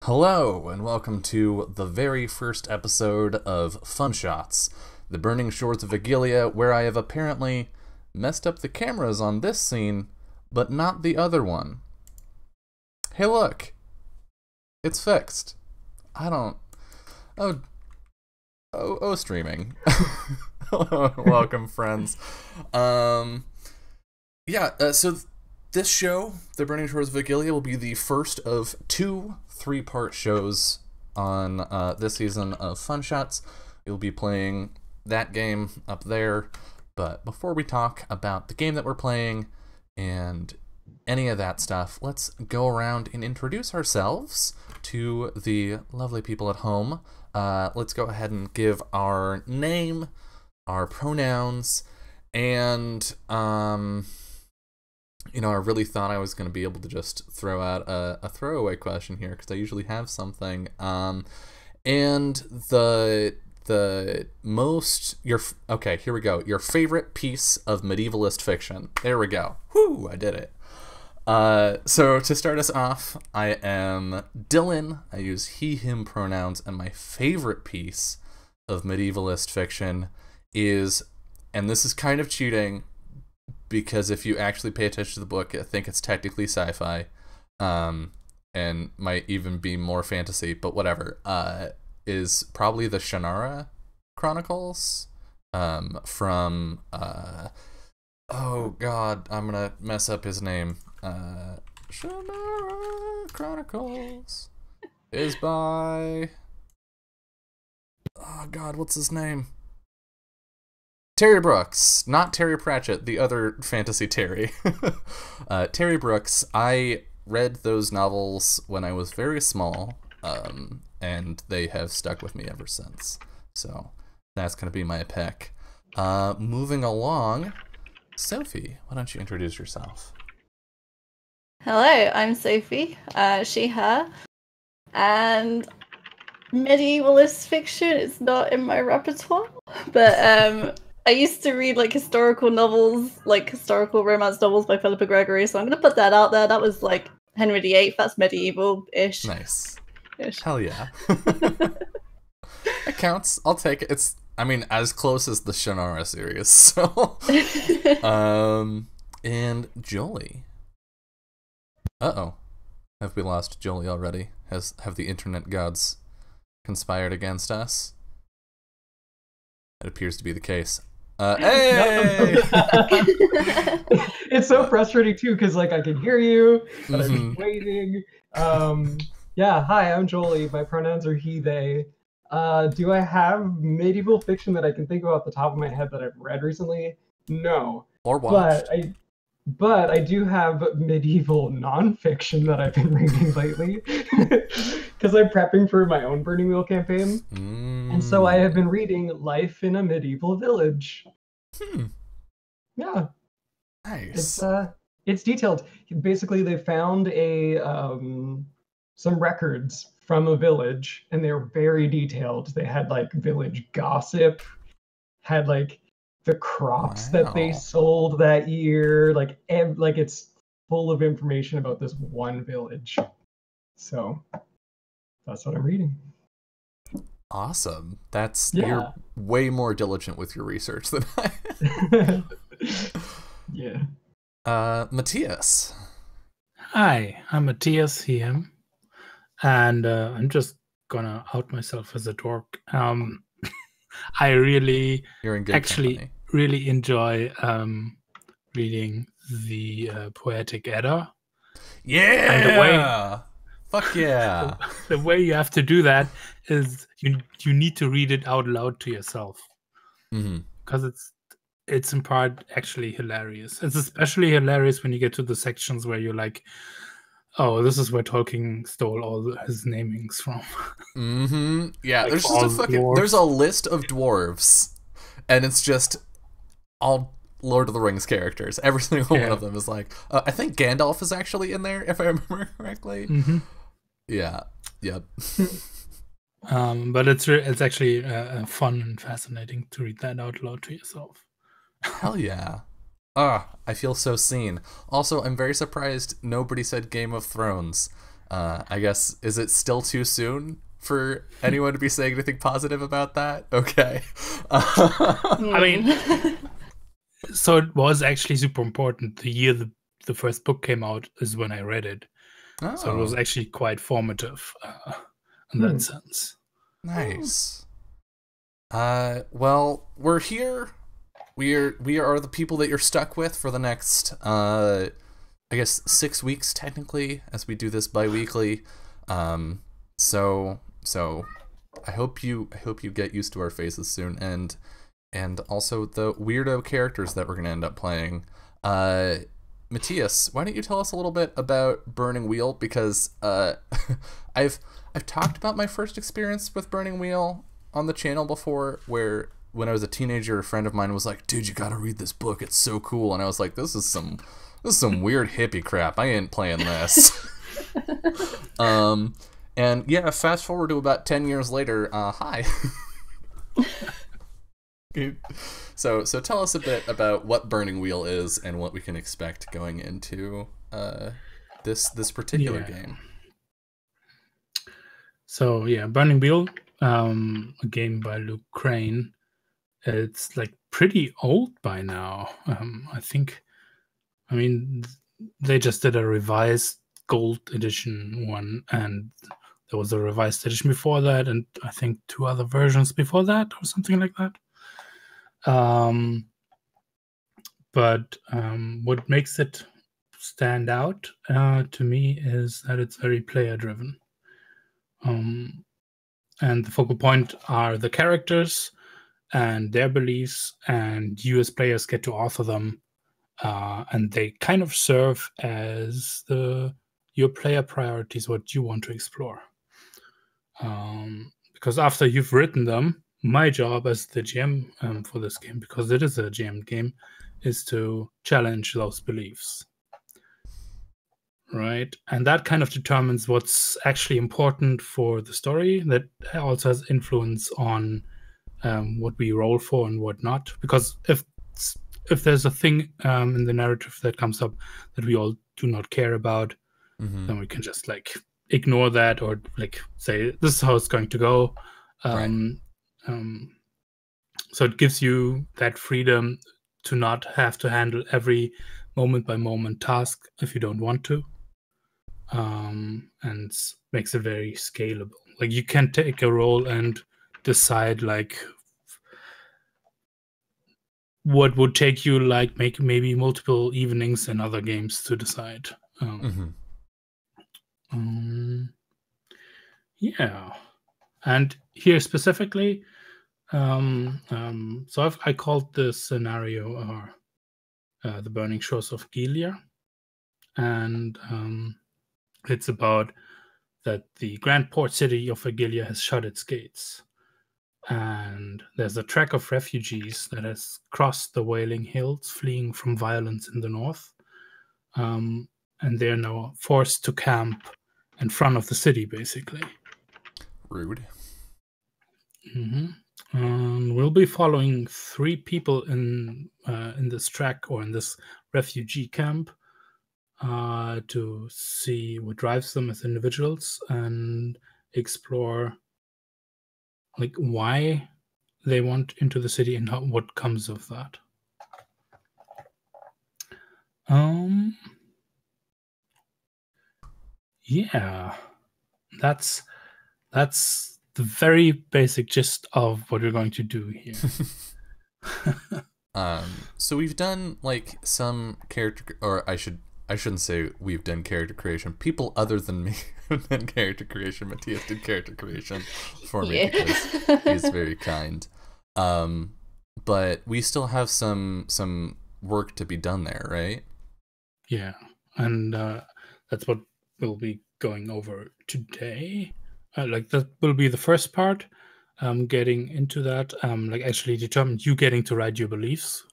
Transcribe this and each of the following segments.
Hello, and welcome to the very first episode of Fun Shots, the burning shores of Eghilia, where I have apparently messed up the cameras on this scene, but not the other one. Hey look! It's fixed. I don't... streaming. Welcome, friends. So this show, The Burning Shores of Eghilia, will be the first of two three-part shows on this season of Fun Shots. We'll be playing that game up there, but before we talk about the game that we're playing and any of that stuff, let's go around and introduce ourselves to the lovely people at home. Let's go ahead and give our name, our pronouns, and I really thought I was going to be able to just throw out a throwaway question here, because I usually have something. And okay, here we go. Your favorite piece of medievalist fiction. There we go. Whoo, I did it. So to start us off, I am Dylan. I use he, him pronouns, and my favorite piece of medievalist fiction is, and this is kind of cheating, because if you actually pay attention to the book, I think it's technically sci-fi, and might even be more fantasy, but whatever, is probably the Shannara Chronicles, from, oh god, I'm gonna mess up his name. Shannara Chronicles is by, oh god, what's his name? Terry Brooks, not Terry Pratchett, the other fantasy Terry. Terry Brooks. I read those novels when I was very small, and they have stuck with me ever since. So that's going to be my pick. Moving along, Sophie, why don't you introduce yourself? Hello, I'm Sophie, she, her, and medievalist fiction is not in my repertoire, but I used to read historical novels, historical romance novels by Philippa Gregory, so I'm going to put that out there. That was Henry VIII, that's medieval-ish. Nice. Ish. Hell yeah. It counts. I'll take it. It's, as close as the Shannara series, so. And Jolie. Uh-oh. Have we lost Jolie already? Have the internet gods conspired against us? It appears to be the case. Hey! It's so frustrating too, because I can hear you, but I'm just waiting. Yeah, hi, I'm Jolie. My pronouns are he, they. Do I have medieval fiction that I can think of off the top of my head that I've read recently? No. Or watched. But I do have medieval nonfiction that I've been reading lately, because I'm prepping for my own Burning Wheel campaign. And so I have been reading Life in a Medieval Village. Yeah. Nice. It's detailed. Basically, they found some records from a village, and they're very detailed. They had village gossip, had the crops that they sold that year, it's full of information about this one village. So that's what I'm reading. Awesome. You're way more diligent with your research than I am. Yeah. Matthias. Hi, I'm Matthias, he, him, and I'm just gonna out myself as a dork. I really really enjoy reading the Poetic Edda. Yeah! And fuck yeah! The way you have to do that is you need to read it out loud to yourself. Because it's in part actually hilarious. It's especially hilarious when you get to the sections where you're like, oh, this is where Tolkien stole all his namings from. Yeah, there's just there's a list of dwarves, and it's just all Lord of the Rings characters. Every single one of them is I think Gandalf is actually in there, if I remember correctly. Yeah, yep. But it's actually fun and fascinating to read that out loud to yourself. Hell yeah. I feel so seen. Also, I'm very surprised nobody said Game of Thrones. I guess, is it still too soon for anyone to be saying anything positive about that? Okay. I mean, so it was actually super important. The year the first book came out is when I read it. So it was actually quite formative in that sense. Nice. Well, we're here. We are the people that you're stuck with for the next, I guess 6 weeks technically, as we do this bi-weekly. So I hope you get used to our faces soon, and also the weirdo characters that we're gonna end up playing. Matthias, why don't you tell us a little bit about Burning Wheel? Because I've talked about my first experience with Burning Wheel on the channel before, where when I was a teenager, a friend of mine was like, "Dude, you gotta read this book. It's so cool." And I was like, "This is some weird hippie crap. I ain't playing this." And yeah, fast forward to about 10 years later. Hi. So tell us a bit about what Burning Wheel is and what we can expect going into this particular game. So yeah, Burning Wheel, a game by Luke Crane. It's like pretty old by now. I think. I mean, they just did a revised gold edition one, and there was a revised edition before that, and I think 2 other versions before that, or something like that. But what makes it stand out to me is that it's very player-driven. And the focal point are the characters and their beliefs, and you as players get to author them, and they kind of serve as your player priorities, what you want to explore. Because after you've written them, my job as the GM for this game, because it is a GM game, is to challenge those beliefs. Right? And that kind of determines what's actually important for the story. That also has influence on what we roll for and what not. Because if there's a thing in the narrative that comes up that we all do not care about, then we can just like ignore that, or like say this is how it's going to go. So it gives you that freedom to not have to handle every moment by moment task if you don't want to, and makes it very scalable. Like you can take a role and decide like what would take you like maybe multiple evenings in other games to decide. Yeah, and here specifically, so I called this scenario the Burning Shores of Eghilia, and it's about that the grand port city of Eghilia has shut its gates, and there's a track of refugees that has crossed the Wailing Hills, fleeing from violence in the north, and they're now forced to camp in front of the city, basically. Rude. We'll be following 3 people in this track, or in this refugee camp, to see what drives them as individuals and explore like why they want into the city and what comes of that. Yeah, that's the very basic gist of what we're going to do here. So we've done like some character, or I shouldn't say we've done character creation. People other than me have done character creation. Matthias did character creation for me because he's very kind. But we still have some work to be done there, right? Yeah, and that's what we'll be going over today. Like that will be the first part. Getting into that, like actually determine you getting to write your beliefs,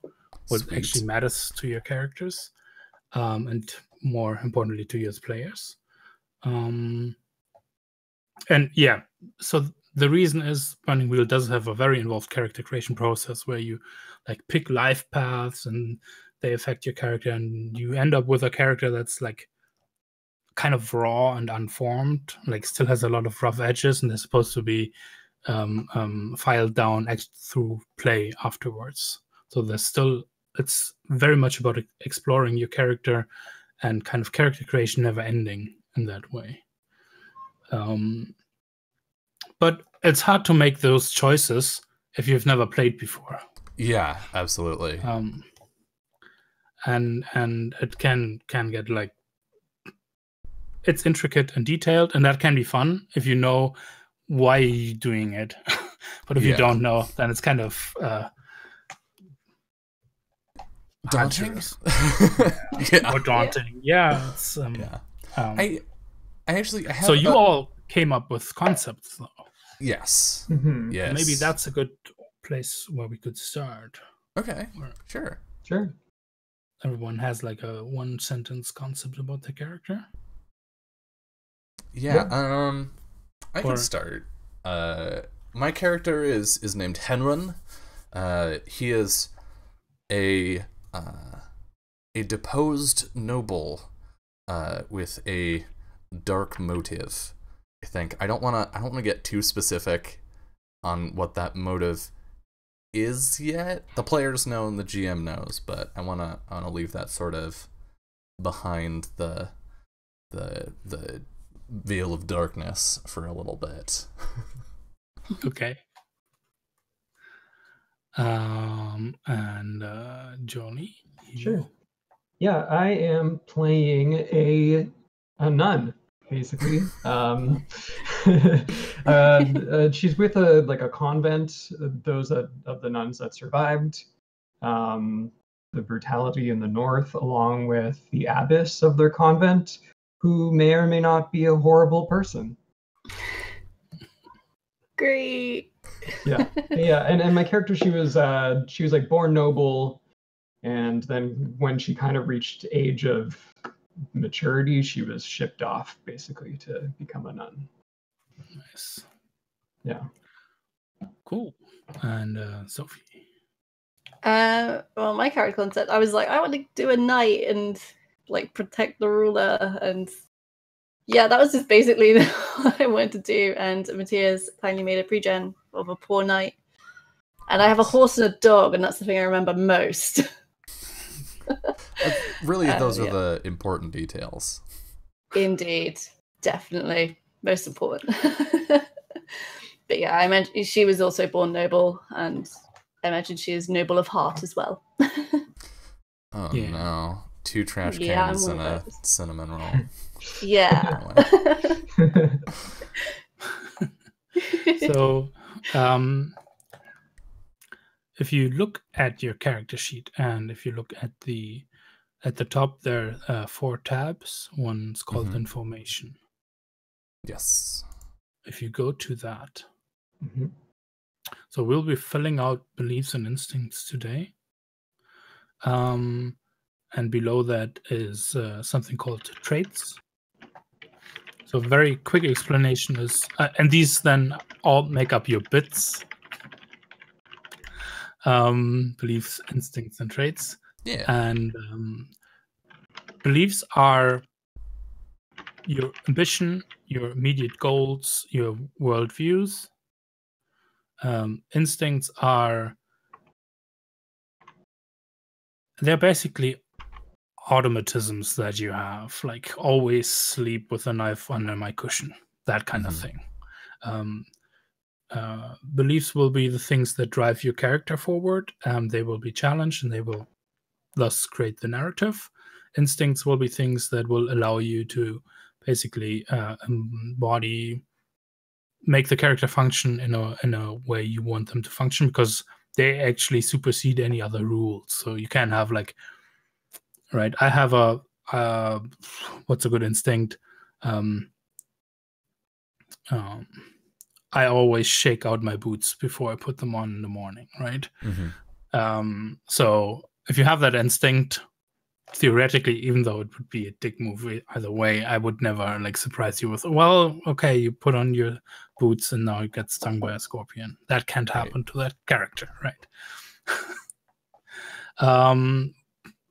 what Sweet. actually matters to your characters, and more importantly to you as players. And yeah, so the reason is Burning Wheel does have a very involved character creation process where you like pick life paths and they affect your character, and you end up with a character that's like kind of raw and unformed, like still has a lot of rough edges, and they're supposed to be filed down through play afterwards. So there's still, it's very much about exploring your character and kind of character creation never ending in that way. But it's hard to make those choices if you've never played before. Yeah, absolutely. And it can get like, it's intricate and detailed, and that can be fun if you know why you're doing it. But if you don't know, then it's kind of daunting. Or daunting. Yeah, it's I actually have so you all came up with concepts though. Yes. Yes. Maybe that's a good place where we could start. Okay. Sure. Everyone has like a 1-sentence concept about the character. Yeah. I can start. My character is named Henrun. He is a deposed noble with a dark motive. I think I don't want to get too specific on what that motive is yet. The players know and the GM knows, but I want to leave that sort of behind the veil of darkness for a little bit. Okay. And Johnny? Sure. Yeah, I am playing a nun, basically. She's with a convent, those of the nuns that survived the brutality in the north, along with the abbess of their convent, who may or may not be a horrible person. Great. Yeah, and my character, she was like born noble, and then when she kind of reached age of maturity, she was shipped off basically to become a nun. Nice. Yeah. Cool. And Sophie? Well, my character concept, I was like, I want to do a knight and like protect the ruler, and yeah, that was just basically what I wanted to do. And Matthias kindly made a pre-gen of a poor knight, and I have a horse and a dog, and that's the thing I remember most. Really, those are the important details. Indeed, definitely most important. But yeah, I mentioned she was also born noble, and I imagine she is noble of heart as well. Oh no. 2 trash cans and a cinnamon roll. Yeah. So, if you look at your character sheet, and if you look at the top, there are 4 tabs. One's called information. Yes. If you go to that, so we'll be filling out beliefs and instincts today. And below that is something called traits. So very quick explanation is, and these then all make up your bits. Beliefs, instincts, and traits. Yeah. And beliefs are your ambition, your immediate goals, your worldviews. Instincts are, they're basically automatisms that you have, like always sleep with a knife under my cushion, that kind of thing. Beliefs will be the things that drive your character forward. They will be challenged, and they will thus create the narrative. Instincts will be things that will allow you to basically make the character function in a way you want them to function, because they actually supersede any other rules. So you can have like, right, I have a what's a good instinct? I always shake out my boots before I put them on in the morning, right? So if you have that instinct, theoretically, even though it would be a dick move either way, I would never like surprise you with, well, okay, you put on your boots and now you get stung by a scorpion. That can't happen to that character, right?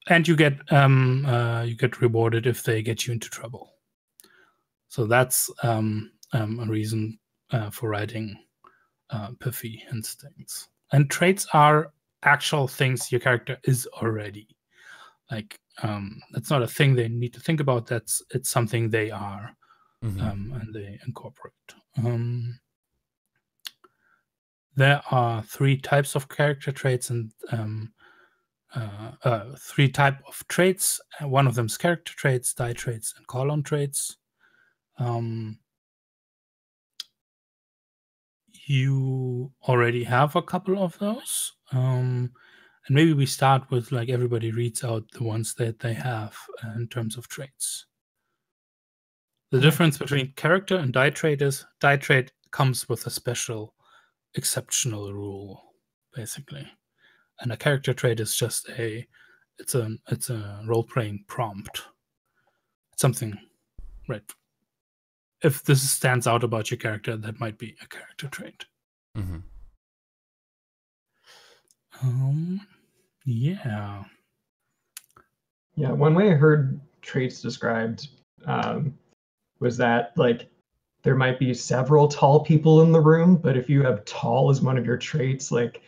And you get rewarded if they get you into trouble. So that's a reason for writing pithy instincts. And traits are actual things your character is already. Like that's not a thing they need to think about. It's something they are, and they incorporate. There are 3 types of character traits and 3 type of traits. One of them is character traits, die traits, and call-on traits. You already have a couple of those. And maybe we start with like everybody reads out the ones that they have in terms of traits. The difference between character and die trait is die trait comes with a special exceptional rule, basically. And a character trait is just it's a role-playing prompt. It's something, right? If this stands out about your character, that might be a character trait. Yeah. Yeah, one way I heard traits described was that like there might be several tall people in the room, but if you have tall as one of your traits, like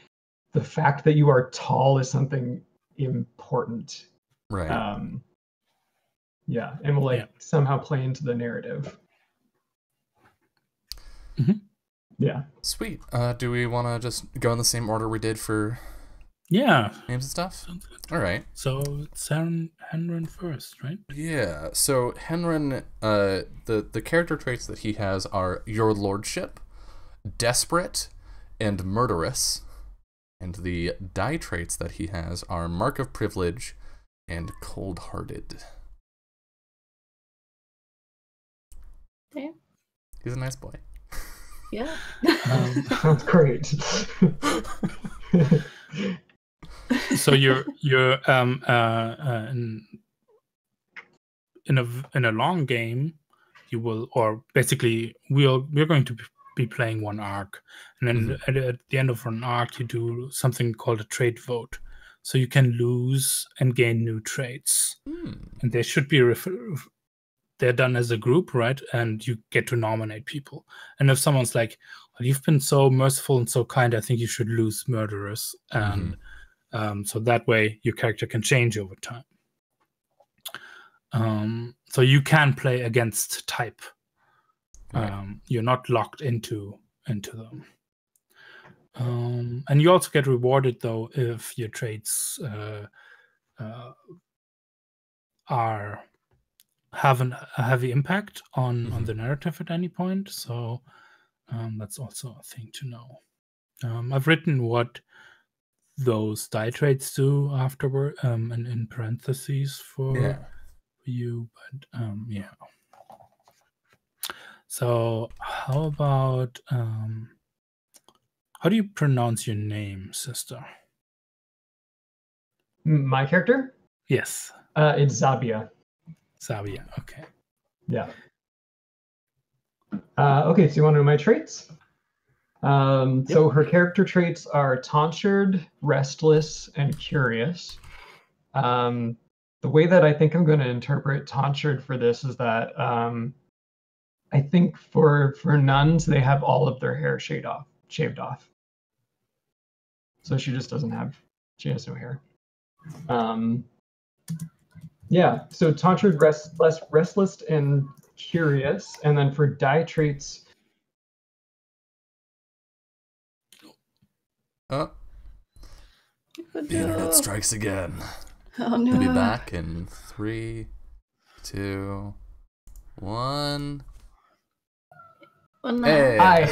the fact that you are tall is something important. Right. Yeah, and will somehow play into the narrative. Yeah. Sweet. Do we want to just go in the same order we did for names and stuff? All right. So it's Henren first, right? Yeah. So Henren, the character traits that he has are Your Lordship, Desperate, and Murderous. And the die traits that he has are Mark of Privilege and Cold-Hearted. Yeah. He's a nice boy. Yeah. Sounds great. So you're in a long game, you will, or basically we're going to be playing one arc, and then at the end of an arc you do something called a trait vote, so you can lose and gain new traits, and they should be they're done as a group, right? And you get to nominate people. And if someone's like, well, you've been so merciful and so kind, I think you should lose Murderous. And so that way your character can change over time. So you can play against type. You're not locked into them. And you also get rewarded, though, if your traits have a heavy impact on the narrative at any point. So that's also a thing to know. I've written what those die traits do afterward, and in parentheses for you. But yeah. So how about how do you pronounce your name, sister? My character? Yes. It's Zabia. Zabia, okay. Yeah. Okay, so you want to know my traits? So her character traits are tonsured, restless, and curious. The way that I think I'm going to interpret tonsured for this is that I think for nuns, they have all of their hair shaved off. So she just she has no hair. Yeah, so tonsured, restless, and curious. And then for die traits... Oh. The internet strikes again. Oh no. We'll be back in 3, 2, 1. Oh, no. Hey. Hi.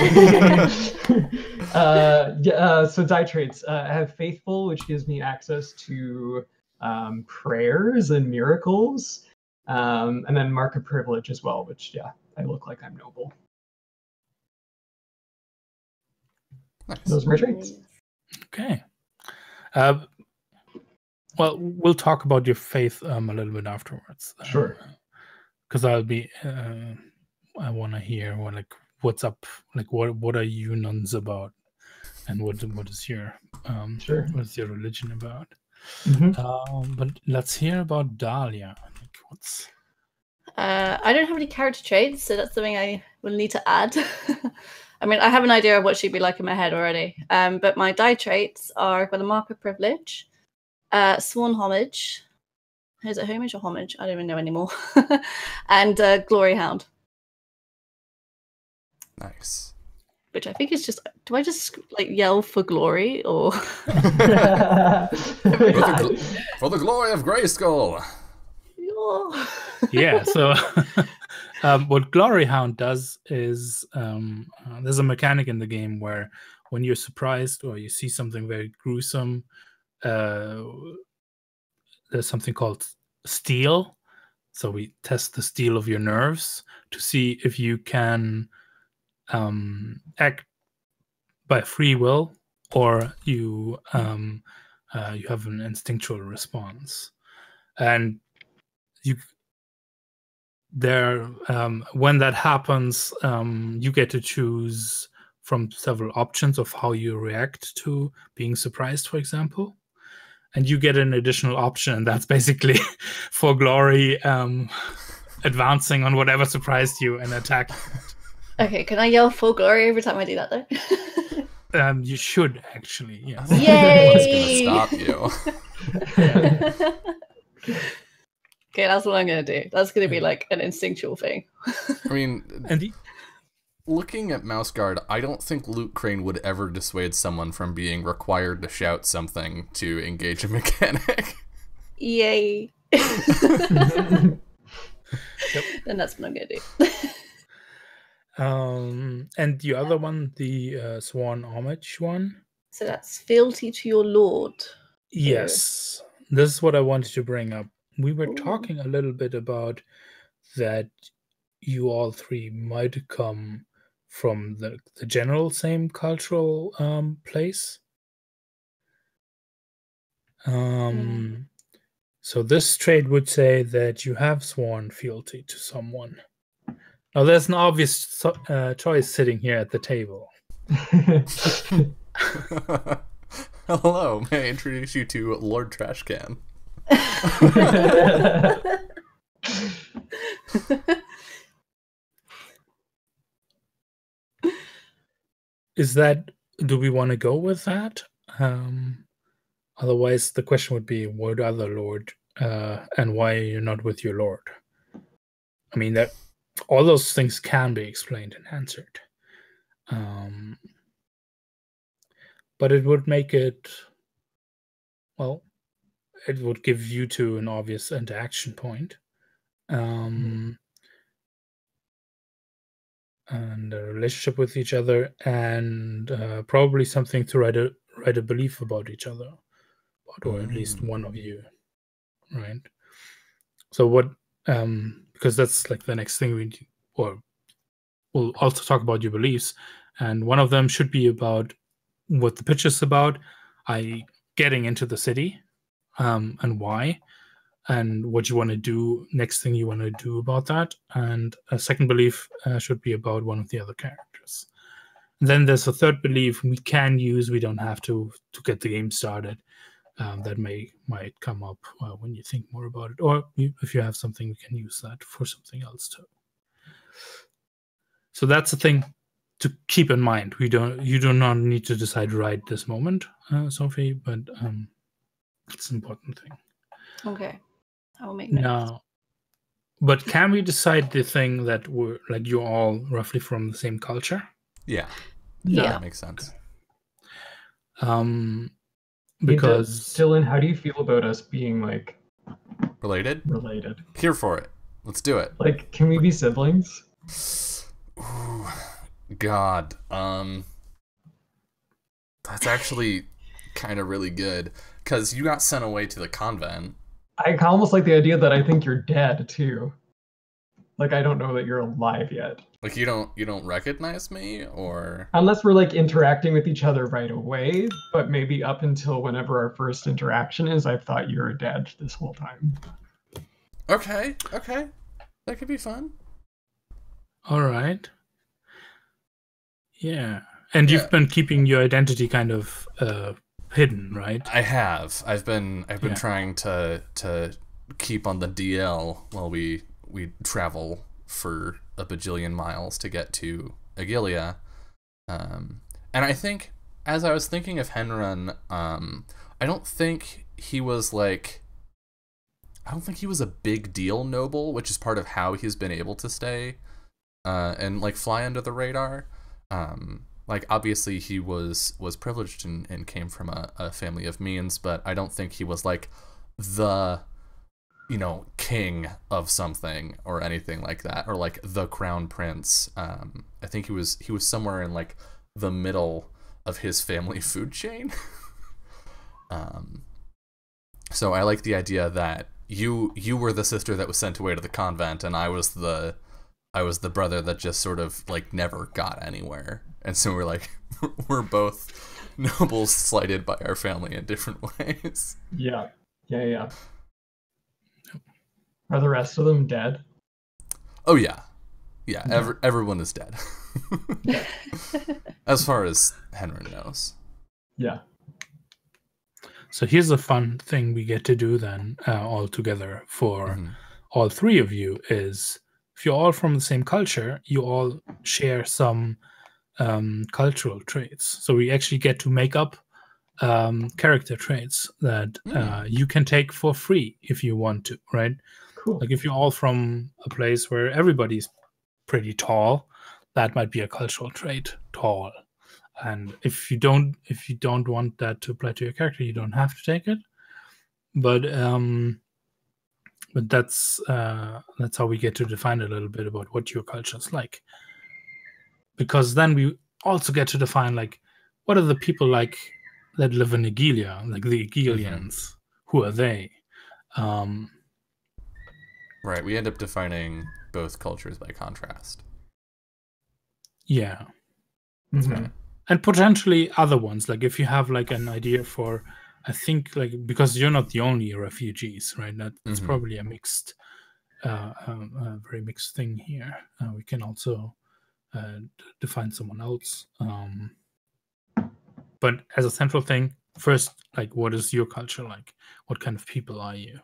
So die traits. I have faithful, which gives me access to prayers and miracles, and then mark of privilege as well, which I look like I'm noble. Nice. Those are my traits. Okay. Well, we'll talk about your faith a little bit afterwards. Sure. Because I'll be. I want to hear what's up. Like what are you nuns about, and what is your Sure. what is your religion about? Mm-hmm. But let's hear about Dahlia. I don't have any character traits, so that's something I will need to add. I mean, I have an idea of what she'd be like in my head already. But my die traits are got a mark of privilege, sworn homage. Is it homage or homage? I don't even know anymore. And glory hound. Nice. Which I think is just. Do I just like yell for glory or? For the glory of Grayskull. Yeah. So, what Glory Hound does is there's a mechanic in the game where when you're surprised or you see something very gruesome, there's something called steel. So we test the steel of your nerves to see if you can act by free will or you have an instinctual response. And when that happens, you get to choose from several options of how you react to being surprised, for example. And you get an additional option, and that's basically for glory, advancing on whatever surprised you and attacking. Okay, can I yell for glory every time I do that though? You should actually, yes. Yay! What's gonna stop you? Okay, that's what I'm gonna do. That's gonna be like an instinctual thing. I mean, looking at Mouse Guard, I don't think Loot Crane would ever dissuade someone from being required to shout something to engage a mechanic. Yay! Then that's what I'm gonna do. And the other one, the Sworn Homage one? So that's fealty to your lord. Yes. This is what I wanted to bring up. We were talking a little bit about that you all three might come from the general same cultural place. So this trait would say that you have sworn fealty to someone. Now, there's an obvious choice sitting here at the table. Hello, may I introduce you to Lord Trashcan? Do we want to go with that? Otherwise, the question would be, what other lord, and why you're not with your lord? I mean, that all those things can be explained and answered. But it would make it, well, it would give you two an obvious interaction point. And a relationship with each other, and probably something to write a belief about each other, or at least one of you, right? So what? Because that's like the next thing we'll also talk about your beliefs, and one of them should be about what the pitch is about, getting into the city, and why. And what you want to do, next thing you want to do about that. And a second belief should be about one of the other characters. And then there's a third belief we can use. We don't have to get the game started. That might come up when you think more about it. Or if you have something, we can use that for something else too. So that's the thing to keep in mind. You do not need to decide right this moment, Sophie, but it's an important thing. Okay. I will make notes. Now, but can we decide the thing that we're like you're all roughly from the same culture? Yeah. Yeah. That makes sense. Because Dylan, how do you feel about us being like Related? Here for it. Let's do it. Like, can we be siblings? Ooh, God. That's actually kind of really good because you got sent away to the convent. I almost like the idea that I think you're dead too. Like, I don't know that you're alive yet. Like, you don't recognize me, or unless we're like interacting with each other right away, but maybe up until whenever our first interaction is, I've thought you were dead this whole time. Okay, that could be fun. All right. Yeah, and you've been keeping your identity kind of hidden, right? I have. I've been trying to keep on the DL while we travel for a bajillion miles to get to Eghilia. And I think, as I was thinking of Henrun, I don't think he was a big deal noble, which is part of how he's been able to stay and like fly under the radar. Like obviously he was privileged and came from a family of means, but I don't think he was like the, you know, king of something or anything like that, or like the crown prince. I think he was somewhere in like the middle of his family food chain. So I like the idea that you were the sister that was sent away to the convent, and I was the brother that just sort of like never got anywhere. And so we're like, we're both nobles slighted by our family in different ways. Yeah. Are the rest of them dead? Oh yeah. Everyone is dead. As far as Henry knows. Yeah. So here's a fun thing we get to do then all together for all three of you is, if you're all from the same culture, you all share some cultural traits. So we actually get to make up character traits that you can take for free if you want to, right? Cool. Like if you're all from a place where everybody's pretty tall, that might be a cultural trait, tall. And if you don't want that to apply to your character, you don't have to take it. But that's how we get to define a little bit about what your culture is like. Because then we also get to define like what are the people like that live in Eghilia, like the Egilians. Who are they? Right. We end up defining both cultures by contrast. Yeah. Right. And potentially other ones, like if you have like an idea for, I think like, because you're not the only refugees, right? That's probably a mixed, a very mixed thing here. We can also define someone else. But as a central thing, first, like, what is your culture like? What kind of people are you?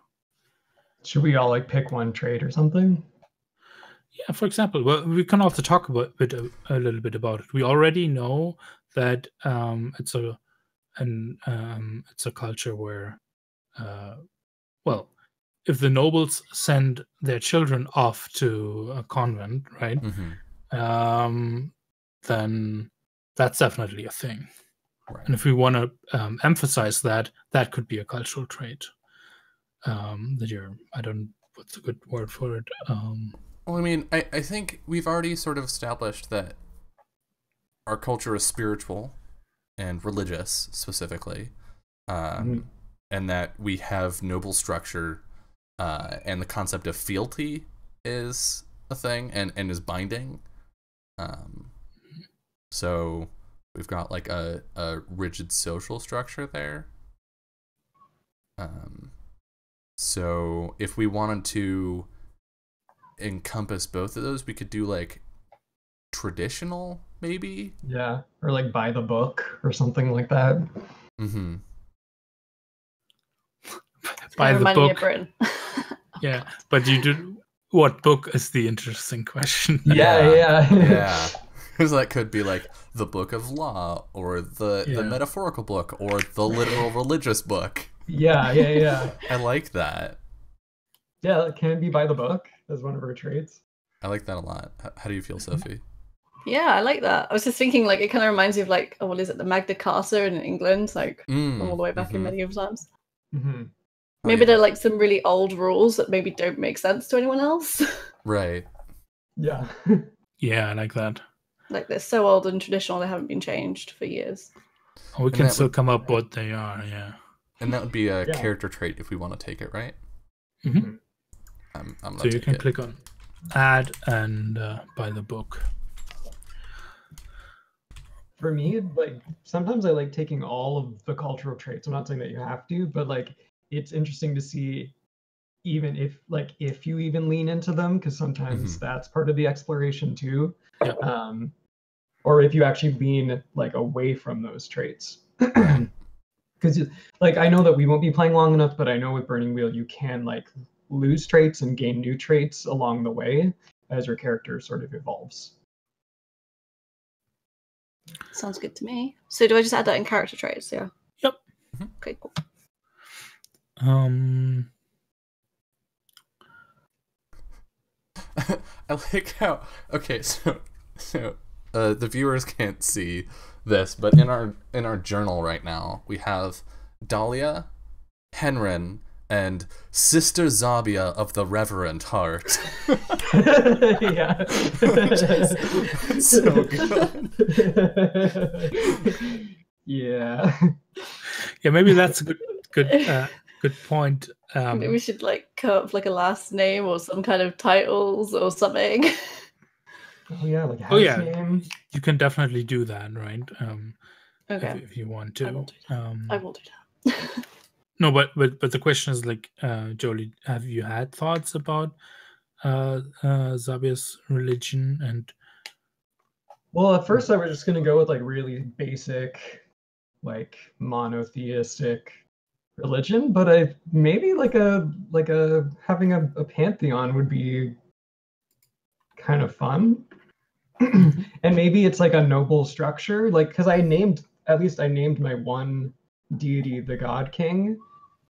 Should we all like pick one trait or something? Yeah, for example, well, we can also talk about a little bit about it. We already know that it's a culture where, well, if the nobles send their children off to a convent, right? Then that's definitely a thing. Right. And if we want to emphasize that, that could be a cultural trait. What's a good word for it? Well, I mean, I think we've already sort of established that our culture is spiritual and religious, specifically, and that we have noble structure, and the concept of fealty is a thing and is binding. So we've got like a rigid social structure there. So if we wanted to encompass both of those, we could do like traditional, maybe. Yeah, or like by the book or something like that. By the book. Britain. Yeah, but you do. What book is the interesting question? Yeah. Because that could be like the book of law, or the metaphorical book, or the literal religious book. Yeah. I like that. Yeah, it can be by the book as one of our traits. I like that a lot. How do you feel, Sophie? Yeah, I like that. I was just thinking, like, it kind of reminds me of, like, what is it, the Magna Carta in England, like, all the way back in medieval times. Maybe they're, like, some really old rules that maybe don't make sense to anyone else. Right. Yeah. Yeah, I like that. Like, they're so old and traditional, they haven't been changed for years. We can still come up what they are, yeah. And that would be a character trait if we want to take it, right? So you can click on add and buy the book. For me, like, sometimes I like taking all of the cultural traits. I'm not saying that you have to, but like, it's interesting to see even if you even lean into them, because sometimes that's part of the exploration too. Yeah. Or if you actually lean like away from those traits. Because like, I know that we won't be playing long enough, but I know with Burning Wheel you can like lose traits and gain new traits along the way as your character sort of evolves. Sounds good to me. So do I just add that in character traits? Yeah. Yep. Okay, cool. I like how so the viewers can't see this, but in our journal right now we have Dahlia, Henrin, and Sister Zabia of the Reverend Heart. Yeah. So good. Yeah. Yeah, maybe that's a good point. Maybe we should like come up with like a last name or some kind of titles or something. Oh yeah, like house Oh, yeah. name. You can definitely do that, right? Okay. If you want I will to. do that. I will do that. No, but the question is like, Jolie, have you had thoughts about Zabia's religion? And Well, at first I was just gonna go with like really basic, like monotheistic religion, but I maybe like a having a pantheon would be kind of fun. And maybe it's like a noble structure, like because I named my one deity the God King,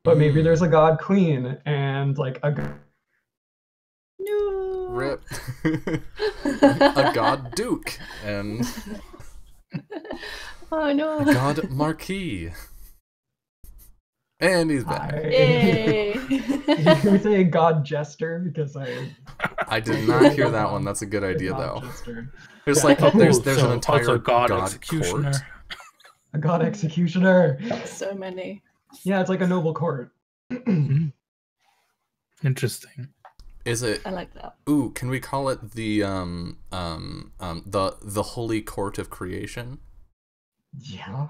but maybe there's a God Queen and like a No. Rip. A God Duke and Oh no. a God Marquis. And he's back. Yay. Did you say God Jester? Because I did not hear that one. That's a good idea God though. Jester. There's Yeah. like Oh, there's so an entire also God God executioner. court. A God Executioner. So many. Yeah, it's like a noble court. Interesting. Is it? I like that. Ooh, can we call it the Holy Court of Creation? Yeah.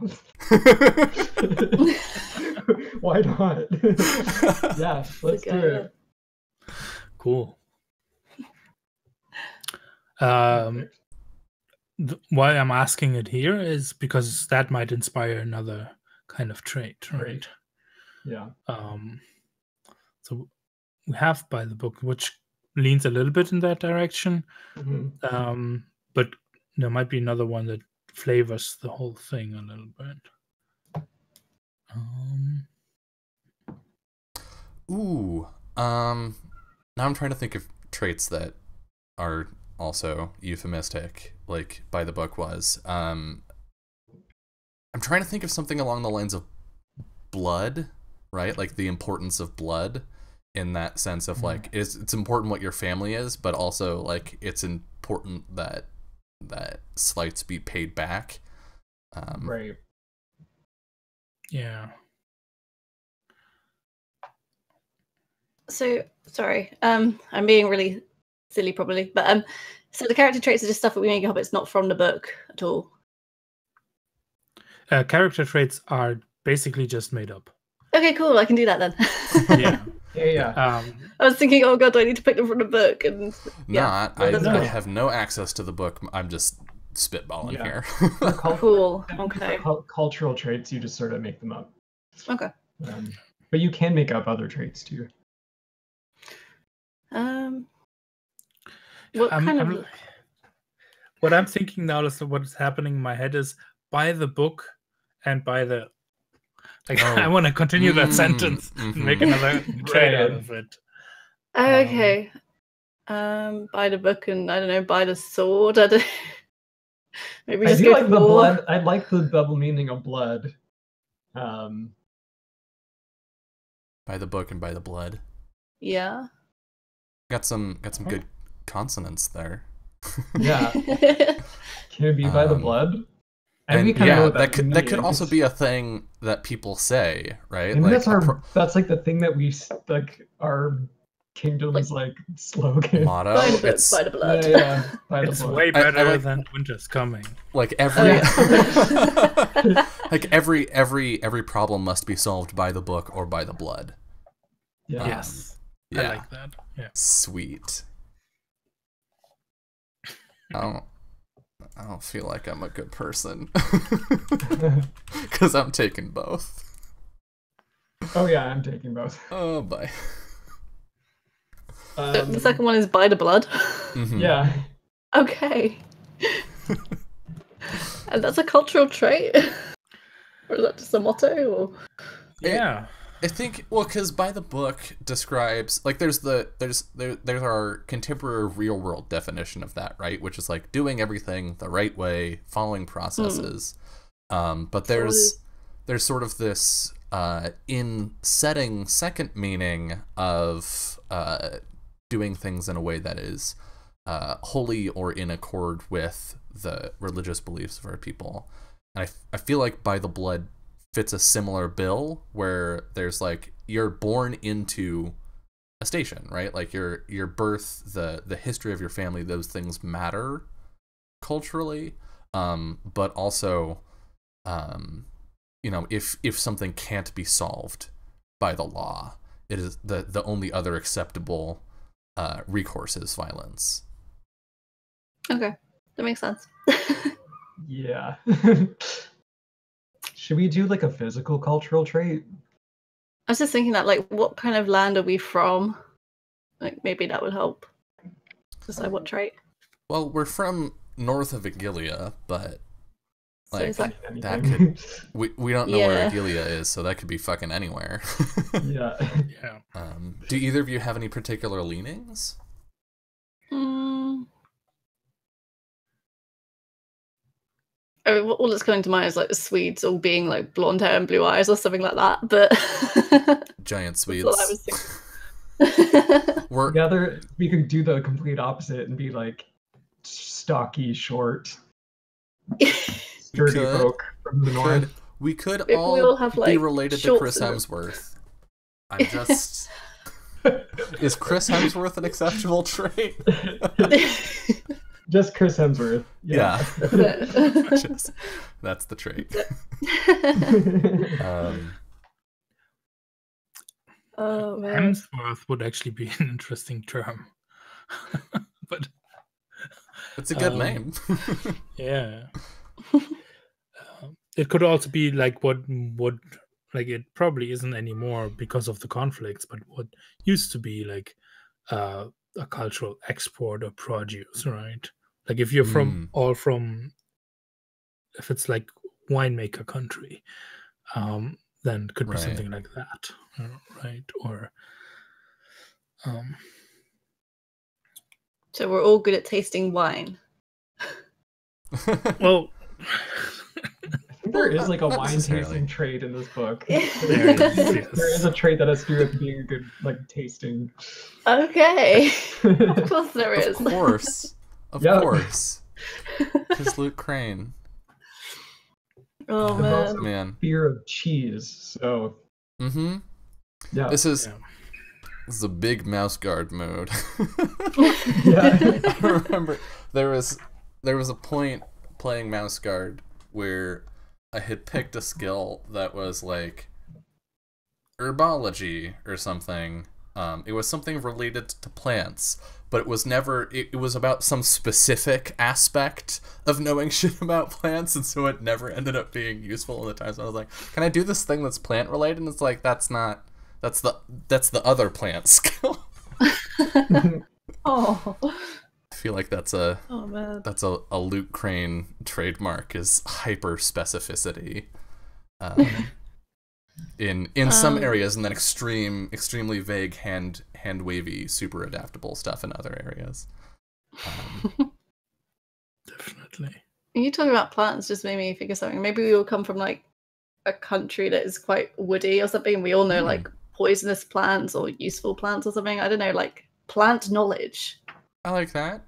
Why not? Yeah, let's do it. Cool. Perfect. Why I'm asking it here is because that might inspire another kind of trait, right? Yeah. So we have by the book, which leans a little bit in that direction, Mhm. but there might be another one that flavors the whole thing a little bit. Now I'm trying to think of traits that are also euphemistic, like by the book was. I'm trying to think of something along the lines of blood, right? Like the importance of blood in that sense of like it's important what your family is, but also like it's important that slights be paid back. Right. Yeah. So sorry, I'm being really silly probably, but so the character traits are just stuff that we make up. It's not from the book at all. Character traits are basically just made up. Okay, cool. I can do that then. Yeah. Yeah. I was thinking, oh god, do I need to pick them from the book? And I fine. have no access to the book. I'm just spitballing here. Cool. Okay. Cultural traits, you just sort of make them up. Okay. But you can make up other traits too. What kind of? What I'm thinking now is that what's happening in my head is by the book and by the. Like, I want to continue that sentence and make another trait out of it. Okay. By the book and I don't know, by the sword. I don't. Maybe I just do go like the for- blood. I like the double meaning of blood. By the book and by the blood. Yeah. Got some good consonants there. Yeah. Can it be by the blood? And we kinda know what that could means. also be a thing that people say, right? And like that's like the thing that we like our kingdom's like slogan. Motto. By the book, It's by the blood. Yeah, by the It's blood. way better like- than Winter's Coming. like every yeah. like every problem must be solved by the book or by the blood. Yeah. Yes. Yeah. I like that. Yeah. Sweet. I don't feel like I'm a good person because I'm taking both. Oh yeah, I'm taking both. Oh boy. The second one is by the blood. Mhm. Yeah. Okay. And that's a cultural trait? Or is that just a motto? Or... Yeah. I think, well, because by the book describes, like, there's our contemporary real world definition of that, right? Which is like doing everything the right way, following processes. But there's sort of this in setting second meaning of doing things in a way that is wholly or in accord with the religious beliefs of our people. And I feel like by the blood fits a similar bill, where there's like, you're born into a station, right? Like your birth, the history of your family, those things matter culturally, but also you know, if something can't be solved by the law, it is the only other acceptable recourse is violence. Okay, that makes sense. Yeah. Should we do like a physical cultural trait? I was just thinking that, like, what kind of land are we from? Like, maybe that would help decide what trait. Well, we're from north of Eghilia, but So like is that... that could we don't know where Yeah. Eghilia is, so that could be fucking anywhere. Yeah. Yeah. Do either of you have any particular leanings? I mean, all that's coming to mind is like the Swedes all being like blonde hair and blue eyes or something like that. But Giant Swedes. that's what I was thinking. We're Together, we could do the complete opposite and be like stocky, short, sturdy could. folk from the north. we could Maybe we all all have, be like, related to short Chris syndrome. Hemsworth. I'm just is Chris Hemsworth an acceptable trait? Just Chris Hemsworth. Yeah. That's it. Just- that's the trait. Oh man. Hemsworth would actually be an interesting term. But It's a good name. yeah. It could also be like what like, it probably isn't anymore because of the conflicts, but what used to be like a cultural export of produce, right? Like if you're from if it's like winemaker country, then it could be Right. something like that, right? Or So we're all good at tasting wine. well, I think there is like a Not wine necessarily. tasting trait in this book. there it is, yes. There is a trait that has to do with being a good like tasting. Okay. Of course there Of is. course. Of Yeah. course. Because Luke Crane. Oh There's also man. Man. fear of cheese. So Mm-hmm. yeah. This is Yeah. this is a big mouse guard mode. Yeah. I remember there was a point playing mouse guard where I had picked a skill that was like herbology or something. It was something related to plants, but it was never. It was about some specific aspect of knowing shit about plants, and so it never ended up being useful in the times. I was like, "Can I do this thing that's plant related?" And it's like, "That's not. That's the other plant skill." Oh. I feel like that's a Man. Luke Crane trademark, is hyper specificity. In some areas, and then extremely vague hand wavy super adaptable stuff in other areas. Definitely. You talking about plants just made me think of something. Maybe we all come from like a country that is quite woody or something. We all know like poisonous plants or useful plants or something. I don't know, like plant knowledge. I like that.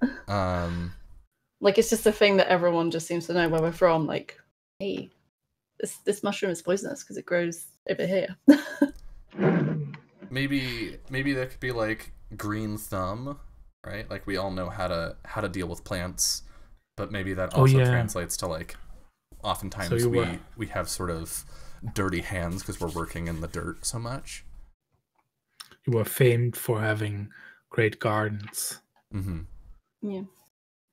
Like it's just a thing that everyone just seems to know where we're from. Like, hey, this mushroom is poisonous because it grows over here. Maybe that could be like green thumb, right? Like we all know how to deal with plants, but maybe that also translates to like oftentimes So we have sort of dirty hands because we're working in the dirt so much. You were famed for having great gardens. Mm-hmm. Yeah,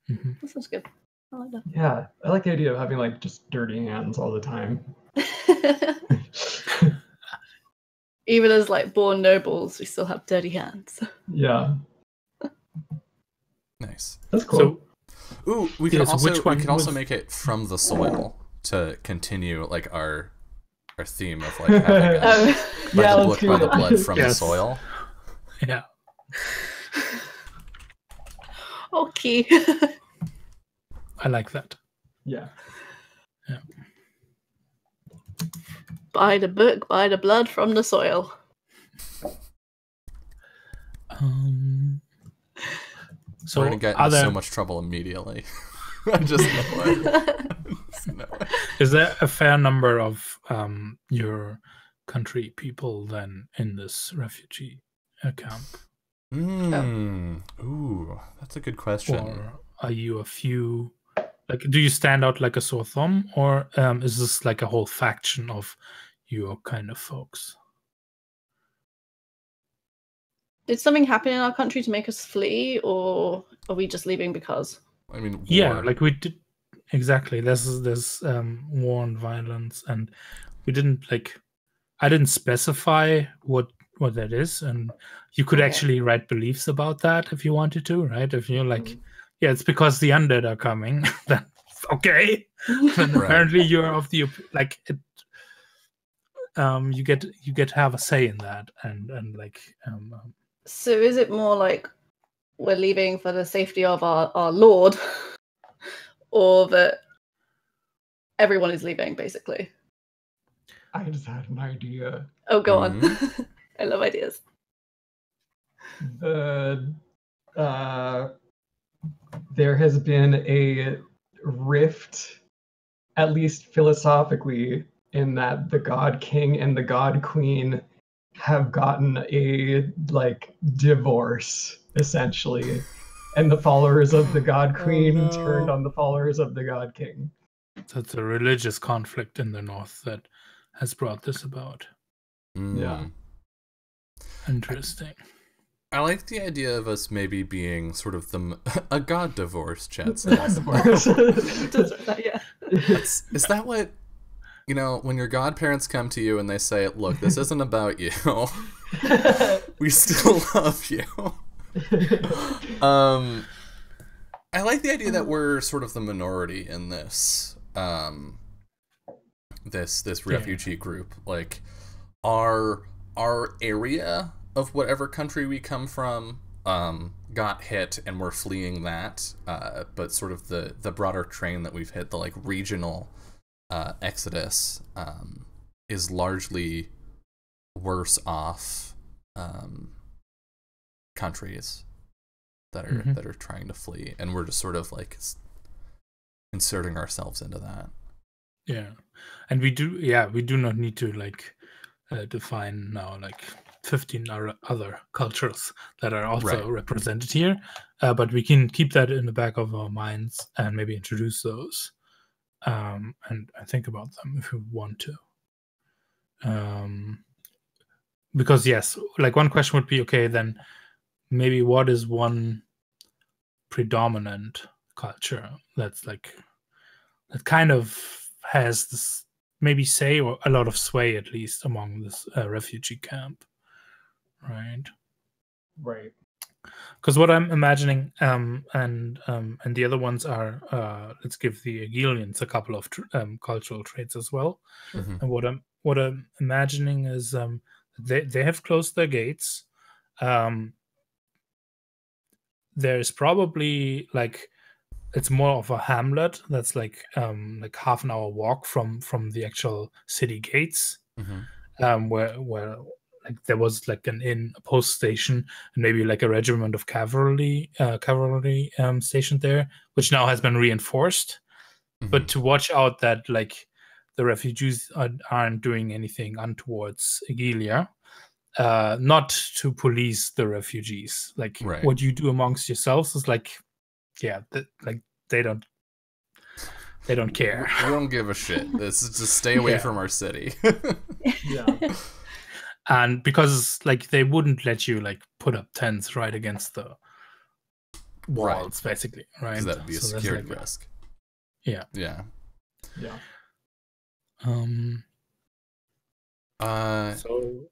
Mm-hmm. that sounds good. I like Yeah, I like the idea of having like just dirty hands all the time. that. Even as like born nobles, we still have dirty hands. Yeah. Nice. That's cool. So, Ooh, we Yeah, can so also which one we can also was- make it from the soil to continue like our theme of like having a, Oh, by Yeah, the let's book, do by the it. blood, from the Yes. soil. yeah. okay. I like that. Yeah. By the book, by the blood, from the soil. So We're gonna get into so much trouble immediately. I just know it. I just know it. is there a fair number of your country people then in this refugee camp? Ooh, that's a good question. Or are you a few? Like, do you stand out like a sore thumb, or is this like a whole faction of your kind of folks? Did something happen in our country to make us flee, or are we just leaving because? I mean, war. Yeah, like we did exactly. There's war and violence, and we didn't like. I didn't specify what that is, and you could Okay. actually write beliefs about that if you wanted to, right? If you're like, yeah, it's because the undead are coming. Then okay, then Right. apparently you're of the like it. You get to have a say in that, and like So is it more like we're leaving for the safety of our lord, or that everyone is leaving, basically? I just had an idea. Oh, go on. I love ideas. The there has been a rift, at least philosophically, in that the God King and the God Queen have gotten a like divorce, essentially. And the followers of the God Queen no. turned on the followers of the God King. that's a religious conflict in the north that has brought this about. Yeah. Interesting. I like the idea of us maybe being sort of a god divorce, Chat God says. divorce. Yeah. Is that what, when your godparents come to you and they say, look, this isn't about you. We still love you. I like the idea that we're sort of the minority in this this refugee group. Like our area of whatever country we come from got hit and we're fleeing that, but sort of the broader train that we've hit, the like regional exodus, is largely worse off countries that are trying to flee, and we're just sort of like inserting ourselves into that. Yeah, and we do not need to like define now like 15 other cultures that are also represented here, but we can keep that in the back of our minds and maybe introduce those and think about them if we want to. Because yes, like one question would be, okay, then maybe what is one predominant culture that's like that kind of has this maybe say or a lot of sway at least among this refugee camp, right? Right. Because what I'm imagining, and the other ones are, let's give the Egilians a couple of cultural traits as well. Mm-hmm. And what I'm imagining is they have closed their gates. There's probably like it's more of a hamlet that's like half an hour walk from the actual city gates, where like there was like an inn, a post station, and maybe like a regiment of cavalry stationed there, which now has been reinforced. But to watch out that like the refugees aren't doing anything untowards Eghilia, not to police the refugees. Like what you do amongst yourselves is like, yeah, like they don't care. We don't give a shit. This is just stay away from our city. Yeah. And because like they wouldn't let you like put up tents right against the walls, basically, right? Because that'd be a security risk. Yeah. Yeah. So.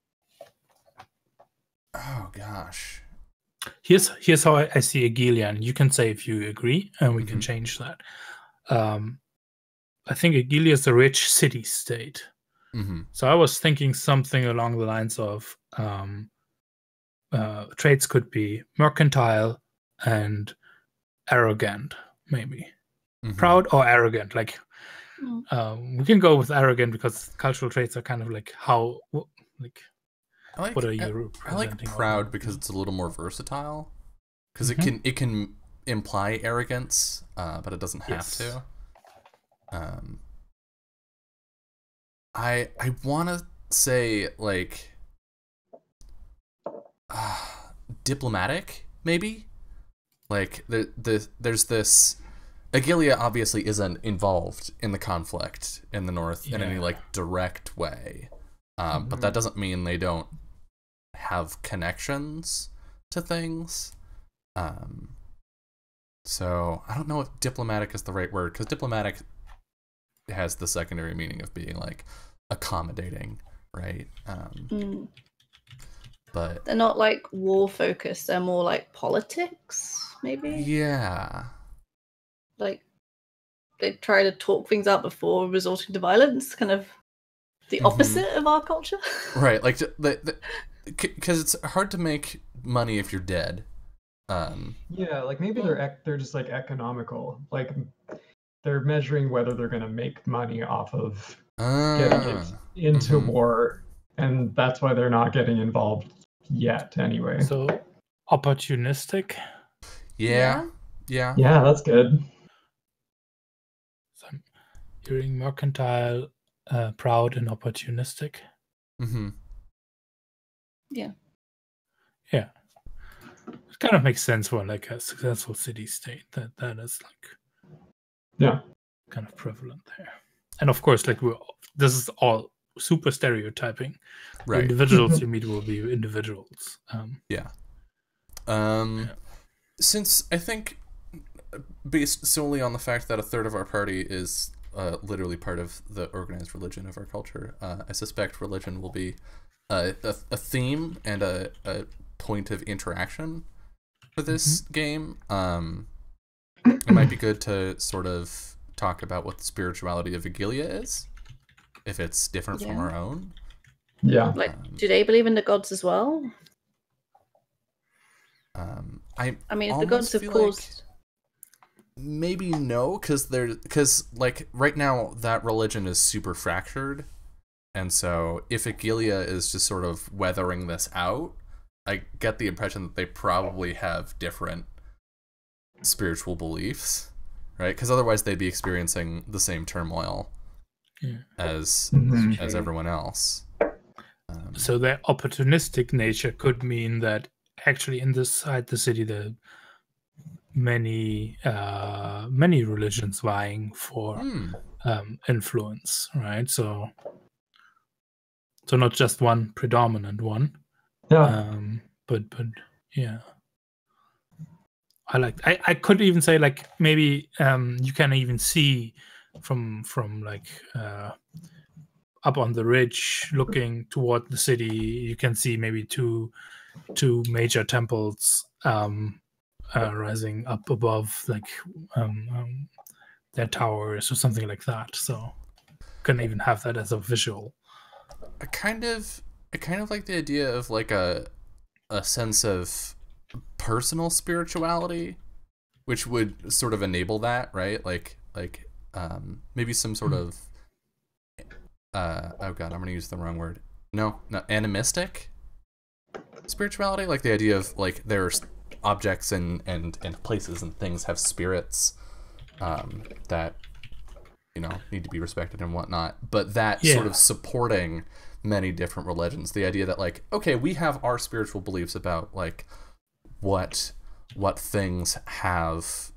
Oh gosh. Here's how I see Eghilia, and you can say if you agree, and we can Mhm. change that. I think Eghilia is a rich city-state. Mm-hmm. So I was thinking something along the lines of traits could be mercantile and arrogant, maybe. Mm-hmm. Proud or arrogant. Like, we can go with arrogant because cultural traits are kind of like how, like, what are you I like representing? proud because it's a little more versatile. Because Mhm. it can imply arrogance, but it doesn't have Yes. to. I want to say like diplomatic, maybe. Like there's this. Eghilia obviously isn't involved in the conflict in the north in any Yeah. like direct way, but that doesn't mean they don't have connections to things. So I don't know if diplomatic is the right word, because diplomatic has the secondary meaning of being like accommodating, right? But They're not like war focused, they're more like politics, maybe? yeah, Like they try to talk things out before resorting to violence, kind of the opposite of our culture. right. Like because it's hard to make money if you're dead. Yeah, like maybe they're just like economical. Like they're measuring whether they're going to make money off of getting into war, and that's why they're not getting involved yet. Anyway. So opportunistic. Yeah. Yeah, that's good. So I'm hearing mercantile, proud, and opportunistic. Mm-hmm. Yeah. Yeah. It kind of makes sense for like a successful city-state that is like kind of prevalent there. And of course, like this is all super stereotyping. Right. The individuals you meet will be individuals. Yeah. Since I think, based solely on the fact that a third of our party is literally part of the organized religion of our culture, I suspect religion will be a theme and a point of interaction for this game. It might be good to sort of talk about what the spirituality of Eghilia is, if it's different from our own. Yeah. Like, do they believe in the gods as well? I mean, if the gods have caused... maybe no, because like right now that religion is super fractured, and so if Eghilia is just sort of weathering this out, I get the impression that they probably have different spiritual beliefs, right? Because otherwise they'd be experiencing the same turmoil as everyone else. So their opportunistic nature could mean that actually inside the city there are many religions vying for influence, right? So not just one predominant one. Yeah. But yeah. I could even say like maybe you can even see from like up on the ridge looking toward the city, you can see maybe two major temples rising up above like their towers or something like that. So you can even have that as a visual. I kind of like the idea of like a sense of personal spirituality, which would sort of enable that, right? Like maybe some sort of oh god, I'm gonna use the wrong word. No, animistic spirituality, like the idea of like there's objects and places and things have spirits that need to be respected and whatnot, but that sort of supporting many different religions. The idea that like, okay, we have our spiritual beliefs about like what things have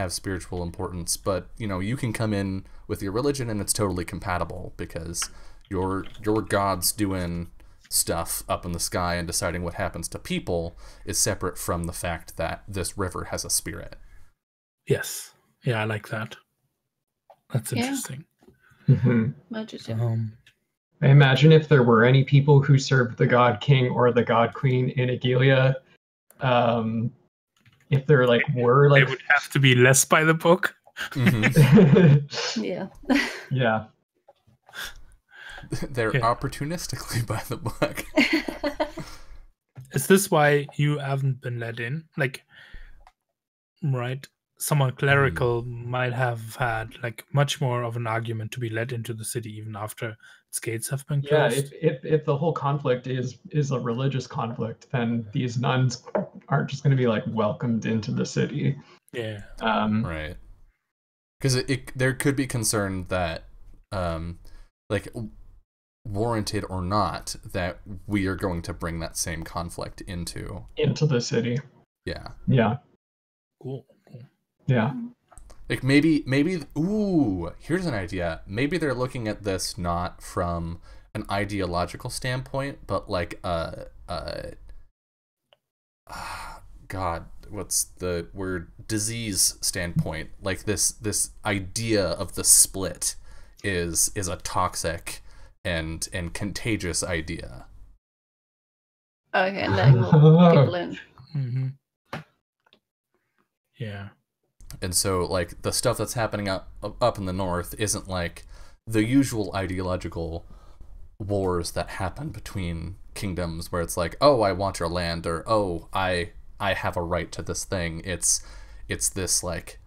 spiritual importance, but you can come in with your religion and it's totally compatible because your God's doing stuff up in the sky and deciding what happens to people is separate from the fact that this river has a spirit. Yes. Yeah, I like that. That's interesting. I imagine if there were any people who served the god king or the god queen in Eghilia, if there like were They like would have to be less by the book. Yeah. yeah. They're Yeah. opportunistically by the book. Is this why you haven't been let in? Like, right? Someone clerical might have had like much more of an argument to be let into the city even after its gates have been Yeah, closed. if the whole conflict is a religious conflict, then these nuns aren't just going to be like welcomed into the city. Yeah. Right. Because there could be concern that, like, warranted or not, that we are going to bring that same conflict into the city. Yeah. Yeah. Cool. Yeah. Like maybe ooh, here's an idea. Maybe they're looking at this not from an ideological standpoint, but like God, what's the word? Disease standpoint. Like this idea of the split is a toxic and contagious idea. Okay, letting more people in. Mm-hmm. Yeah. And so, like, the stuff that's happening up in the north isn't like the usual ideological wars that happen between kingdoms, where it's like, oh, I want your land, or oh, I have a right to this thing. It's this like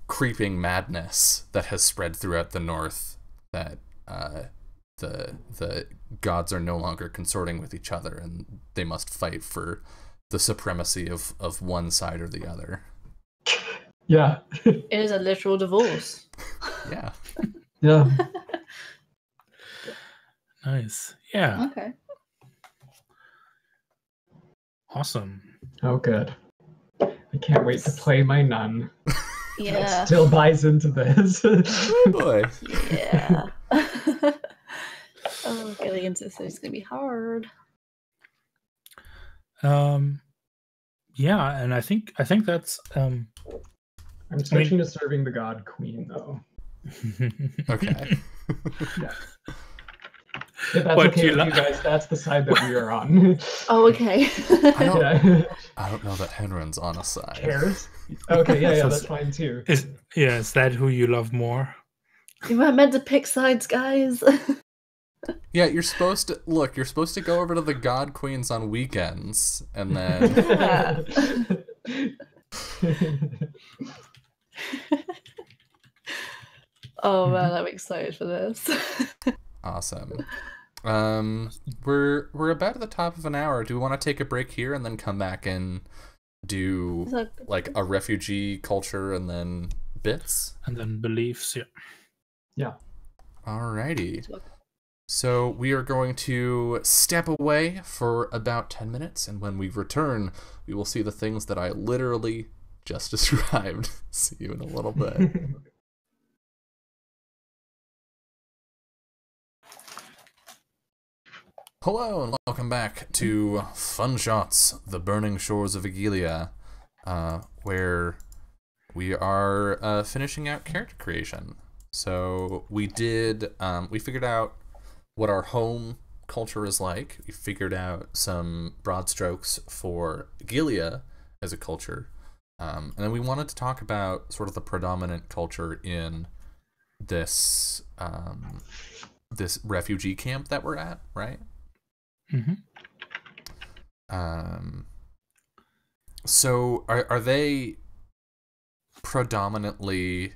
creeping madness that has spread throughout the north that the gods are no longer consorting with each other, and they must fight for the supremacy of one side or the other. Yeah. It is a literal divorce. Yeah. Yeah. Nice. Yeah. Okay. Awesome. Oh, good. I can't wait to play my nun. Yeah. That still buys into this. Oh boy. Yeah. Oh, getting into this is gonna be hard. Yeah, and I think that's I'm switching to serving the god queen, though. Okay. Yeah. If that's What, okay do you with you guys, that's the side that we are on. Oh, okay. Yeah. I don't know that Henron's on a side. Cares? Okay, yeah, So- that's fine too. is that who you love more? You weren't meant to pick sides, guys. Yeah, you're supposed to go over to the God Queens on weekends, and then Oh man, I'm excited for this. awesome. We're about at the top of an hour. Do we want to take a break here and then come back and do like a refugee culture and then bits? And then beliefs, yeah. Yeah. Alrighty. So we are going to step away for about 10 minutes, and when we return, we will see the things that I literally just described. See you in a little bit. Hello, and welcome back to Fun Shots, The Burning Shores of Eghilia, where we are finishing out character creation. So we figured out what our home culture is like. We figured out some broad strokes for Eghilia as a culture. And then we wanted to talk about sort of the predominant culture in this this refugee camp that we're at, right? Mm-hmm. So are they predominantly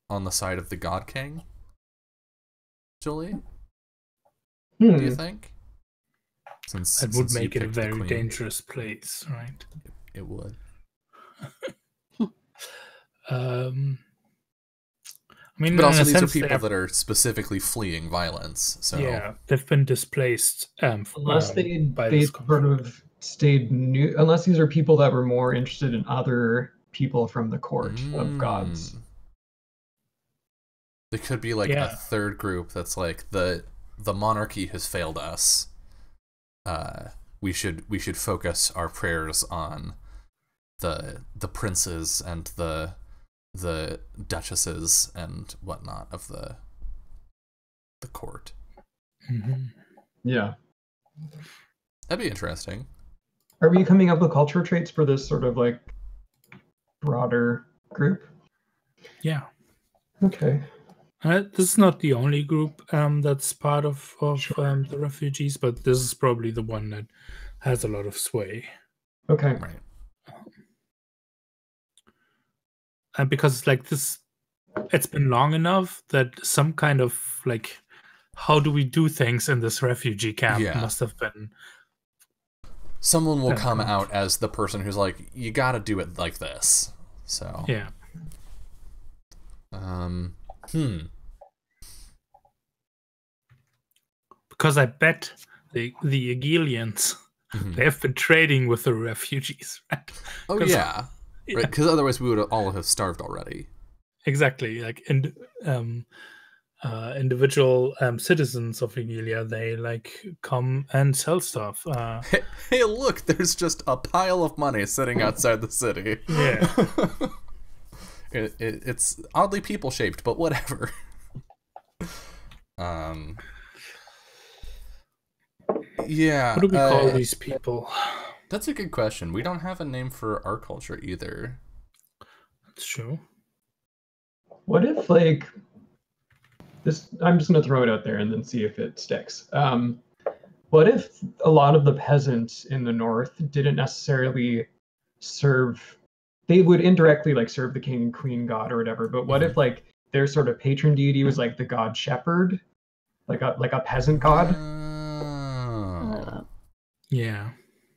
on the side of the God King, Julie? Do you think? That would make it a very dangerous place, right? It would. I mean, but also in a these are sense, people that are specifically fleeing violence. So yeah, they've been displaced. Unless they this sort of stayed new. Unless these are people that were more interested in other people from the court of gods. There could be like a third group that's like the monarchy has failed us. We should focus our prayers on the princes and the duchesses and whatnot of the court. Mm-hmm. Yeah, That'd be interesting. Are we coming up with cultural traits for this sort of like broader group? Yeah. Okay. This is not the only group that's part of the refugees, but this is probably the one that has a lot of sway. Okay. Right. And because like this, it's been long enough that some kind of like, how do we do things in this refugee camp Yeah. must have been. Someone will come out as the person who's like, you gotta do it like this. So. Yeah. Because I bet the Egilians, they have been trading with the refugees, right? Oh yeah, right. Because otherwise we would all have starved already. Exactly. Like individual citizens of Eghilia, they like come and sell stuff. Hey, look! There's just a pile of money sitting outside the city. Yeah. It's oddly people shaped, but whatever. Yeah. What do we call these people? That's a good question. We don't have a name for our culture either. That's true. What if like this? I'm just gonna throw it out there and then see if it sticks. What if a lot of the peasants in the north didn't necessarily serve? They would indirectly like serve the king and queen god or whatever. But what if like their sort of patron deity was like the god shepherd, like a peasant god? Yeah.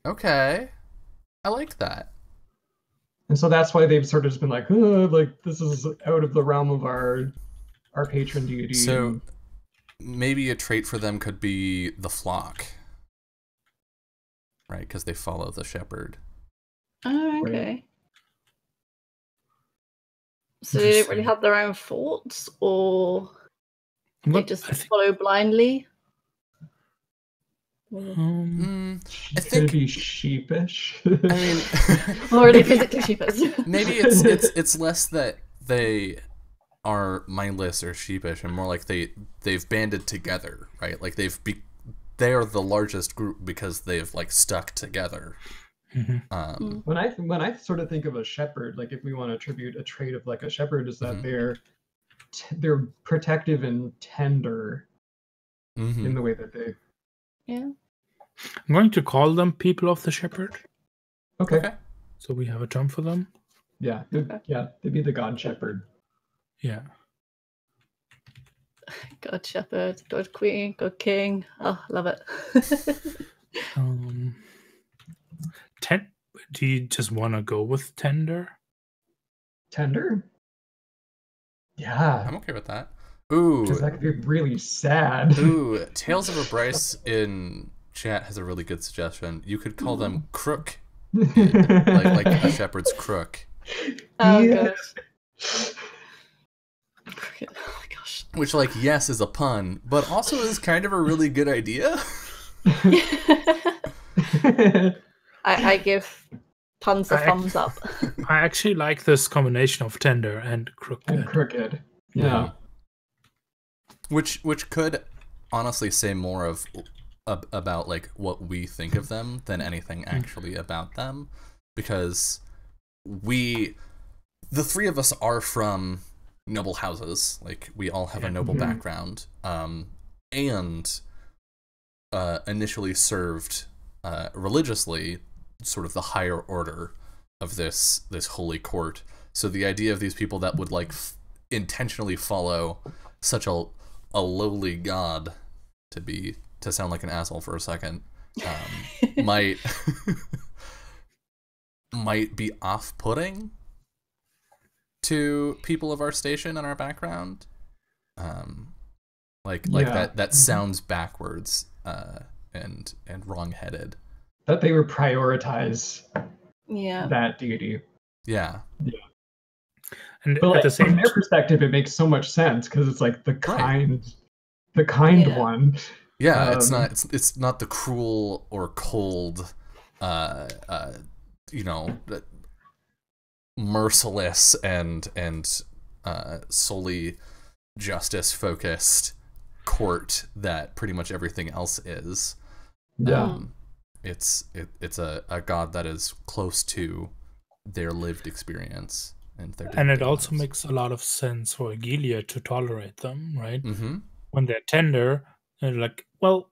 Okay. I like that. And so that's why they've sort of just been like, like this is out of the realm of our patron deity. So maybe a trait for them could be the flock, right? Because they follow the shepherd. Oh, okay. Right. So they don't really have their own thoughts, or they just follow blindly? I think it'd be sheepish. I mean, or are they physically sheepish? Maybe it's less that they are mindless or sheepish, and more like they've banded together, right? Like they are the largest group because they've like stuck together. When I sort of think of a shepherd, like if we want to attribute a trait of like a shepherd, is that they're protective and tender in the way that they. Yeah. I'm going to call them people of the shepherd. Okay. So we have a term for them. Yeah. They'd be the god shepherd. Yeah. God shepherd, God queen, God king. Oh, love it. Do you just want to go with tender? Tender? Yeah. I'm okay with that. Ooh. Because that could be really sad. Ooh, Tales of a Bryce in chat has a really good suggestion. You could call them crook. like a shepherd's crook. Oh, gosh. Oh my gosh. Which, like, yes, is a pun, but also is kind of a really good idea. I give puns a thumbs up. I actually like this combination of tender and crooked. Yeah. Which could honestly say more about like what we think of them than anything actually about them, because the three of us are from noble houses. Like we all have a noble background, and initially served religiously, sort of the higher order of this holy court. So the idea of these people that would like intentionally follow such a lowly god, to sound like an asshole for a second, might be off-putting to people of our station and our background. That sounds backwards and wrong-headed. That they would prioritize that deity. Yeah. And but at the same from their perspective, it makes so much sense because it's like the kind one. Yeah, it's not the cruel or cold, merciless and solely justice focused court that pretty much everything else is. Yeah. it's a god that is close to their lived experience and it also makes a lot of sense for Eghilia to tolerate them, right? Mm-hmm. When they're tender, they're like, well,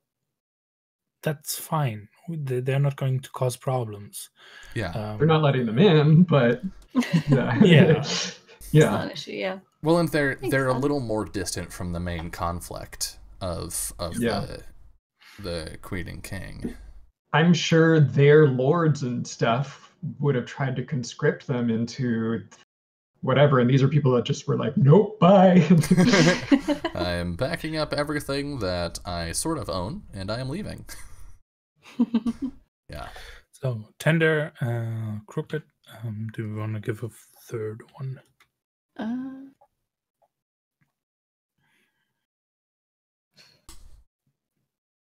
that's fine. They're not going to cause problems. Yeah. They're not letting them in, but Yeah. It's not an issue, yeah. Well, and they're a sense. little more distant from the main conflict of the queen and king. I'm sure their lords and stuff would have tried to conscript them into whatever, and these are people that just were like, nope, bye. I am backing up everything that I sort of own, and I am leaving. Yeah. So tender, crooked. Do we want to give a third one? I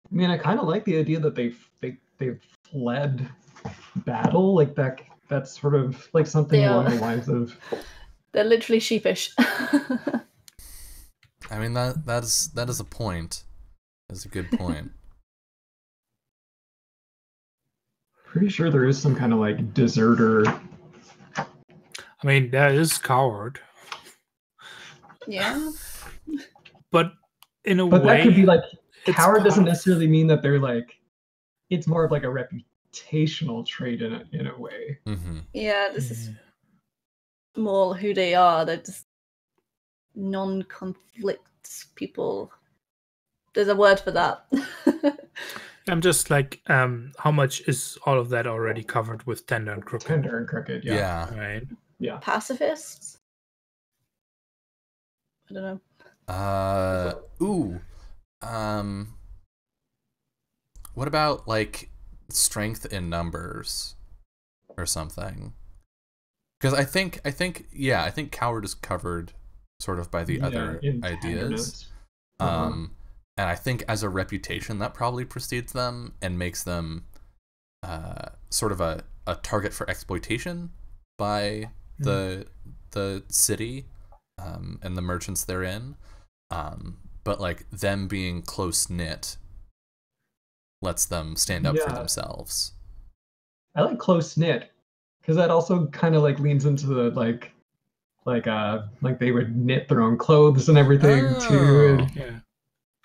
mean, I kind of like the idea that they've fled battle, like that. That's sort of like something along the lines of. They're literally sheepish. I mean that is a point. That's a good point. Pretty sure there is some kind of like deserter. I mean, there is coward. Yeah. But in a way, that could be like coward doesn't necessarily mean that they're like. It's more of like a reputational trait in a way. Mm-hmm. Yeah, this is more who they are. They're just non-conflict people. There's a word for that. I'm just like, how much is all of that already covered with tender and crooked? Tender and crooked, yeah. Right. Yeah. Pacifists? I don't know. What about like strength in numbers or something? Because I think coward is covered sort of by the other ideas. And I think as a reputation that probably precedes them and makes them sort of a target for exploitation by the city and the merchants they're in. But like them being close knit lets them stand up for themselves. I like close knit because that also kind of like leans into the like they would knit their own clothes and everything too.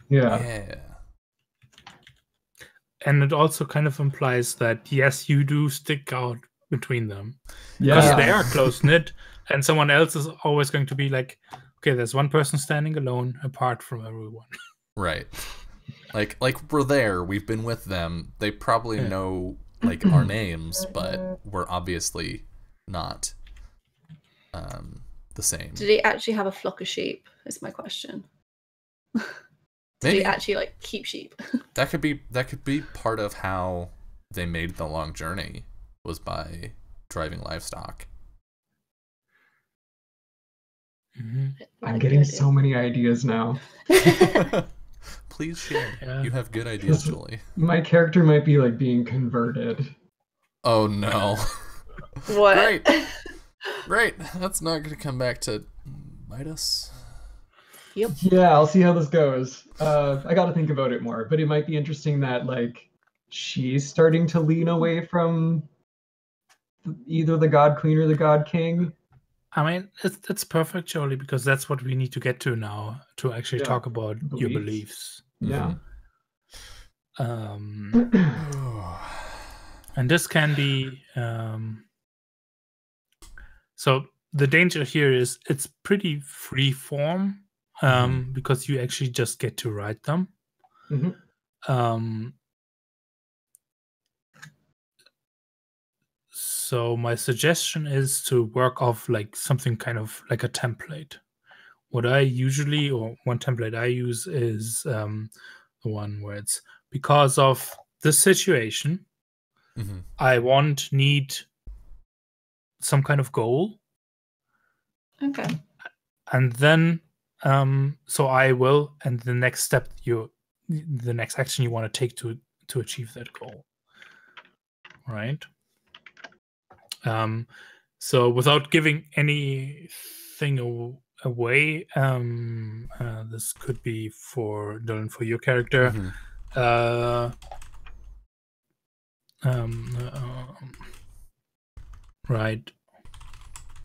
Yeah. And it also kind of implies that yes, you do stick out between them. Yeah. Because they are close knit, and someone else is always going to be like, okay, there's one person standing alone apart from everyone. Right. Like we're there, we've been with them. They probably know like our names, but we're obviously not the same. Did he actually have a flock of sheep? Is my question. Did he actually like keep sheep? That could be part of how they made the long journey, was by driving livestock. I'm getting so many ideas now. Please share. Yeah. You have good ideas, Julie. My character might be like being converted. Oh no. What? Great. That's not going to come back to bite us. Yep. Yeah, I'll see how this goes. I got to think about it more, but it might be interesting that like she's starting to lean away from either the God Queen or the God King. I mean, it's perfect, Jolie, because that's what we need to get to now to actually talk about your beliefs. Yeah. And this can be so the danger here is it's pretty free form because you actually just get to write them. So my suggestion is to work off like something kind of like a template. What I usually, or one template I use is the one where it's because of this situation, I need some kind of goal. Okay. And then, so I will, and the next step, the next action you want to take to achieve that goal, right? So without giving anything away, this could be for Dylan, for your character. right.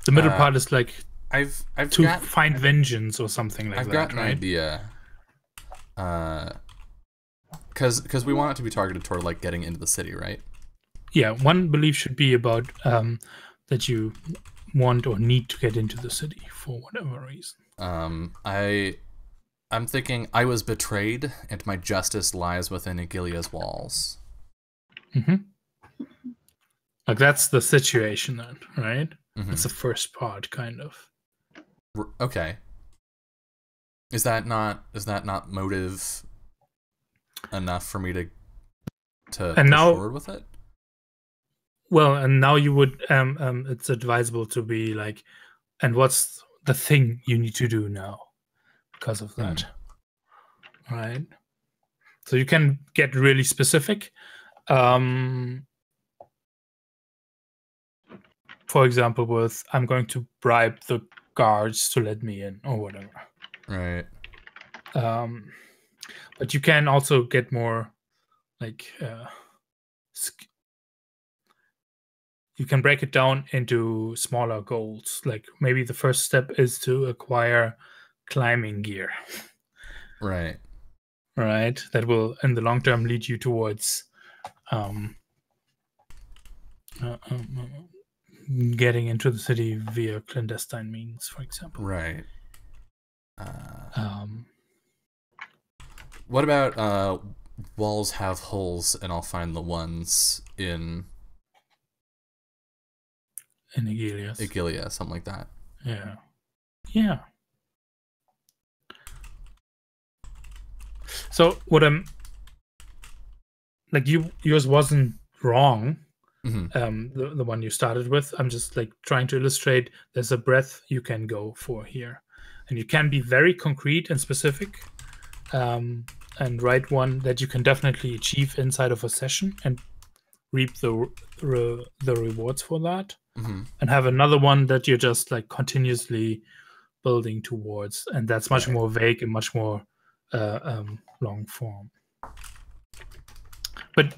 The middle part is like I've to got find vengeance or something like I've that. got an right? idea. Because we want it to be targeted toward like getting into the city, right? Yeah, one belief should be about that you want or need to get into the city for whatever reason. I'm thinking I was betrayed, and my justice lies within Eghilia's walls. Like that's the situation then, right? Mm-hmm. That's the first part, kind of. Okay. Is that not motive enough for me to push forward with it? Well, and now you would it's advisable to be like, and what's the thing you need to do now because of that? Right? So you can get really specific. For example, with I'm going to bribe the guards to let me in or whatever. Right. But you can also get more like you can break it down into smaller goals. Like maybe the first step is to acquire climbing gear. Right. Right. That will, in the long term, lead you towards getting into the city via clandestine means, for example. Right. What about walls have holes, and I'll find the ones in Eghilia, something like that. Yeah. Yeah. So what I'm like, yours wasn't wrong. Mm-hmm. The one you started with. I'm just like trying to illustrate there's a breadth you can go for here, and you can be very concrete and specific, and write one that you can definitely achieve inside of a session and reap the rewards for that. Mm-hmm. And have another one that you're just like continuously building towards, and that's much more vague and much more long form. But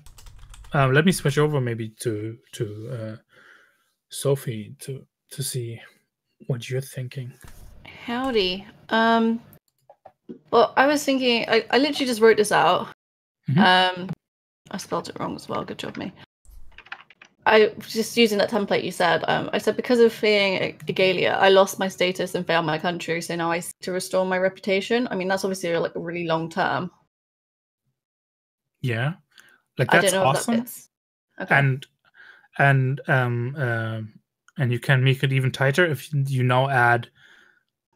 let me switch over maybe to Sophie to see what you're thinking. Howdy. Well, I was thinking. I literally just wrote this out. Mm-hmm. I spelled it wrong as well. Good job, me. I was just using that template you said. I said because of fleeing Eghilia, I lost my status and failed my country, so now I seek to restore my reputation. I mean, that's obviously like a really long term. Yeah, like that's awesome. Okay. And you can make it even tighter if you now add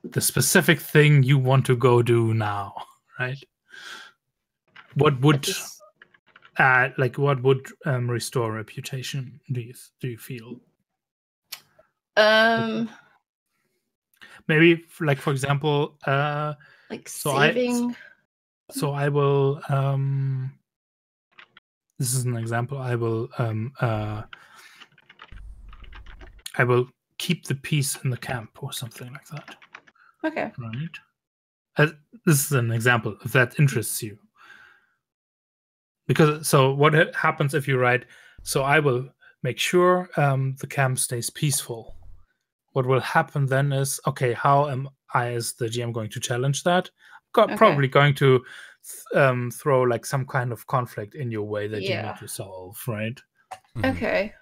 the specific thing you want to go do now, right? What would what would restore reputation? Do you feel? Maybe like for example, like saving. I will. This is an example. I will keep the peace in the camp or something like that. Okay. Right. This is an example if that interests you. Because so what happens if you write? So I will make sure the camp stays peaceful. What will happen then is, okay, how am I as the GM going to challenge that? Probably going to throw like some kind of conflict in your way that you need to solve, right? Okay.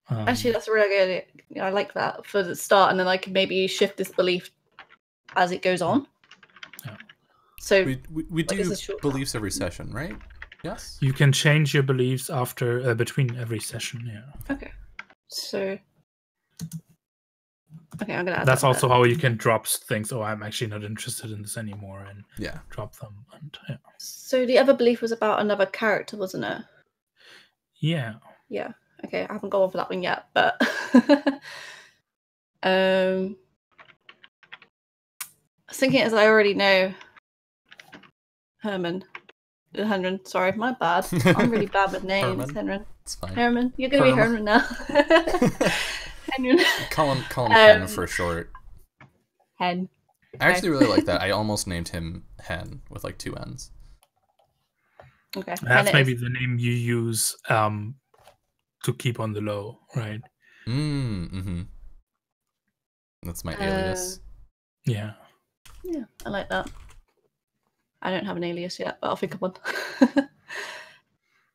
Actually, that's a really good idea. I like that for the start, and then I can maybe shift this belief as it goes on. Yeah. So we do beliefs every session, right? Yes. You can change your beliefs after between every session. Yeah. Okay. So. Okay, I'm gonna add that's also how you can drop things. Oh, I'm actually not interested in this anymore, and drop them. And So the other belief was about another character, wasn't it? Yeah. Yeah. Okay, I haven't gone on for that one yet, but I was thinking as I already know Herman. Sorry, my bad. I'm really bad with names. Herman. It's fine. Herman, you're gonna be Herman now. Call him Hen for short. Hen. I actually really like that. I almost named him Hen with like 2 N's. Okay. That's maybe the name you use to keep on the low, right? Mm-hmm. That's my alias. Yeah. Yeah, I like that. I don't have an alias yet, but I'll think of one.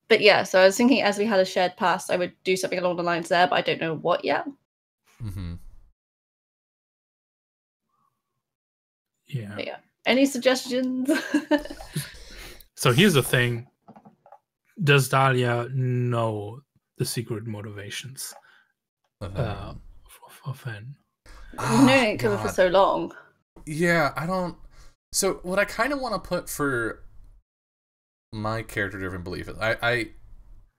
But yeah, so I was thinking as we had a shared past, I would do something along the lines there, but I don't know what yet. Mm-hmm. Yeah. But yeah. Any suggestions? So here's the thing. Does Dahlia know the secret motivations of Hen? We've known each other for so long. Yeah, I don't... So what I kind of want to put for my character-driven belief is I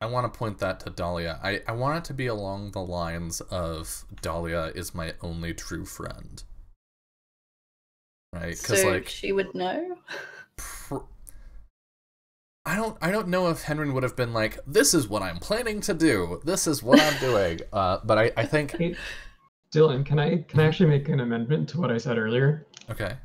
want to point that to Dahlia. I want it to be along the lines of Dahlia is my only true friend. Right? Because So like she would know? I don't know if Henry would have been like, this is what I'm planning to do. This is what I'm doing. But I think... Hey, Dylan, can I actually make an amendment to what I said earlier? Okay.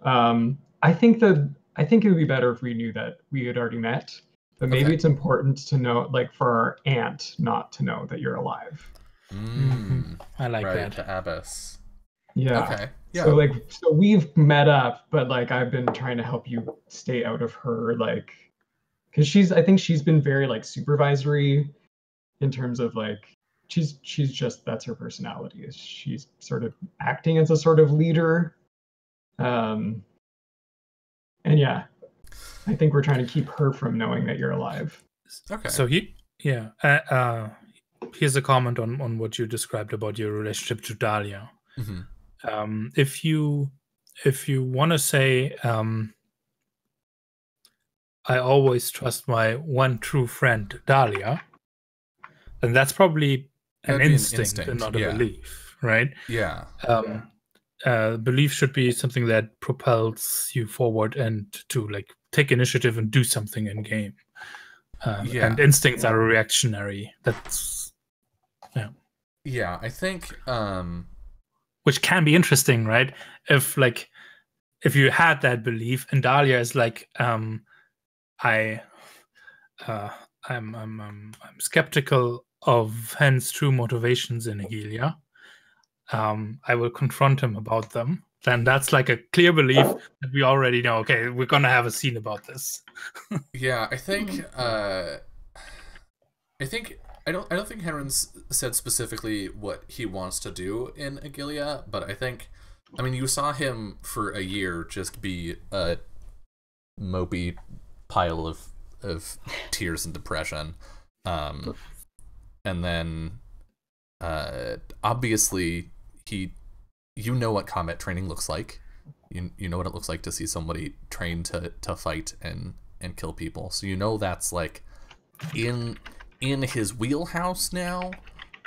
I think it would be better if we knew that we had already met, but maybe it's important to know, like, for our aunt not to know that you're alive. I like right, that. The abbess. Yeah. Okay. Yeah. So we've met up, but like I've been trying to help you stay out of her, like, because I think she's been very like supervisory in terms of like she's just, that's her personality, is she's sort of acting as a sort of leader. And yeah, I think we're trying to keep her from knowing that you're alive. Okay. So here's a comment on what you described about your relationship to Dahlia. Mm-hmm. If you want to say, I always trust my one true friend Dahlia, then that's probably an instinct and not a belief, right? Yeah. Belief should be something that propels you forward and to like take initiative and do something in game. And instincts are reactionary. That's yeah. I think which can be interesting, right? If you had that belief, and Dahlia is like, I'm skeptical of Hen's true motivations in Eghilia. I will confront him about them. Then that's like a clear belief that we already know. Okay, we're gonna have a scene about this. Yeah, I think I don't think Henron's said specifically what he wants to do in Eghilia, but I mean you saw him for a year just be a mopey pile of tears and depression. And then obviously you know what combat training looks like. You know what it looks like to see somebody trained to fight and kill people. So you know that's like in his wheelhouse now.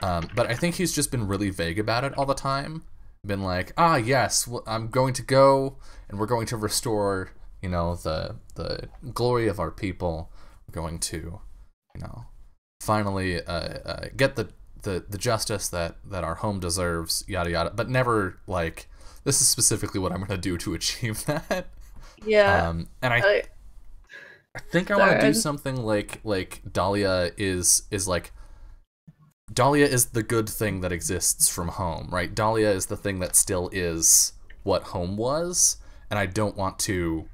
But I think he's just been really vague about it all the time. Been like, yes, well, I'm going to go and we're going to restore, the glory of our people. We're going to, finally get the justice that our home deserves, yada yada, but never like, this is specifically what I'm going to do to achieve that. Yeah. And I think I want to do something like Dahlia is like, Dahlia is the good thing that exists from home, right? Dahlia is the thing that still is what home was, and I don't want to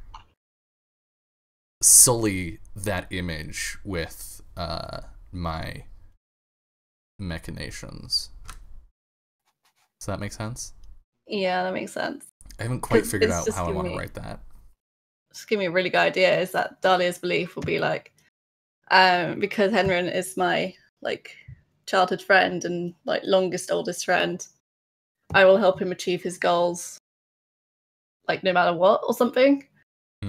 sully that image with my machinations. Does that make sense? Yeah, that makes sense. I haven't quite figured out how I want to write that. Just give me a really good idea is that Dahlia's belief will be like, because Henron is my like childhood friend and like longest oldest friend, I will help him achieve his goals like no matter what or something.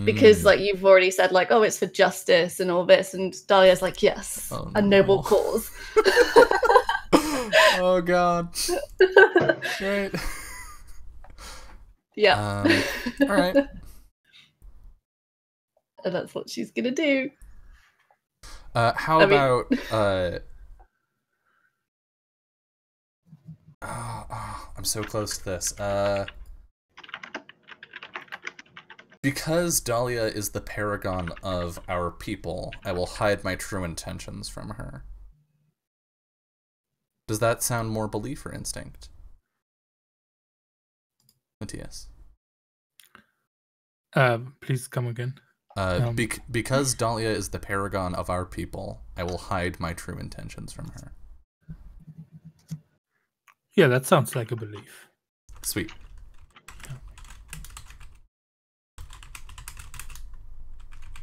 Because like you've already said like, oh, it's for justice and all this, and Dahlia's like, yes, a noble cause. Oh god. Right. Yeah. All right. And that's what she's gonna do. How about I'm so close to this. Because Dahlia is the paragon of our people, I will hide my true intentions from her. Does that sound more belief or instinct? Matthias. Please come again. Because Dahlia is the paragon of our people, I will hide my true intentions from her. Yeah, that sounds like a belief. Sweet.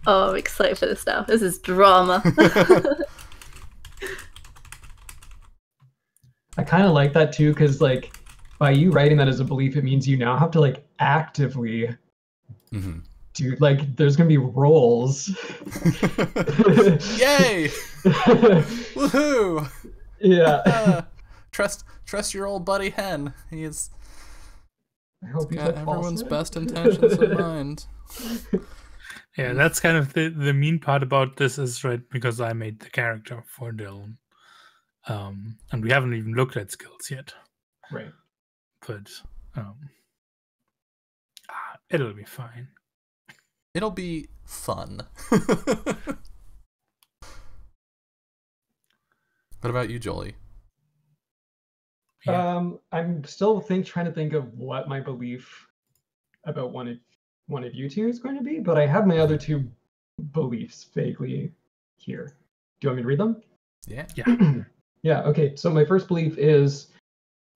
Oh, I'm excited for this now. This is drama. I kind of like that too, because like by you writing that as a belief, it means you now have to like actively do, like, there's gonna be roles. Yay! Woohoo! Yeah. Trust your old buddy Hen. He's I hope he's got like everyone's falsehood. best intentions in mind. Yeah, that's kind of the mean part about this is, right, because I made the character for Dylan. And we haven't even looked at skills yet. Right. But it'll be fine. It'll be fun. What about you, Jolie? Yeah. I'm still trying to think of what my belief about one of you two is going to be, but I have my other two beliefs vaguely here. Do you want me to read them? Yeah. Yeah, okay. So my first belief is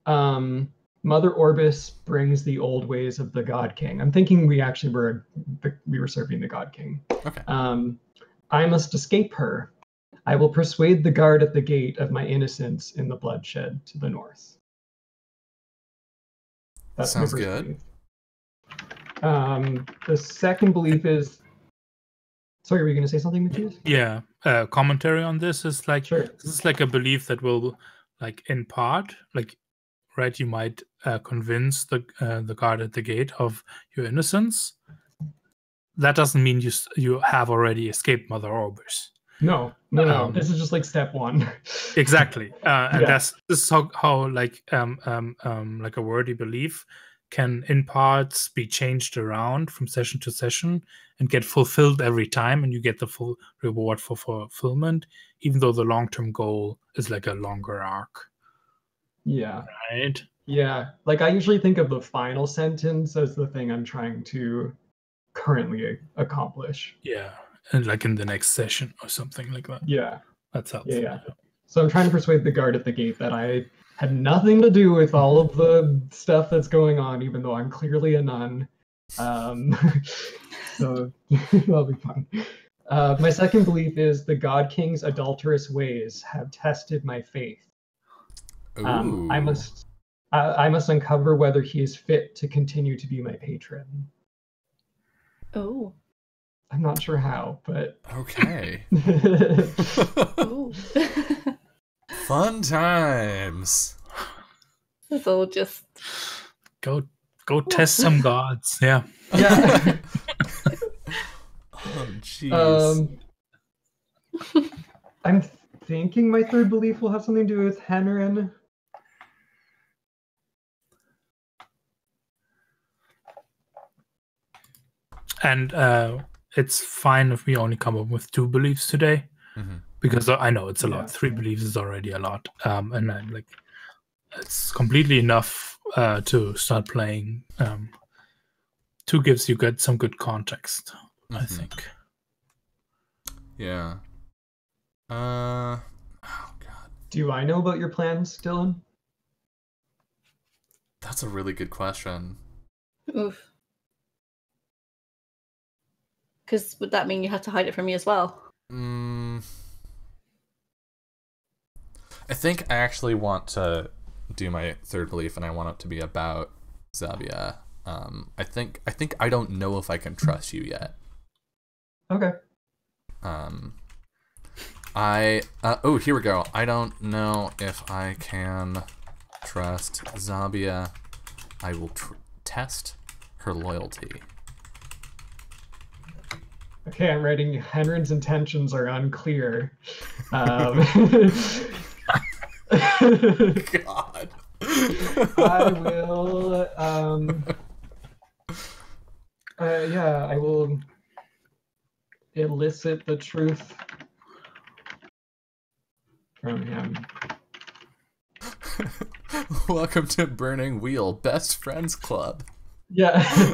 Mother Orbis brings the old ways of the God King. I'm thinking we actually were serving the God King. Okay. I must escape her. I will persuade the guard at the gate of my innocence in the bloodshed to the north. That's Sounds my first good. belief. The second belief is... Sorry, were you going to say something, Matthias? Yeah. Commentary on this is like, Sure. this is like a belief that will, like, in part, like, right, you might convince the guard at the gate of your innocence. That doesn't mean you have already escaped Mother Orbis. No. This is just like step one. Exactly. And Yeah. this is how like a wordy belief can in parts be changed around from session to session and get fulfilled every time, and you get the full reward for fulfillment, even though the long-term goal is like a longer arc. Yeah. Right? Yeah. Like I usually think of the final sentence as the thing I'm trying to currently accomplish. Yeah. And like in the next session or something like that. Yeah. That's helpful. Yeah. So I'm trying to persuade the guard at the gate that I had nothing to do with all of the stuff that's going on, even though I'm clearly a nun. So that'll be fun. My second belief is the God King's adulterous ways have tested my faith. Ooh. I must uncover whether he is fit to continue to be my patron. Oh. I'm not sure how, but Okay. Ooh. Fun times. It's all just Go test some gods. Yeah. yeah. Oh, jeez. I'm thinking my third belief will have something to do with Henrin. And it's fine if we only come up with 2 beliefs today, because I know it's a lot. 3 beliefs is already a lot, and I'm like, it's completely enough to start playing. 2 gives you some good context, I think. Yeah. Oh god. Do I know about your plans, Dylan? That's a really good question. oof. Because would that mean you have to hide it from me as well? I think I actually want to do my third belief, and I want it to be about Zabia. I think I don't know if I can trust you yet. Okay. Oh, here we go. I don't know if I can trust Zabia. I will test her loyalty. Okay, I'm writing Henrin's intentions are unclear. God. I will I will elicit the truth from him. Welcome to Burning Wheel, Best Friends Club. Yeah.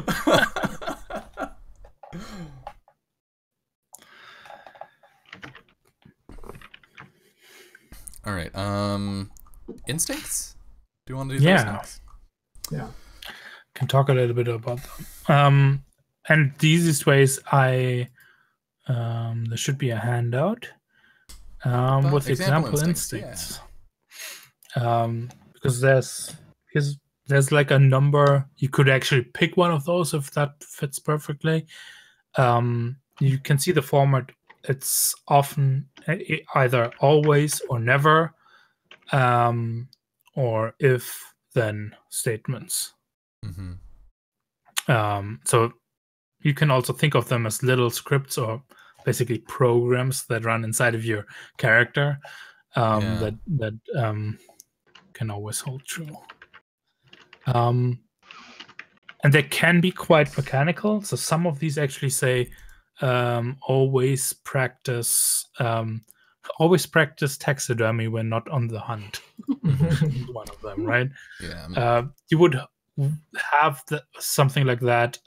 All right. Instincts? Do you want to do those next? Yeah. Can talk a little bit about them. And the easiest way is there should be a handout with example instincts. Because there's like a number. You could actually pick one of those if that fits perfectly. You can see the format. It's often either always or never, or if then statements. So you can also think of them as little scripts or basically programs that run inside of your character that can always hold true. And they can be quite mechanical. So some of these actually say always practice taxidermy when not on the hunt. One of them, right? Yeah. You would have something like that.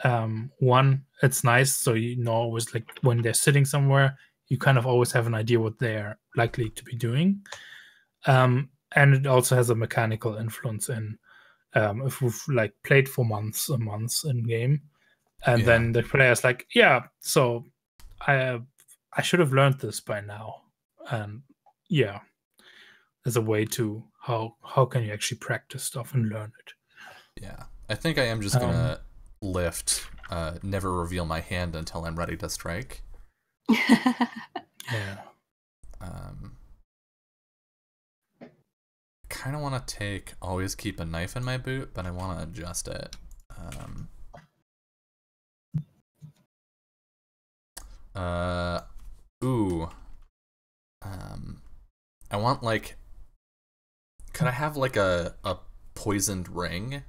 One, it's nice, so you know always like when they're sitting somewhere, you kind of always have an idea what they're likely to be doing. And it also has a mechanical influence in if we've like played for months in game, and then the player's like, yeah, so I should have learned this by now. And yeah, there's a way to how can you actually practice stuff and learn it. Yeah, I think I am just gonna lift, never reveal my hand until I'm ready to strike. Yeah. Kind of want to always keep a knife in my boot, but I want to adjust it. I want could I have like a poisoned ring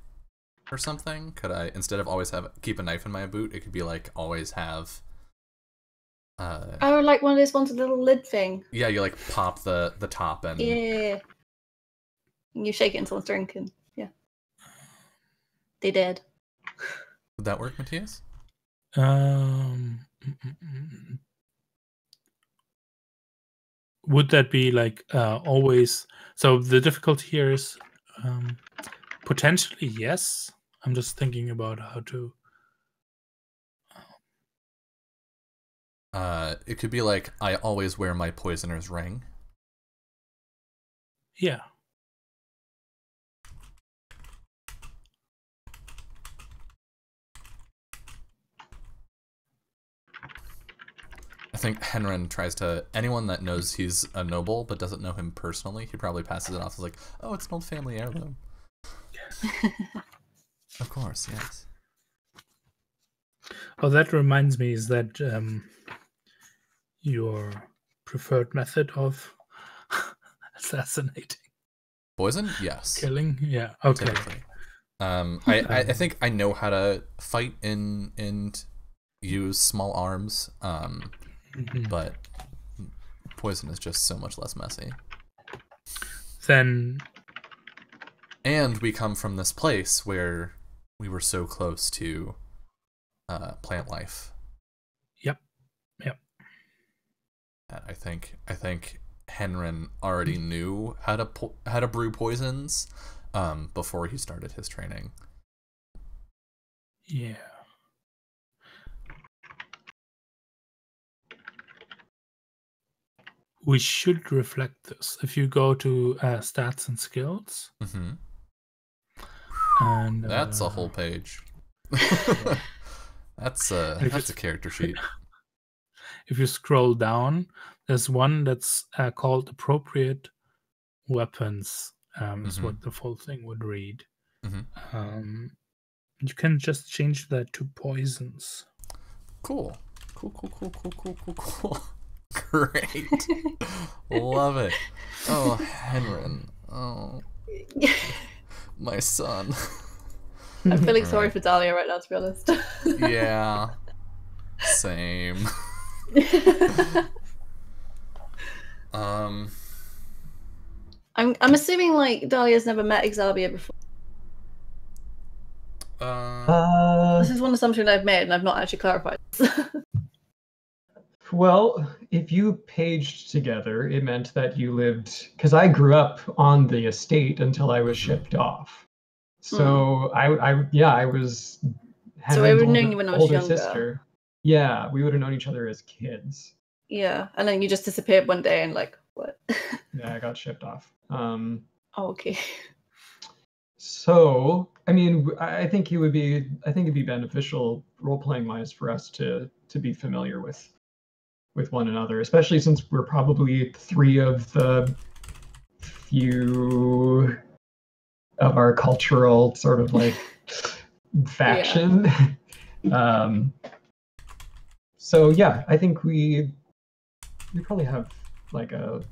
or something? Could I, instead of always keep a knife in my boot, it could be like always have oh, like one of those ones with a little lid thing. Yeah, you like pop the top and Yeah. And you shake it until it's drinking. Yeah. They did. Would that work, Matthias? Would that be like always? So the difficulty here is potentially yes. I'm just thinking about how to. It could be like, I always wear my poisoner's ring. Yeah. I think Henren tries to, anyone that knows he's a noble but doesn't know him personally, he probably passes it off as like, oh, it's an old family heirloom. Of course, yes. Oh, that reminds me, is that your preferred method of assassinating? Poison? Yes. Killing? Yeah. Okay. Typically. I think I know how to fight and use small arms, but poison is just so much less messy. Then, and we come from this place where we were so close to plant life. Yep. I think Henren already knew how to brew poisons before he started his training. Yeah. We should reflect this. If you go to stats and skills, and that's a whole page. That's a character sheet. If you scroll down, there's one that's called appropriate weapons. Is what the full thing would read. You can just change that to poisons. Cool. Great. Love it. Oh, Henren. Oh, my son. I'm feeling sorry for Dahlia right now, to be honest. Yeah. Same. I'm assuming like Dahlia's never met Exabia before. This is one assumption I've made, and I've not actually clarified. Well, if you paged together, it meant that you lived, because I grew up on the estate until I was shipped off. So I was So I Henry's would have known you when I was older younger. sister. Yeah, we would have known each other as kids. Yeah, and then you just disappeared one day and like, what? Yeah, I got shipped off. Oh, okay. So, I mean, I think it'd be beneficial role-playing wise for us to be familiar with one another, especially since we're probably three of the few of our cultural sort of like faction. So yeah, I think we probably have like a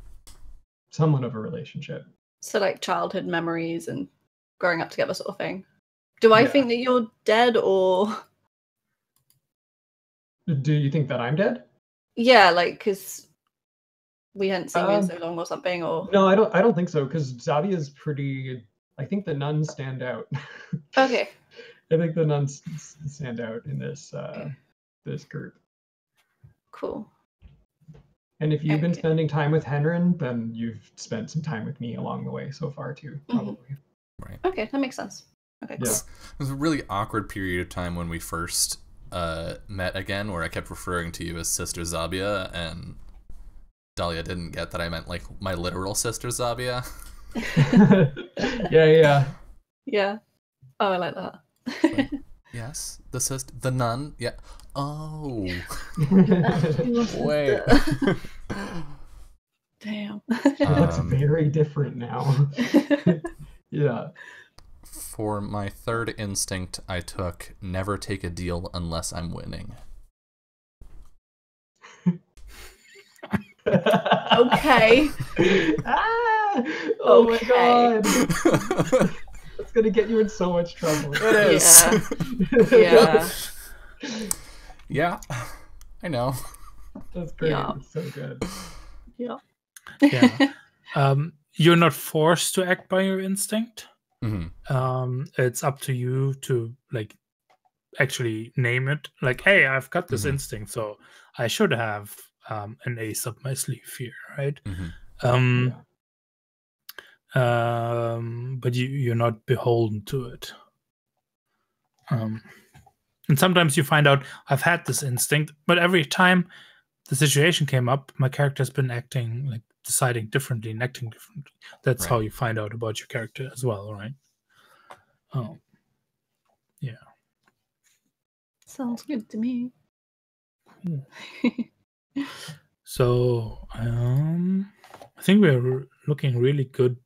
somewhat of a relationship. So like childhood memories and growing up together sort of thing. Do I Yeah. think that you're dead or? Do you think that I'm dead? Yeah, like because we hadn't seen you in so long or something, or No, I don't think so, because Zavia's pretty. I think the nuns stand out. okay. I think the nuns stand out in this this group. Cool. And if you've been Okay. spending time with Henrin, then you've spent some time with me along the way so far too, probably. Right. Okay, that makes sense. Okay, cool. Yeah. It was a really awkward period of time when we first met again, where I kept referring to you as Sister Zabia, and Dahlia didn't get that I meant like my literal sister Zabia. Yeah. Oh, I like that. Like, yes, the nun. Yeah. Oh. Wait. Damn. That's very different now. Yeah. For my third instinct, I took never take a deal unless I'm winning. Okay. Oh Okay. my god. That's gonna get you in so much trouble. It is. Yeah. Yeah. I know. That's great. Yeah. It's so good. Yeah. Yeah. You're not forced to act by your instinct. Mm-hmm. It's up to you to like actually name it. Like, hey, I've got this Mhm. instinct, so I should have an ace up my sleeve here, right? Mm-hmm. But you're not beholden to it. And sometimes you find out I've had this instinct, but every time the situation came up, my character's been acting like deciding differently and acting differently. That's Right. how you find out about your character as well, right? Oh, yeah. Sounds good to me. So I think we're looking really good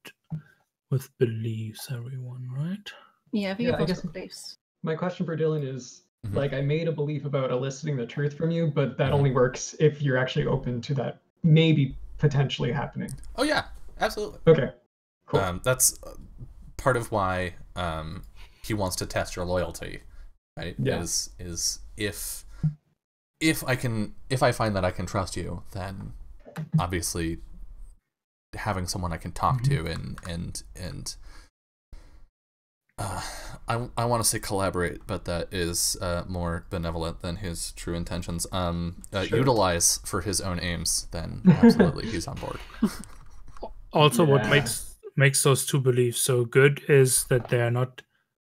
with beliefs, everyone, right? Yeah, I think Yeah, you've I got guess- some beliefs. My question for Dylan is, Mhm. like, I made a belief about eliciting the truth from you, but that Mhm. only works if you're actually open to that maybe potentially happening. Oh yeah, absolutely. Okay, cool. That's part of why he wants to test your loyalty, right? Yeah. Is if I find that I can trust you, then obviously having someone I can talk to and I want to say collaborate, but that is more benevolent than his true intentions. Sure. Utilize for his own aims, then absolutely he's on board. Also, what Yeah. makes those two beliefs so good is that they're not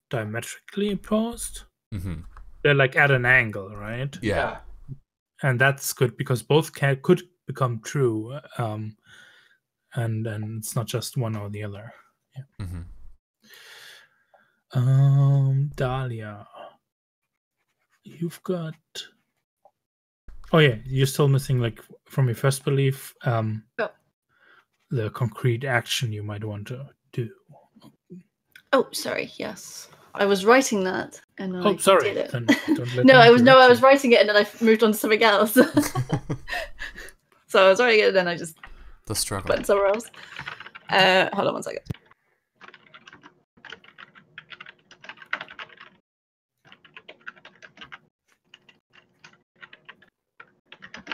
diametrically opposed. Mm-hmm. They're like at an angle, right? Yeah. And that's good because both could become true, and it's not just one or the other. Yeah. Mm-hmm. Dahlia, you've got. Oh yeah, you're still missing like from your first belief. The concrete action you might want to do. Oh, sorry. Yes, I was writing that, and I Sorry. did it. Then don't let No, me I was interrupt you. writing it, and then I moved on to something else. So I was writing it, and then I just The struggle. went somewhere else. Hold on one second.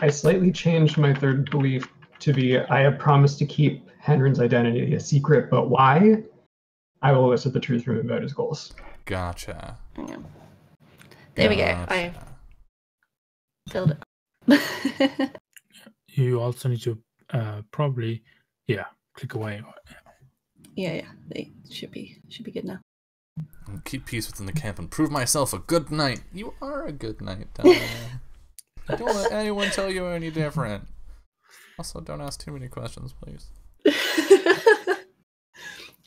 I slightly changed my third belief to be I have promised to keep Henrin's identity a secret, but why? I will elicit the truth from him about his goals. Gotcha. Yeah. There we go. I filled it up. You also need to probably, click away. Yeah, they should be good now. And keep peace within the camp and prove myself a good knight. You are a good knight, Don't let anyone tell you any different. Also, don't ask too many questions, please.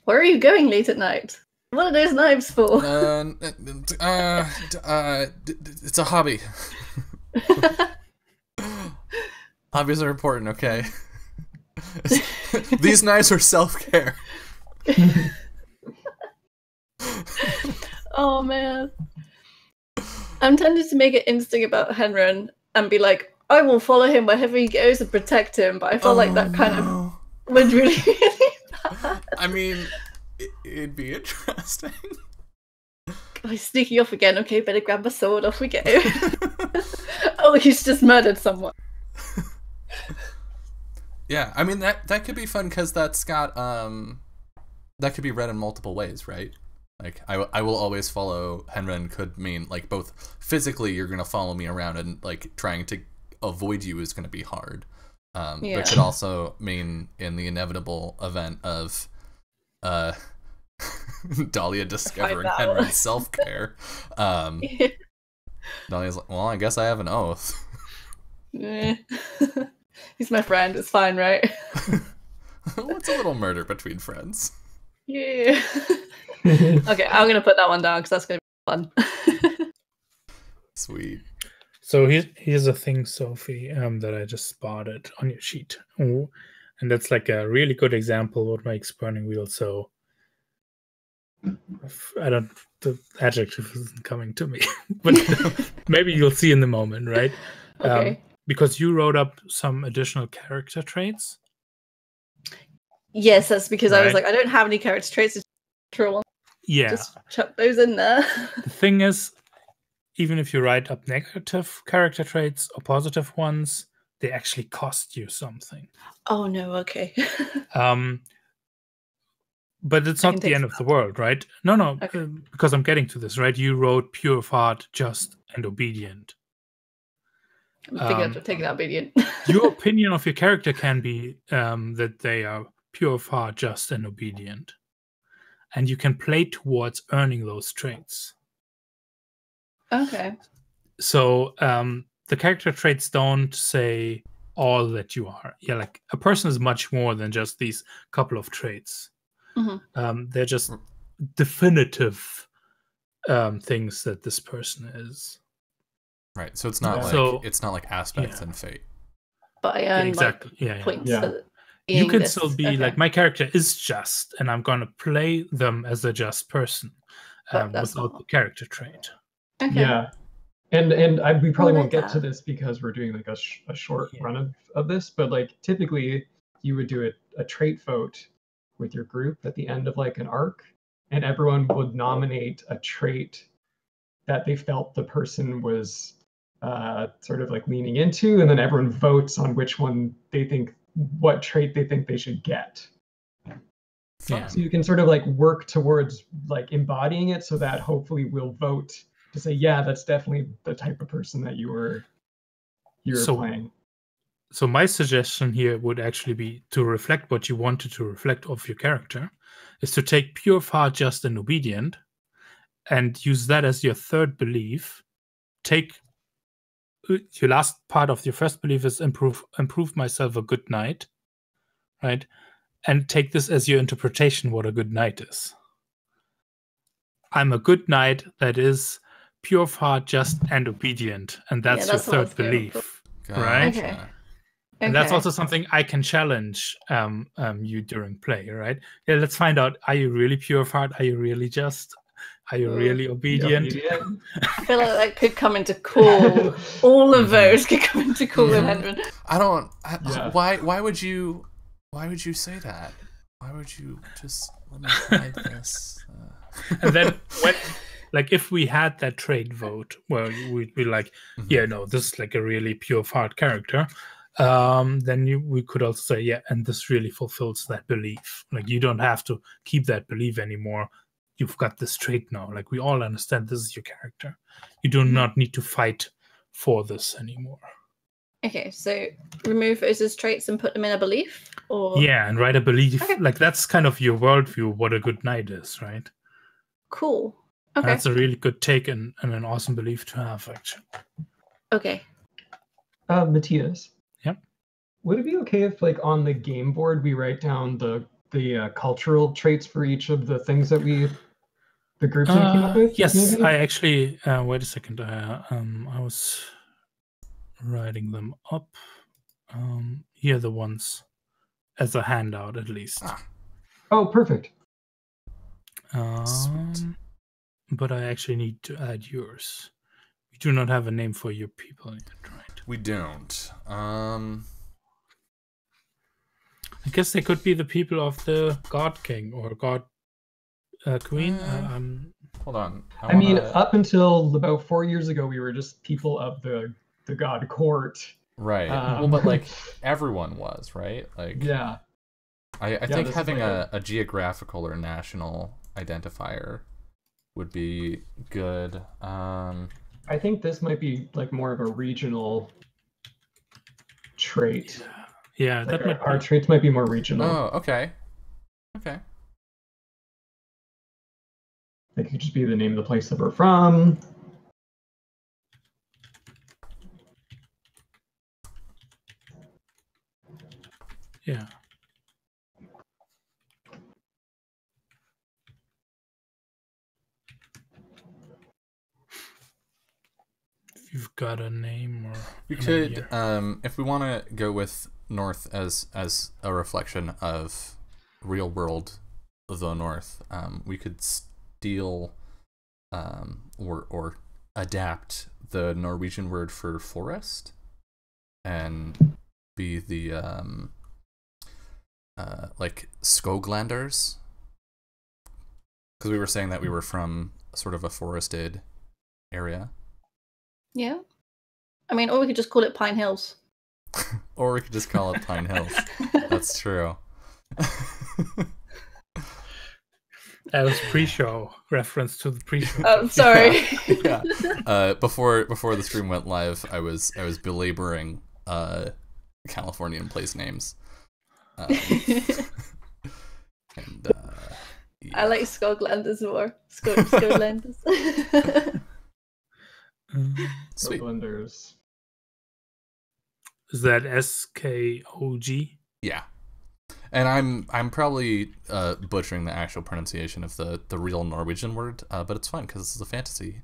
Where are you going late at night? What are those knives for? It's a hobby. Hobbies are important, okay? These knives are self-care. Oh man. I'm tempted to make an instinct about Henrin and be like, I will follow him wherever he goes and protect him, but I feel like that kind of would really bad. I mean, it'd be interesting. Oh, he's sneaking off again. Okay, better grab my sword. Off we go. Oh, he's just murdered someone. Yeah, I mean that could be fun because that's got that could be read in multiple ways, right? Like I will always follow Henrin could mean like both physically you're gonna follow me around and like trying to avoid you is gonna be hard, but could also mean in the inevitable event of Dahlia discovering Henrin's self-care. Dahlia's like, well, I guess I have an oath. He's my friend. It's fine, right? What's a little murder between friends? Yeah. Okay, I'm gonna put that one down because that's gonna be fun. Sweet. So here's a thing, Sophie, that I just spotted on your sheet. Oh, and that's like a really good example of what makes Burning Wheel so... the adjective isn't coming to me. But maybe you'll see in the moment, right? Okay. Because you wrote up some additional character traits. Yes, that's because I was like, I don't have any character traits. It's true one. Yeah. Just chuck those in there. The thing is, even if you write up negative character traits or positive ones, they actually cost you something. Oh no, okay. But it's not the end of the world, right? No, okay. Because I'm getting to this, right? You wrote pure of heart, just, and obedient. I'm thinking of taking that obedient. Your opinion of your character can be that they are pure of heart, just, and obedient. And you can play towards earning those traits. Okay. So the character traits don't say all that you are. Yeah, like a person is much more than just these couple of traits. Mm-hmm. They're just definitive things that this person is. Right. So it's not it's not like aspects and fate. But I earn exactly. Points. Yeah. You can still be like, my character is just, and I'm going to play them as a just person without the character trait. Okay. Yeah. And we probably won't get to this because we're doing like a short run of this, but like typically you would do a trait vote with your group at the end of like an arc, and everyone would nominate a trait that they felt the person was sort of like leaning into, and then everyone votes on which one what trait they think they should get. Yeah. So you can sort of like work towards like embodying it so that hopefully we'll vote to say, yeah, that's definitely the type of person that you're playing. So my suggestion here would actually be to reflect what you wanted to reflect of your character, is to take pure, far, just, and obedient, and use that as your third belief. Take your last part of your first belief is improve myself a good knight, right? And take this as your interpretation what a good knight is. I'm a good knight that is pure of heart, just, and obedient, and that's your third belief, right? Okay. And that's also something I can challenge you during play, right? Yeah, let's find out: are you really pure of heart? Are you really just? Are you really obedient? I feel like that could come into cool. All of those could come into cool with Henrin. Why would you say that? Why would you just let me hide this? And then if we had that trait vote, well, we'd be like, this is like a really pure of heart character. then we could also say, yeah, and this really fulfills that belief. Like, you don't have to keep that belief anymore. You've got this trait now. Like, we all understand this is your character. You do not need to fight for this anymore. Okay, so remove those as traits and put them in a belief? Or Yeah, and write a belief. Okay. Like, that's kind of your worldview, what a good knight is, right? Cool. Okay. That's a really good take and an awesome belief to have, actually. Okay. Matthias. Yep. Would it be okay if, like, on the game board we write down the cultural traits for each of the things that the groups that we came up with? Yes, maybe? I actually. Wait a second. I was writing them up. Here are the ones as a handout, at least. Oh, perfect. But I actually need to add yours. We do not have a name for your people yet, right? We don't. I guess they could be the people of the God King or God Queen. Hold on. I mean, up until about 4 years ago, we were just people of the God Court. Right. Well, but like everyone was, right? Like, yeah. I think having a geographical or national identifier would be good. I think this might be like more of a regional trait. Yeah, Like that might our traits might be more regional. Oh, okay. Okay. It could just be the name of the place that we're from. Yeah. If you've got a name or We an could, idea. if we want to go with North as a reflection of real world the North, we could steal or adapt the Norwegian word for forest and be the like Skoglanders, because we were saying that we were from sort of a forested area. Yeah. I mean, or we could just call it Pine Hills. Or we could just call it Pine Hills. That's true. That was pre-show reference to the pre-show. Oh, sorry. Yeah. Before the stream went live, I was belaboring Californian place names. And yeah. I like Skoglanders more. Skoglanders. Sweet. Skoglanders. Is that SKOG? Yeah. And I'm probably butchering the actual pronunciation of the real Norwegian word, but it's fine because it's a fantasy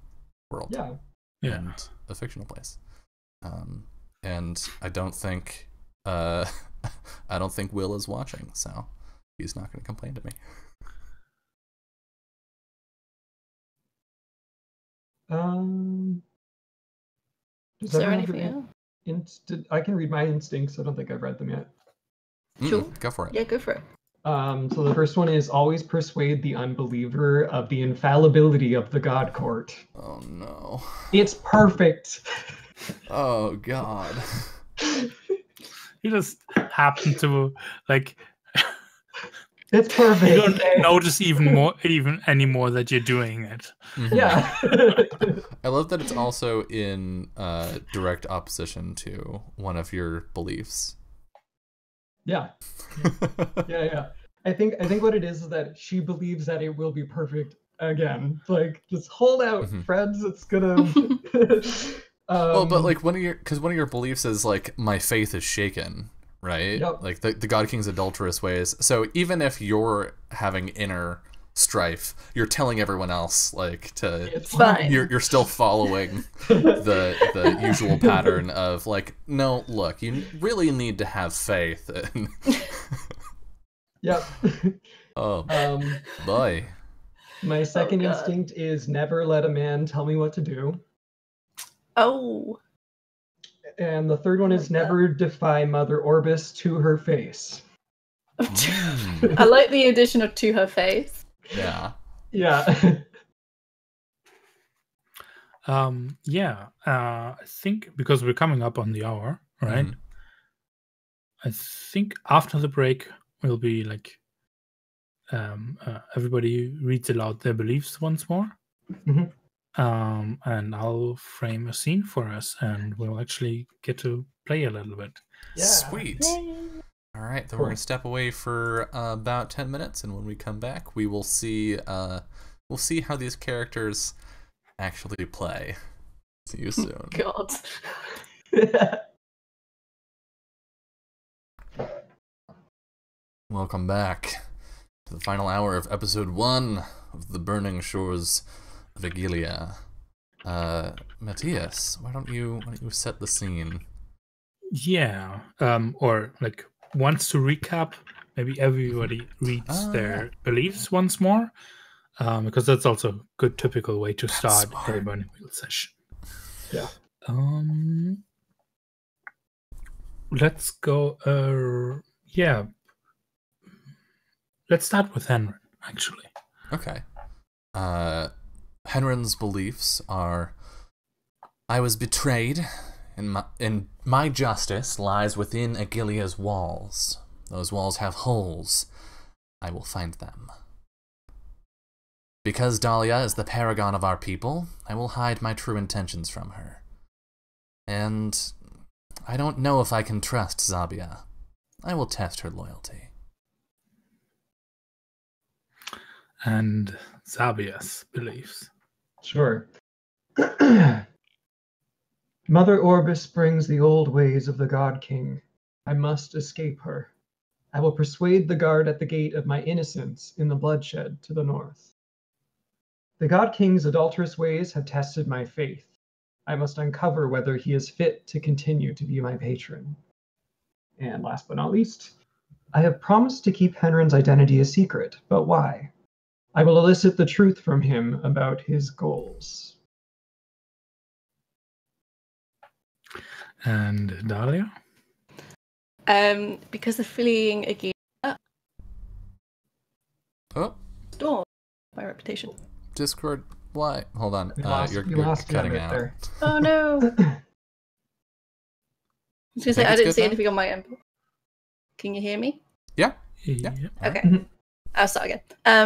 world. Yeah. And a fictional place. And I don't think Will is watching, so he's not going to complain to me. Is there anything else? I can read my instincts. I don't think I've read them yet. Sure. Go for it. Yeah, go for it. So the first one is always persuade the unbeliever of the infallibility of the God Court. Oh no. It's perfect. Oh god. You just happen to like. It's perfect. You don't notice even anymore that you're doing it. Mm-hmm. Yeah. I love that it's also in direct opposition to one of your beliefs. Yeah. Yeah. I think what it is that she believes that it will be perfect again. Like, just hold out, friends. It's gonna. Well, but like one of your beliefs is like my faith is shaken, right? Yep. Like the God King's adulterous ways. So even if you're having inner strife, you're telling everyone else like to. It's fine. You're still following the usual pattern of like, no, look, you really need to have faith. And Yep. oh boy. My second instinct is never let a man tell me what to do. Oh. And the third one is never defy Mother Orbis to her face. I like the addition of to her face. Yeah. Yeah. I think because we're coming up on the hour, right? I think after the break will be like everybody reads aloud their beliefs once more. Mhm. And I'll frame a scene for us, and we'll actually get to play a little bit. Yeah. Sweet. All right, then we're gonna step away for about 10 minutes, and when we come back, we will see how these characters actually play. See you soon. God. Welcome back to the final hour of episode 1 of The Burning Shores of Eghilia. Matthias, why don't you set the scene? Yeah. Or like wants to recap. Maybe everybody reads their beliefs once more, because that's also a good typical way to start a Burning Wheel session. Yeah. Let's go. Yeah. Let's start with Henry, actually. Okay. Henrin's beliefs are: I was betrayed, and my justice lies within Eghilia's walls. Those walls have holes. I will find them. Because Dahlia is the paragon of our people, I will hide my true intentions from her. And I don't know if I can trust Zabia. I will test her loyalty. And Zabia's beliefs. Sure. Mother Orbis brings the old ways of the God King. I must escape her. I will persuade the guard at the gate of my innocence in the bloodshed to the north. The God King's adulterous ways have tested my faith. I must uncover whether he is fit to continue to be my patron. And last but not least, I have promised to keep Henrin's identity a secret, but why? I will elicit the truth from him about his goals. And Dahlia? Because of fleeing Eghilia, Oh, storm my reputation. Discord, why? Hold on. You're lost you a cutting bit out. there. Oh no! I was gonna say Think I it's didn't good see now? anything on my end. Can you hear me? Yeah. Yeah. Okay. Mhm. I'll start again.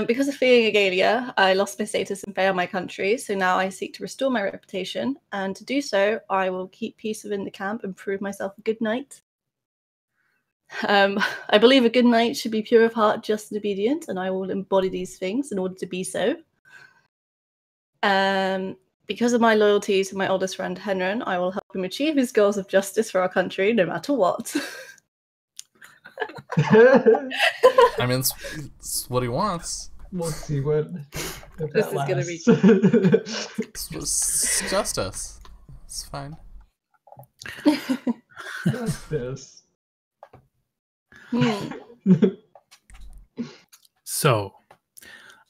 Because of fleeing Eghilia, I lost my status and failed my country, so now I seek to restore my reputation, and to do so, I will keep peace within the camp and prove myself a good knight. I believe a good knight should be pure of heart, just and obedient, and I will embody these things in order to be so. Because of my loyalty to my oldest friend Henrin, I will help him achieve his goals of justice for our country, no matter what. I mean, it's what he wants. We'll see what if This that is gonna be- It's justice. It's fine. Justice. So,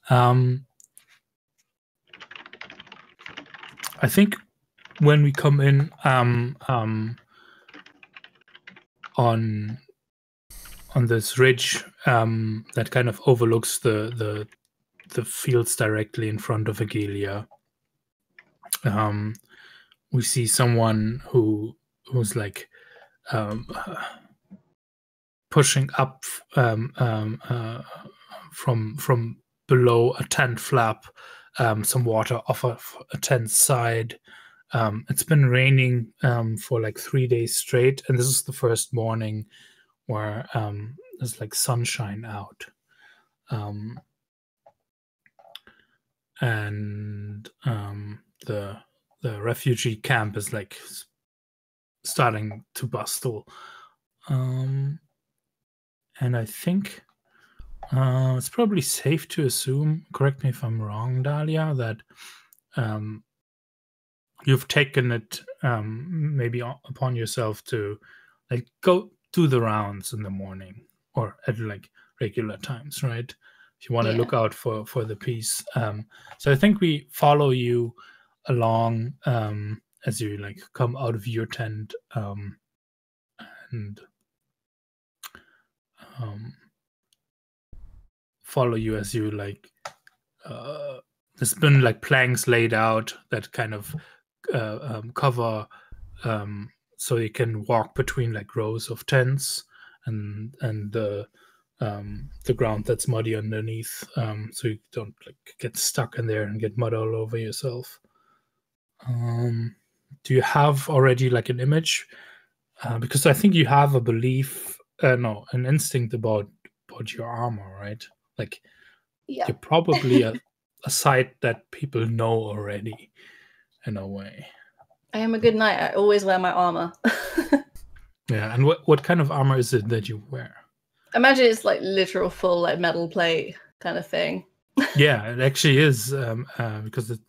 I think when we come in on this ridge that kind of overlooks the fields directly in front of Eghilia, we see someone who's like pushing up from below a tent flap some water off of a tent side. It's been raining for like 3 days straight, and this is the first morning where there's like sunshine out. And the refugee camp is like starting to bustle. And I think it's probably safe to assume, correct me if I'm wrong, Dahlia, that you've taken it maybe upon yourself to like go do the rounds in the morning or at like regular times, right? If you want to look out for the piece. So I think we follow you along as you like come out of your tent and follow you as you like there's been like planks laid out that kind of cover so you can walk between like rows of tents, and the ground that's muddy underneath, so you don't like get stuck in there and get mud all over yourself. Do you have already like an image? Because I think you have a belief, an instinct about your armor, right? Like Yeah. you're probably a sight that people know already, in a way. I am a good knight. I always wear my armor. Yeah, and what kind of armor is it that you wear? Imagine it's like literal full like metal plate kind of thing. Yeah, it actually is, because it's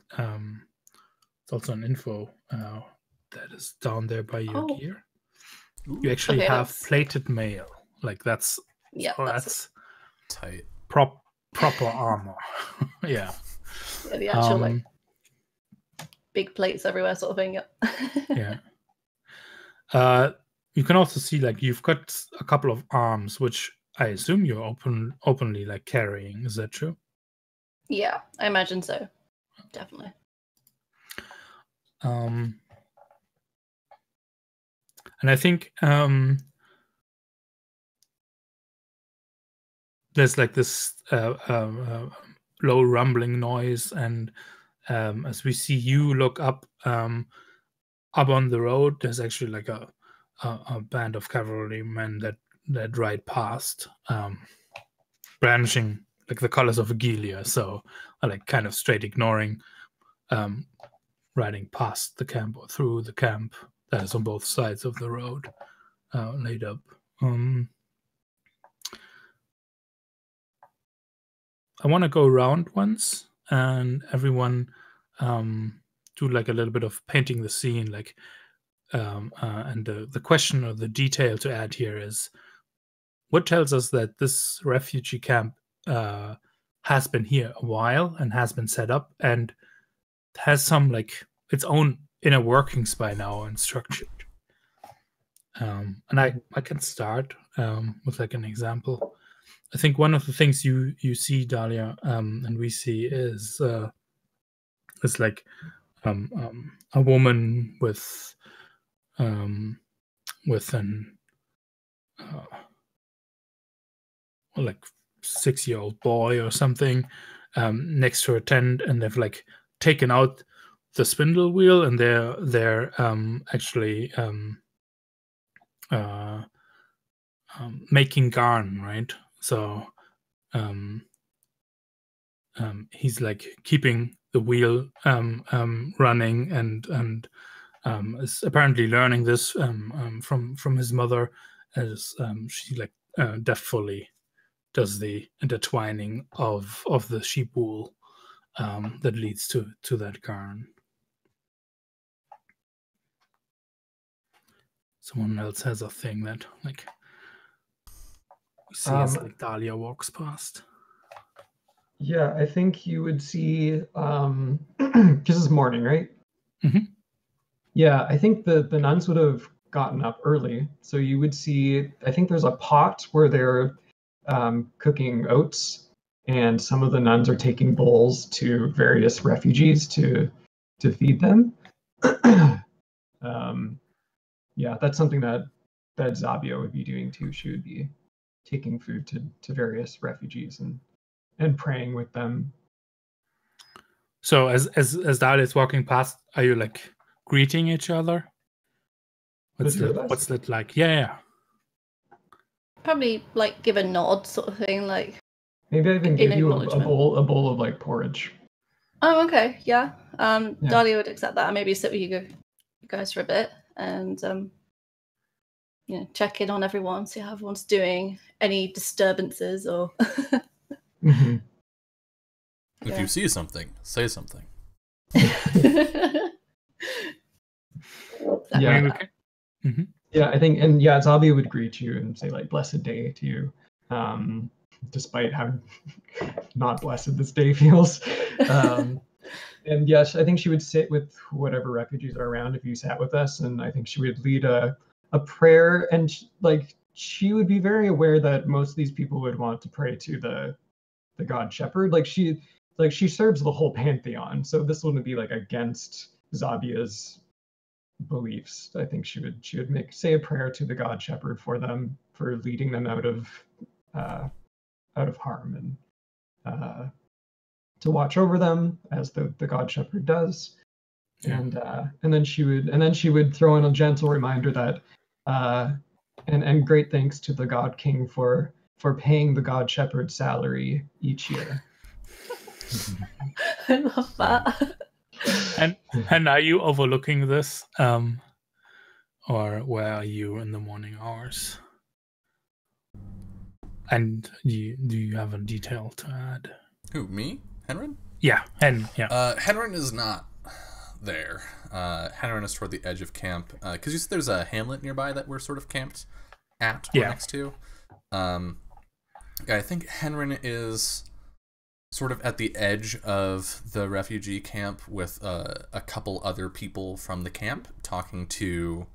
also an info that is down there by your gear. You actually have plated mail. Like that's that's tight. Proper armor. Yeah. The actual like big plates everywhere sort of thing. Yeah. You can also see like you've got a couple of arms, which I assume you're openly like carrying. Is that true? Yeah, I imagine so. Definitely. And I think there's like this low rumbling noise, and as we see you look up on the road, there's actually like a band of cavalrymen that ride past, brandishing like the colors of Eghilia, so like kind of straight ignoring, riding past the camp or through the camp that is on both sides of the road, laid up. I want to go around once and everyone do like a little bit of painting the scene, like and the question or the detail to add here is, what tells us that this refugee camp has been here a while and has been set up and has some like its own inner workings by now and structured. And I can start with like an example. I think one of the things you see, Dahlia, and we see is like a woman with an like 6-year-old boy or something next to her tent, and they've like taken out the spindle wheel, and they're actually making garn, right? So he's like keeping the wheel running, and is apparently learning this from his mother, as she like deftly does the intertwining of the sheep wool that leads to that garn. Someone else has a thing that like we see as like Dahlia walks past. Yeah, I think you would see because it's morning, right? Mm-hmm. Yeah, I think the nuns would have gotten up early. So you would see, I think there's a pot where they're cooking oats, and some of the nuns are taking bowls to various refugees to feed them. Yeah, that's something that Zabia would be doing too. She would be taking food to various refugees and praying with them. So as Dahlia is walking past, are you like greeting each other? What's that like? Yeah. Probably like give a nod sort of thing, like maybe I even give you a bowl of like porridge. Oh, okay, yeah. Dahlia would accept that, and maybe sit with you guys for a bit, and check in on everyone, see how everyone's doing, any disturbances or. Mm-hmm. If you see something, say something. Yeah. Mm-hmm. Yeah, I think, and yeah, Zabia would greet you and say like "blessed day" to you, despite how not blessed this day feels. And yes, I think she would sit with whatever refugees are around if you sat with us, and I think she would lead a prayer, and she would be very aware that most of these people would want to pray to the god shepherd. Like she serves the whole pantheon, so this wouldn't be like against Zabia's beliefs. I think she would say a prayer to the God Shepherd for them, for leading them out of harm, and to watch over them as the God Shepherd does. Yeah. And then she would throw in a gentle reminder that and great thanks to the God King for paying the God Shepherd's salary each year. I love that. And are you overlooking this, or where are you in the morning hours? And do you have a detail to add? Who, me? Henrin? Yeah, Henrin is not there. Henrin is toward the edge of camp. Because you said there's a hamlet nearby that we're sort of camped at or next to. I think Henrin is sort of at the edge of the refugee camp with a couple other people from the camp talking to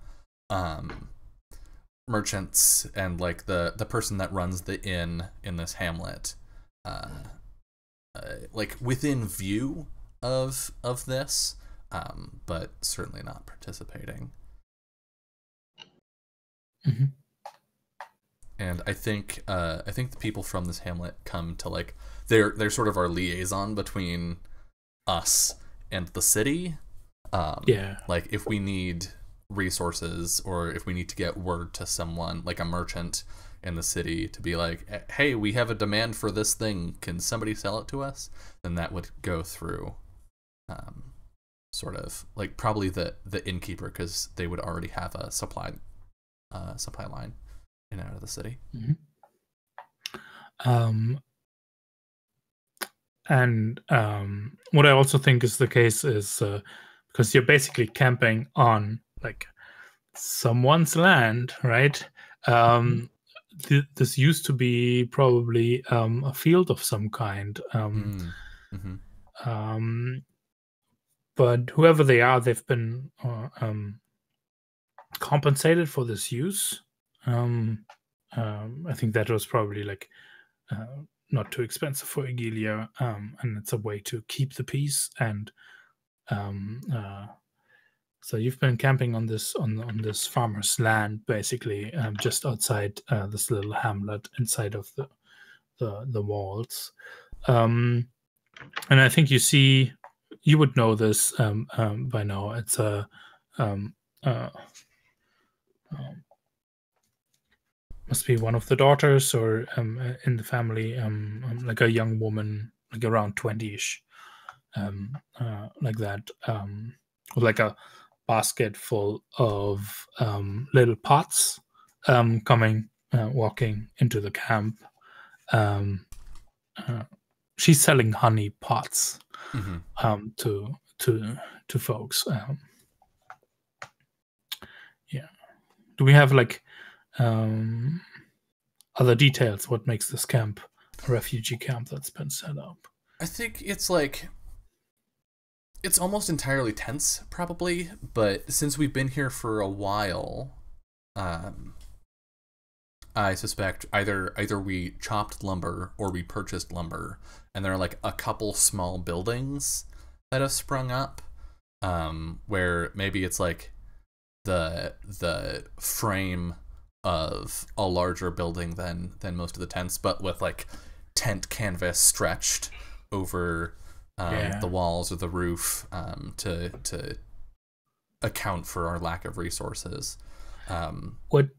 merchants and like the person that runs the inn in this hamlet, like within view of this, but certainly not participating. Mm-hmm. And I think the people from this hamlet come to like they're sort of our liaison between us and the city. Like if we need resources or if we need to get word to someone like a merchant in the city to be like, hey, we have a demand for this thing, can somebody sell it to us? Then that would go through sort of like probably the innkeeper, because they would already have a supply line in and out of the city. Mm-hmm. And what I also think is the case is because you're basically camping on like someone's land, right? This used to be probably a field of some kind. But whoever they are, they've been compensated for this use. I think that was probably like not too expensive for Eghilia, and it's a way to keep the peace. And so you've been camping on this farmer's land, basically, just outside this little hamlet inside of the walls. And I think you would know this by now. It's a must be one of the daughters or in the family, like a young woman, like around 20-ish, like that, with like a basket full of little pots, walking into the camp. She's selling honey pots to folks. Do we have like other details? What makes this camp a refugee camp that's been set up? I think it's like it's almost entirely tents, probably, but since we've been here for a while, I suspect either we chopped lumber or we purchased lumber, and there are like a couple small buildings that have sprung up, where maybe it's like the frame of a larger building than most of the tents, but with like tent canvas stretched over the walls or the roof, to account for our lack of resources. What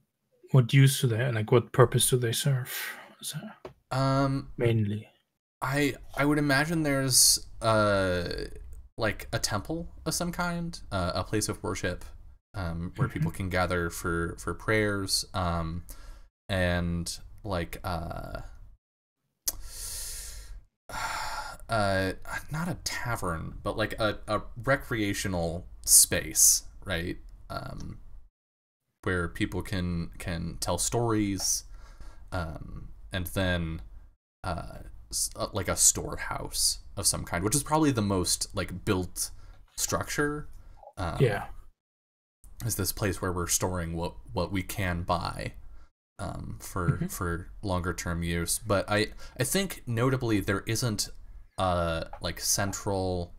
use do they, like what purpose do they serve? Mainly, I would imagine there's like a temple of some kind, a place of worship, where people can gather for prayers, and like not a tavern, but like a recreational space, right? Where people can tell stories, and then like a storehouse of some kind, which is probably the most like built structure. Is this place where we're storing what we can buy for longer term use. But I think notably there isn't like central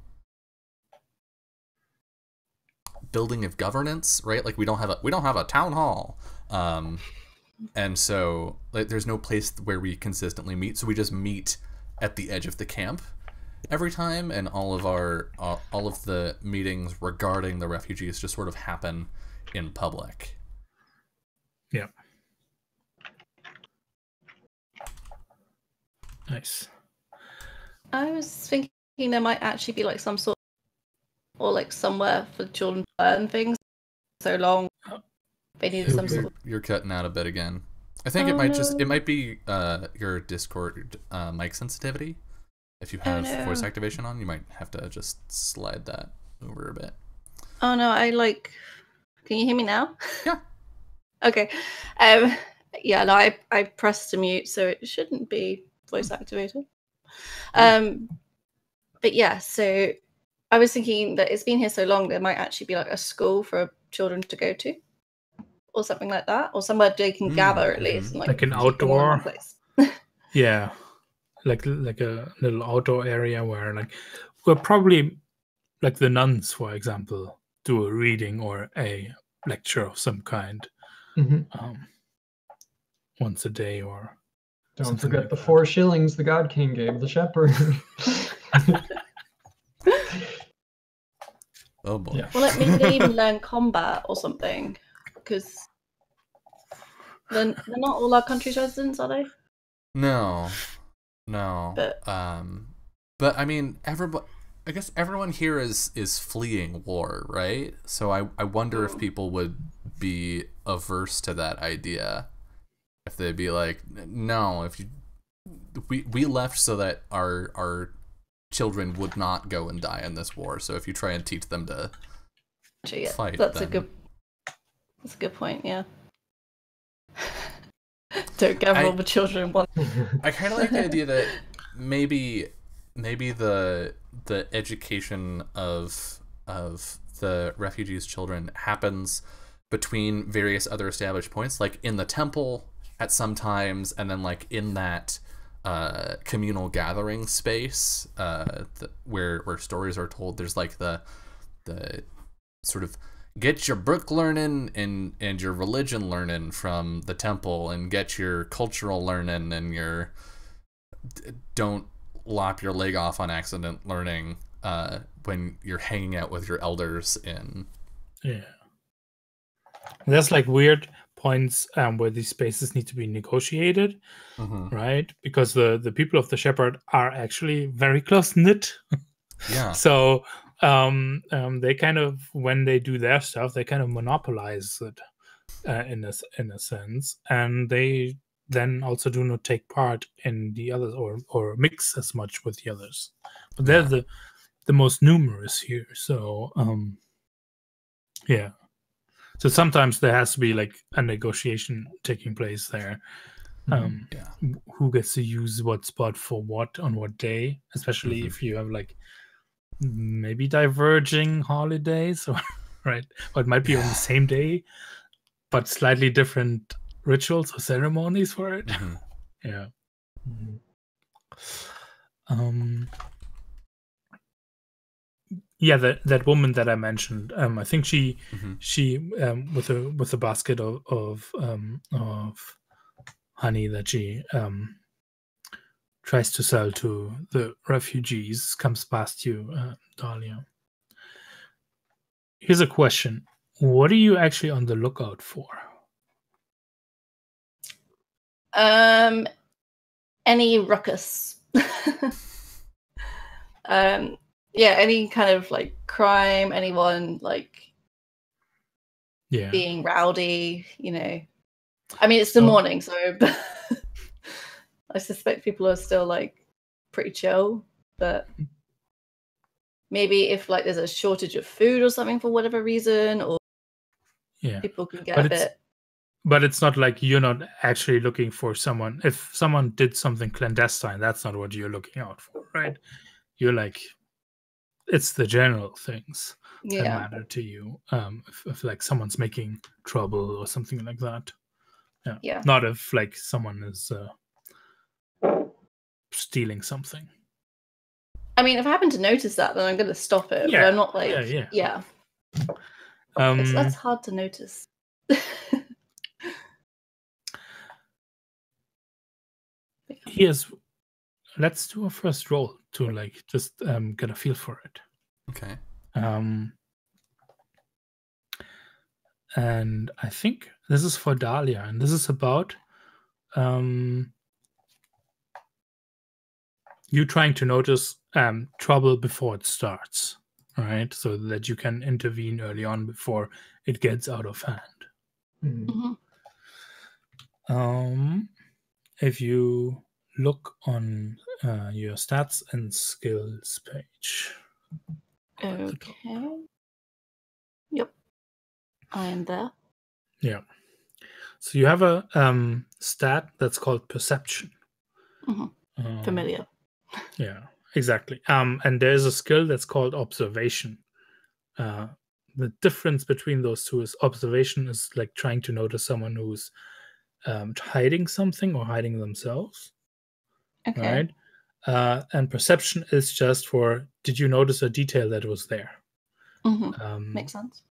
building of governance, right? Like we don't have a town hall, and so like there's no place where we consistently meet. So we just meet at the edge of the camp every time, and all of the meetings regarding the refugees just sort of happen in public. Yeah. Nice. I was thinking there might actually be like some sort, or like somewhere for children to learn things. So long, they needed some sort of. You're cutting out a bit again. I think it might be your Discord mic sensitivity. If you have voice activation on, you might have to just slide that over a bit. Oh no, can you hear me now? Yeah. Okay. Yeah, no, I pressed to mute, so it shouldn't be voice activated. But yeah, so I was thinking that it's been here so long, there might actually be like a school for children to go to, or something like that, or somewhere they can gather at least, and, like an outdoor place. Yeah, like a little outdoor area where probably like the nuns, for example, do a reading or a lecture of some kind once a day, or don't forget like the 4 shillings the God King gave the shepherd. Oh boy. Yeah. Well, like maybe they even learn combat or something, because they're not all our country's residents, are they? No. But I mean, I guess everyone here is fleeing war, right? So I wonder if people would be averse to that idea. If they'd be like, no, we left so that our children would not go and die in this war. So if you try and teach them to fight, that's a good point. Yeah. Don't gather all the children in one. I kind of like the idea that maybe the education of the refugees' children happens between various other established points, like in the temple at some times, and then like in that communal gathering space where stories are told. There's like the sort of get your book learning and your religion learning from the temple, and get your cultural learning and your don't lop your leg off on accident learning when you're hanging out with your elders in. Yeah. There's like weird points where these spaces need to be negotiated, right? Because the people of the Shepherd are actually very close knit. Yeah. So they kind of, when they do their stuff, they kind of monopolize it in a sense, and they then also do not take part in the others or mix as much with the others. But they're the most numerous here. So yeah. So sometimes there has to be like a negotiation taking place there. Who gets to use what spot for what on what day, especially if you have like maybe diverging holidays, or right? Or it might be on the same day, but slightly different rituals or ceremonies for it. Yeah. Yeah, that woman that I mentioned, I think she with a basket of honey that she tries to sell to the refugees comes past you, Dahlia. Here's a question: what are you actually on the lookout for? Any ruckus. Yeah, any kind of like crime, anyone like being rowdy, you know. I mean, it's the morning, so I suspect people are still like pretty chill, but maybe if like there's a shortage of food or something for whatever reason, or people can get a bit. But it's not like you're not actually looking for someone. If someone did something clandestine, that's not what you're looking out for, right? You're like, it's the general things that matter to you. If like someone's making trouble or something like that. Yeah. Not if like someone is stealing something. I mean, if I happen to notice that, then I'm going to stop it. Yeah. But I'm not like, That's hard to notice. Let's do a first roll to like just get a feel for it. Okay. And I think this is for Dahlia, and this is about you trying to notice trouble before it starts, right? So that you can intervene early on before it gets out of hand. If you look on your stats and skills page. Okay. Yep. I am there. Yeah. So you have a stat that's called perception. Familiar. Yeah, exactly. And there's a skill that's called observation. The difference between those two is observation is like trying to notice someone who's hiding something or hiding themselves. Okay. Right? And perception is just for, did you notice a detail that was there? Makes sense.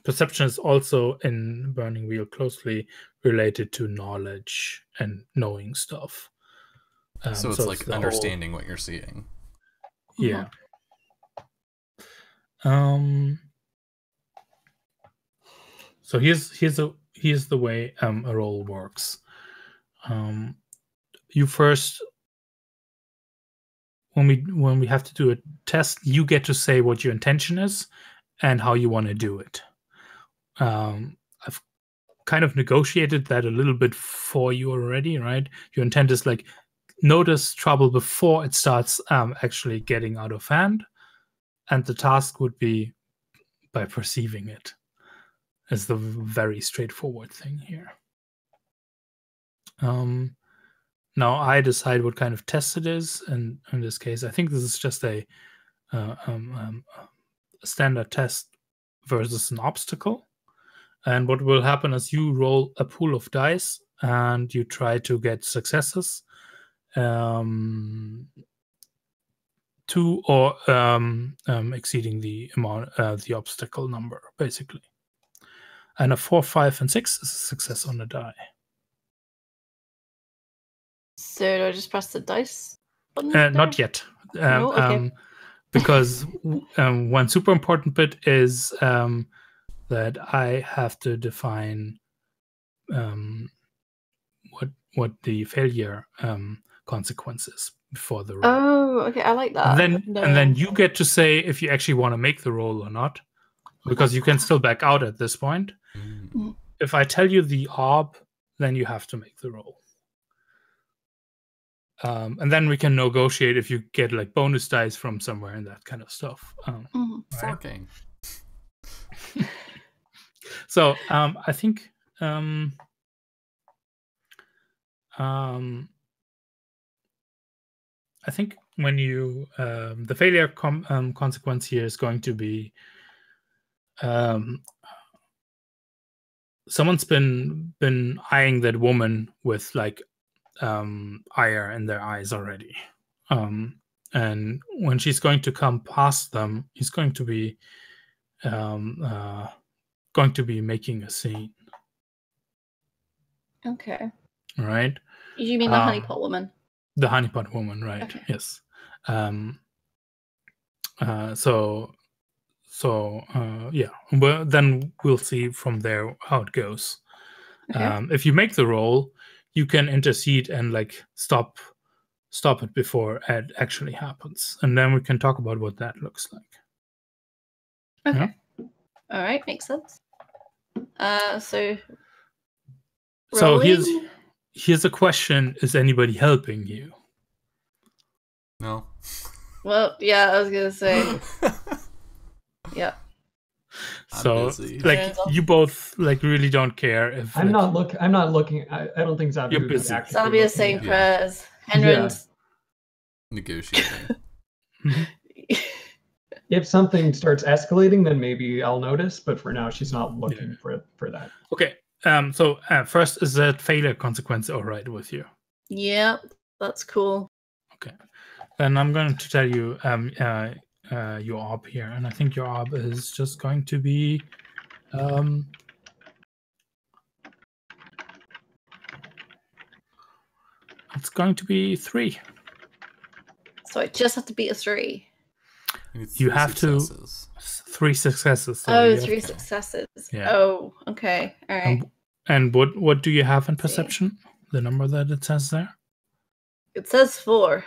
Perception is also in Burning Wheel closely related to knowledge and knowing stuff. So it's like understanding what you're seeing. Yeah. So here's the way a roll works. You first, when we have to do a test, you get to say what your intention is and how you want to do it. I've kind of negotiated that a little bit for you already, right? Your intent is like notice trouble before it starts actually getting out of hand, and the task would be by perceiving it. Is the very straightforward thing here. Now I decide what kind of test it is, and in this case, I think this is just a standard test versus an obstacle. And what will happen is you roll a pool of dice, and you try to get successes, 2 or exceeding the amount, the obstacle number, basically. And a 4, 5, and 6 is a success on the die. So do I just press the dice button? Not yet. No? Okay. Because one super important bit is that I have to define what the failure consequence is before the roll. Oh, okay. I like that. And then you get to say if you actually want to make the roll or not, because you can still back out at this point. If I tell you the orb, then you have to make the roll. And then we can negotiate if you get like bonus dice from somewhere and that kind of stuff. Fucking. So I think when you the failure consequence here is going to be someone's been eyeing that woman with like ire in their eyes already, and when she's going to come past them, he's going to be making a scene. Okay. Right. You mean the honeypot woman? The honeypot woman, right? Okay. Yes. Yeah. Well, then we'll see from there how it goes. Okay. If you make the roll, you can intercede and like stop it before it actually happens, and then we can talk about what that looks like. Okay. Yeah? All right, makes sense. So here's a question: is anybody helping you? No. Well, yeah, I was gonna say. Yeah. So like you both like really don't care if I'm not looking. I don't think Zabia you're busy. Zabia is saying prayers. Henrin's negotiating. If something starts escalating, then maybe I'll notice. But for now, she's not looking for that. Okay. So first, is that failure consequence all right with you? Yeah, that's cool. Okay. Then I'm going to tell you your orb here, and I think your orb is just going to be it's going to be 3. So I just have to beat a 3. You have to 3 successes. So Oh, you 3 have, successes. Yeah. Oh, okay. All right. and what do you have in perception? The number that it says there? It says 4.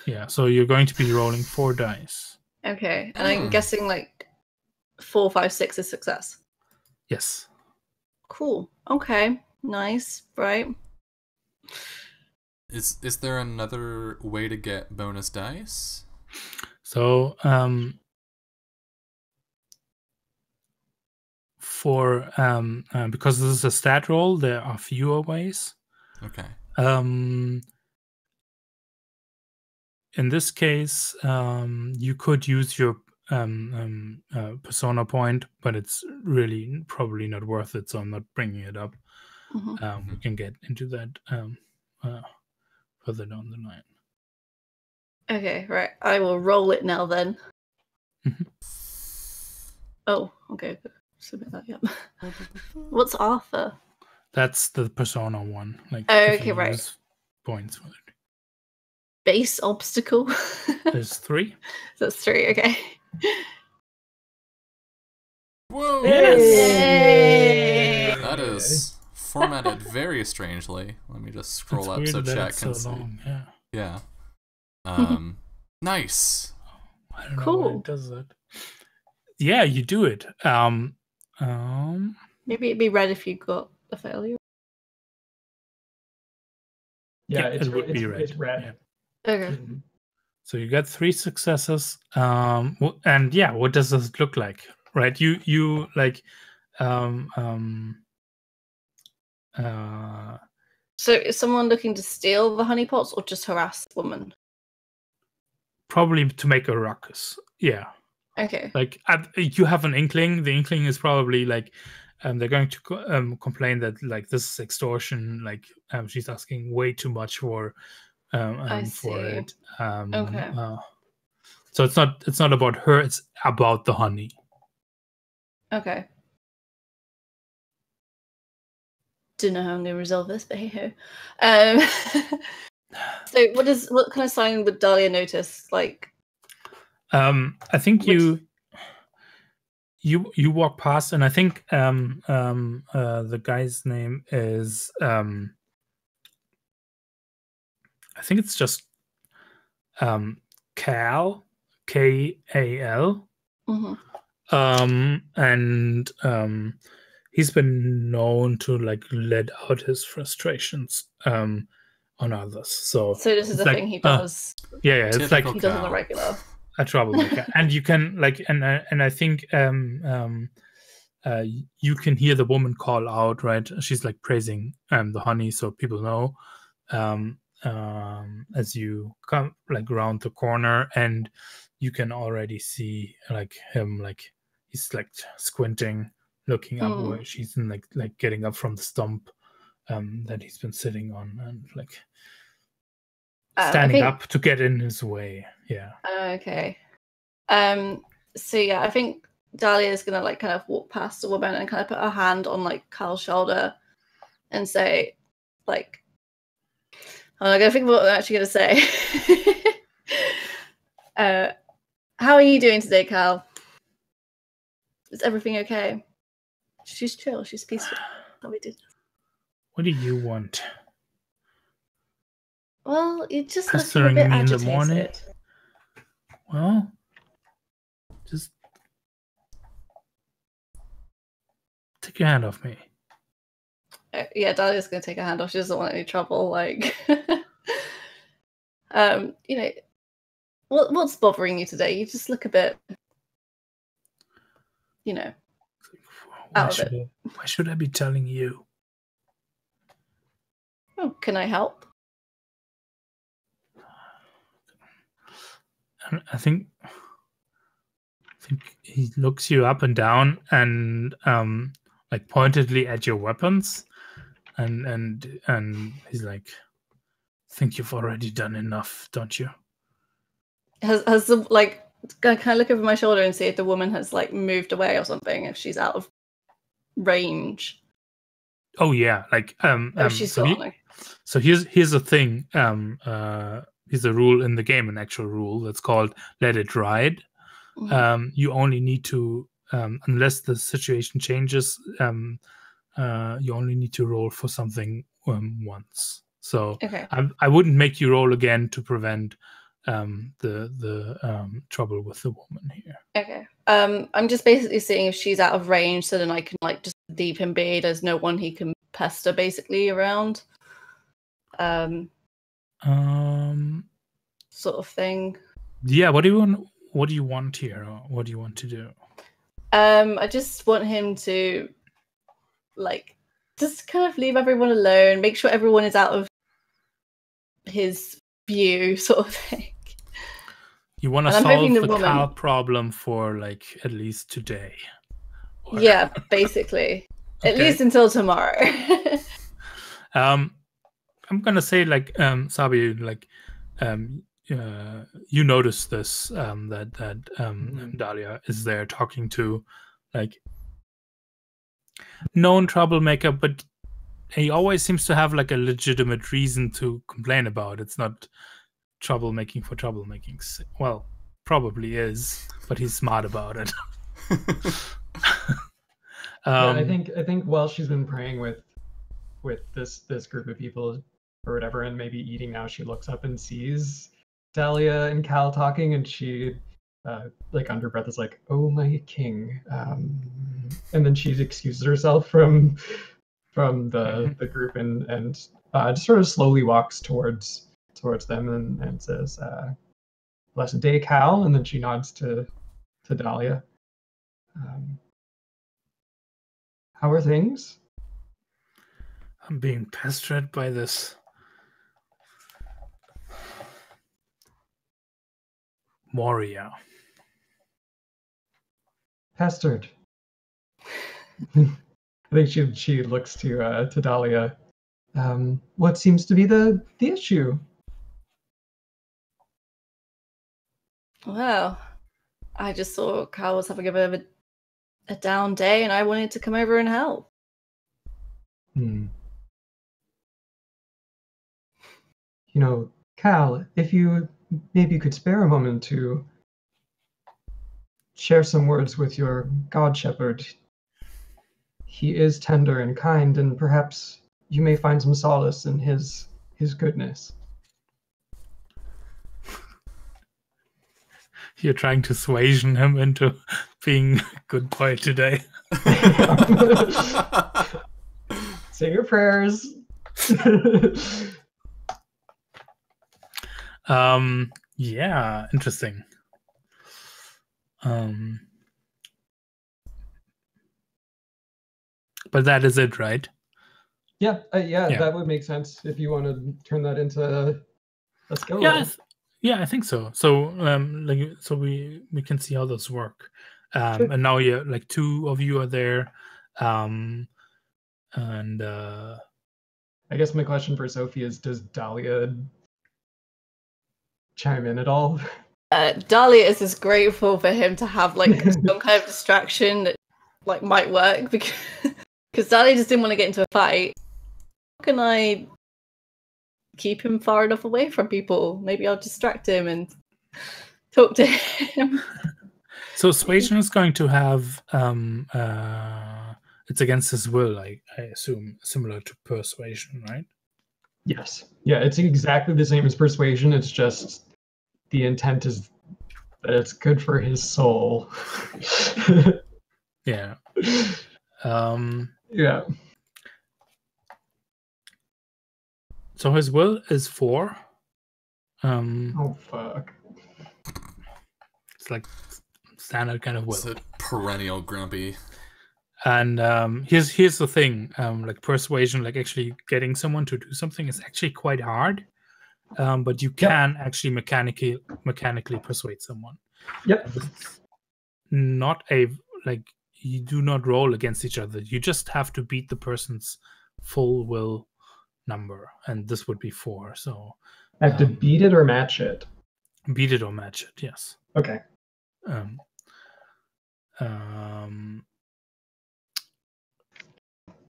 Yeah, so you're going to be rolling 4 dice. Okay, and I'm guessing like 4, 5, 6 is success. Yes. Cool. Okay. Nice. Right. Is there another way to get bonus dice? So for because this is a stat roll, there are fewer ways. Okay. In this case, you could use your persona point, but it's really probably not worth it, so I'm not bringing it up. We can get into that further down the line. Okay, right. I will roll it now then. Oh, okay. Submit that, yep. What's Arthur? That's the persona one. Like, Oh, if okay, you right. use points for it. Base obstacle. There's 3. That's 3, okay. Whoa! Yes! Yay! That is formatted very strangely. Let me just scroll It's up weird so that chat it's can so see. long. Yeah. Yeah. Nice. I don't know why Cool. it does that. Yeah, you do it. Maybe it'd be red if you got a failure. Yeah, it would be red. It's red. Yeah. Okay. So you get 3 successes. And yeah, what does this look like? Right? You like So is someone looking to steal the honeypots or just harass the woman? probably to make a ruckus. Yeah. Okay. Like you have an inkling. The inkling is probably like they're going to complain that like this is extortion. Like she's asking way too much for I for see. it. Okay. So it's not about her. It's about the honey. Okay. Don't know how I'm going to resolve this, but hey ho. So what kind of sign would Dahlia notice? Like, I think you walk past, and I think the guy's name is I think it's just Cal, Kal. And he's been known to like let out his frustrations on others. So this is a like, thing he does. Yeah, it's Typical like He does on the Cal. regular. a troublemaker. And you can like, and I think you can hear the woman call out, right? She's like praising the honey, so people know as you come like around the corner, and you can already see like him, like he's like squinting, looking up where she's in, like getting up from the stump that he's been sitting on, and like standing up to get in his way. Yeah. Okay. So yeah, I think Dahlia is gonna like kind of walk past the woman and kind of put her hand on like Carl's shoulder and say, like, I'm gonna think of what I'm actually gonna say. How are you doing today, Carl? Is everything okay? She's chill. She's peaceful. How we do this. What do you want? Well, you just looking a Pestering bit me in the agitated. morning? Well, just take your hand off me. Yeah, Dahlia's gonna take her hand off. She doesn't want any trouble. Like, you know, what's bothering you today? You just look a bit, you know, out of it. Why should I be telling you? Oh, can I help? I think he looks you up and down and like pointedly at your weapons, and he's like, "Think you've already done enough, don't you?" Has the like Can I look over my shoulder and see if the woman has like moved away or something? If she's out of range. Oh yeah, like She's so, gone. so here's a thing. Here's a rule in the game, an actual rule that's called "Let It Ride." You only need to, unless the situation changes, you only need to roll for something once. So Okay. I wouldn't make you roll again to prevent the trouble with the woman here. Okay. I'm just basically seeing if she's out of range, so then I can like just leave him be. There's no one he can pester basically around. Sort of thing. Yeah. What do you want? What do you want here? Or what do you want to do? I just want him to like just kind of leave everyone alone, make sure everyone is out of his view, sort of thing. You want to solve the cow problem for like at least today. Or... Yeah, basically. At least until tomorrow. I'm gonna say like Sabi, like you notice this that Dahlia is there talking to like known troublemaker, but he always seems to have like a legitimate reason to complain about. It's not troublemaking for troublemaking's. Well, probably is, but he's smart about it. I think while she's been praying with this group of people or whatever, and maybe eating now, she looks up and sees Dahlia and Cal talking, and she like under breath is like, "Oh my king," and then she excuses herself from the group and just sort of slowly walks towards them and says, "Blessed day, Cal," and then she nods to Dahlia. How are things? I'm being pestered by this warrior. Pestered. I think she looks to Dahlia. What seems to be the issue? Well, I just saw Carl was having a bit of a down day, and I wanted to come over and help. You know, Cal, if you maybe could spare a moment to share some words with your God Shepherd. He is tender and kind, and perhaps you may find some solace in his goodness. You're trying to suasion him into being a good boy today. Say your prayers. Yeah, interesting. But that is it, right? Yeah, that would make sense if you want to turn that into a skill. Yeah, I think so. So, so we can see how those work. Sure. And now, like 2 of you are there, and I guess my question for Sophie is: does Dahlia chime in at all? Dahlia is just grateful for him to have like some kind of distraction that like might work because Dahlia just didn't want to get into a fight. How can I keep him far enough away from people? Maybe I'll distract him and talk to him. So suasion is going to have it's against his will, I assume, similar to persuasion, right? Yes. Yeah, it's exactly the same as persuasion. It's just the intent is that it's good for his soul. Yeah. Yeah. So his will is 4. Oh fuck. It's like standard kind of will. It's a perennial grumpy. And here's the thing, like persuasion, like actually getting someone to do something is actually quite hard. But you can actually mechanically persuade someone. Yep. Not like you do not roll against each other. You just have to beat the person's full will number, and this would be 4. So I have to beat it or match it. Beat it or match it. Yes. Okay.